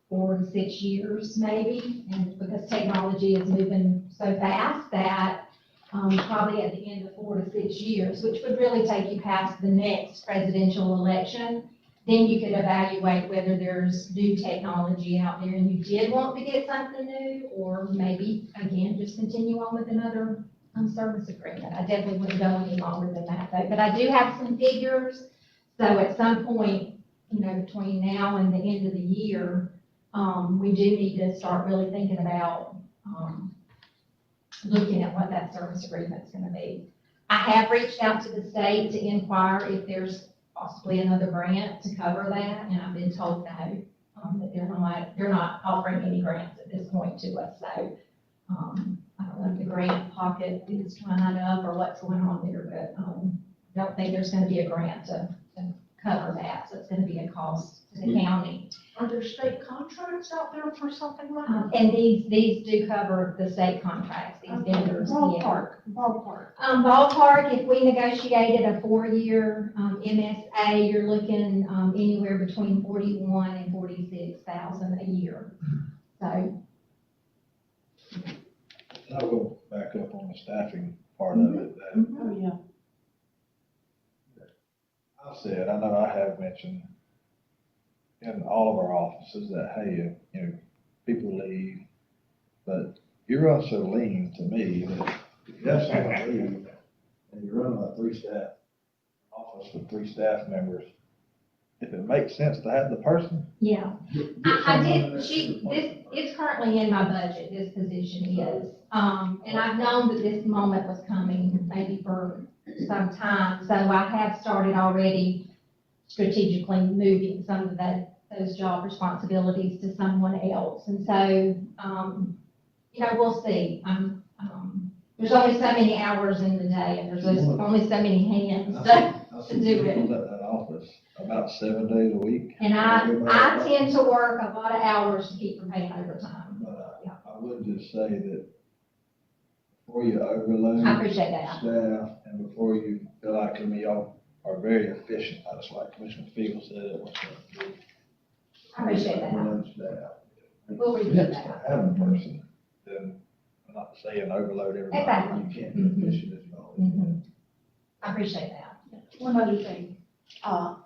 4 to 6 years maybe, and because technology is moving so fast that probably at the end of 4 to 6 years, which would really take you past the next presidential election, then you could evaluate whether there's new technology out there and you did want to get something new, or maybe, again, just continue on with another service agreement. I definitely wouldn't go any longer than that though, but I do have some figures. So at some point, between now and the end of the year, we do need to start really thinking about looking at what that service agreement is going to be. I have reached out to the state to inquire if there's possibly another grant to cover that, and I've been told no, that they're not offering any grants at this point to us. So I don't know if the grant pocket is drying up or what's going on there, but I don't think there's going to be a grant to cover that. So it's going to be a cost to the county. Are there state contracts out there for something like that? And these do cover the state contracts, these vendors. Ballpark. Ballpark, if we negotiated a 4-year MSA, you're looking anywhere between 41 and 46,000 a year. So. I'll go back up on the staffing part of it. Oh, yeah. I know I have mentioned in all of our offices that, hey, people leave, but you run so lean to me that if you have someone leave and you run a 3-staff office with 3 staff members, if it makes sense to have the person. Yeah, I did, it's currently in my budget, this position is. And I've known that this moment was coming maybe for some time, so I have started already strategically moving some of those job responsibilities to someone else. And so, we'll see. There's only so many hours in the day, and there's only so many hands to do it. At that office about 7 days a week. And I tend to work a lot of hours to keep from paying overtime. But I would just say that before you overload I appreciate that. staff and before you feel like, y'all are very efficient, just like Commissioner Field said it was. I appreciate that. Overload staff. We'll review Next that. to having a person, then I'm not saying overload everybody. Exactly. You can't be efficient as well. I appreciate that. One other thing, I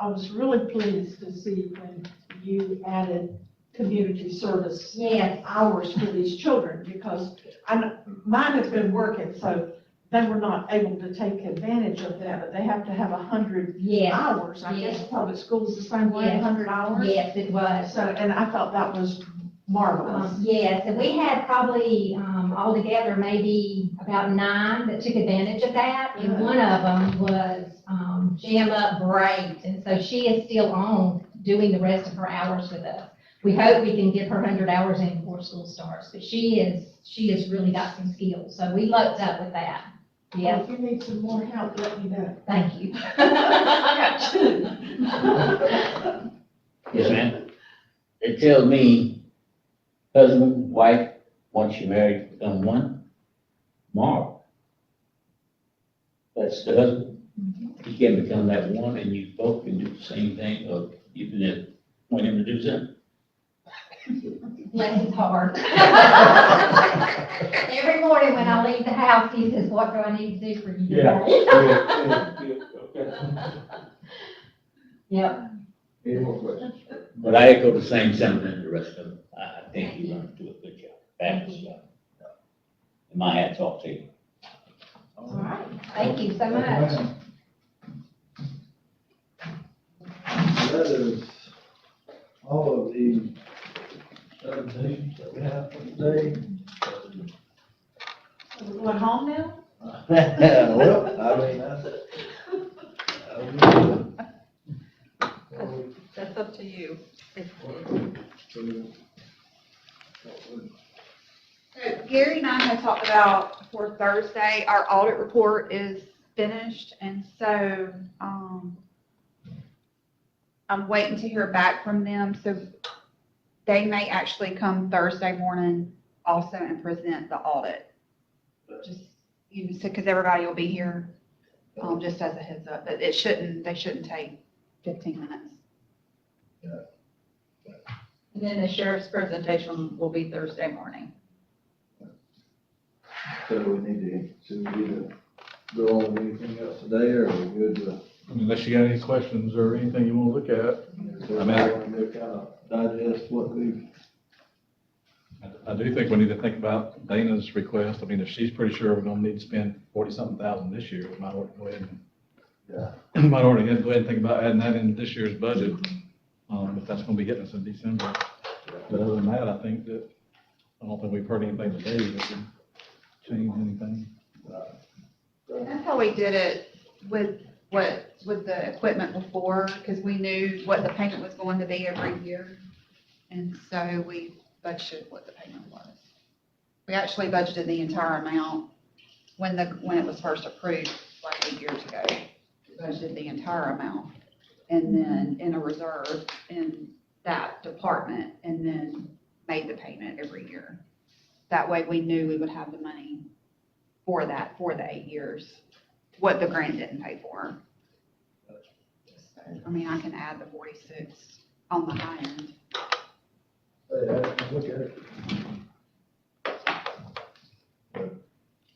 was really pleased to see when you added community service Yes. hours for these children, because mine have been working, so they were not able to take advantage of that, but they have to have 100 Yes. hours. I guess Yes. public schools the same way, Yes. 100 hours. Yes, it was. So, and I thought that was marvelous. Yes, and we had probably altogether maybe about 9 that took advantage of that, and one of them was Jam Up Great, and so she is still on doing the rest of her hours with us. We hope we can get her 100 hours in before school starts, but she has really got some skills, so we lucked up with that. Yeah, If you need some more help, let me know. thank you. I got 2. Yes, ma'am. It tells me husband, wife, once you're married, become one. Mark. That's the husband. He can become that one, and you both can do the same thing, or you can want him to do something. Bless his heart. Every morning when I leave the house, he says, "What do I need to do for you today?" Yep. Any more questions? But I echo the same sentiment as the rest of them. I think you're going to do a good job. Fabulous job. And my hat's off to you. All right, thank you so much. That is all of the presentations that we have for today. Are we going home now? Well, I mean, That's up to you. Gary and I had talked about for Thursday, our audit report is finished, and so, I'm waiting to hear back from them, so they may actually come Thursday morning also and present the audit. Just, you know, so, because everybody will be here, just as a heads up, but they shouldn't take 15 minutes. And then the sheriff's presentation will be Thursday morning. So we need to go on anything else today, or are we good to? Unless you got any questions or anything you want to look at. I mean, I want to kind of digest what we've. I do think we need to think about Dana's request. I mean, if she's pretty sure we're gonna need to spend 40-something thousand this year, we might ought to go ahead and, might already go ahead and think about adding that into this year's budget. If that's gonna be hitting us in December. But other than that, I think that, I don't think we've heard anything today that could change anything. That's how we did it with the equipment before, because we knew what the payment was going to be every year. And so we budgeted what the payment was. We actually budgeted the entire amount when it was first approved like 8 years ago. We budgeted the entire amount and then in a reserve in that department, and then made the payment every year. That way we knew we would have the money for that, for the 8 years, what the grant didn't pay for. So, I mean, I can add the 46 on the high end. Look at it.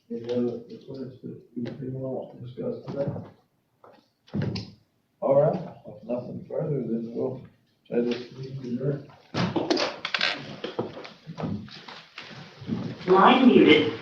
Any other requests that you want to discuss today? All right, if nothing further, then we'll say this meeting adjourned. Line muted.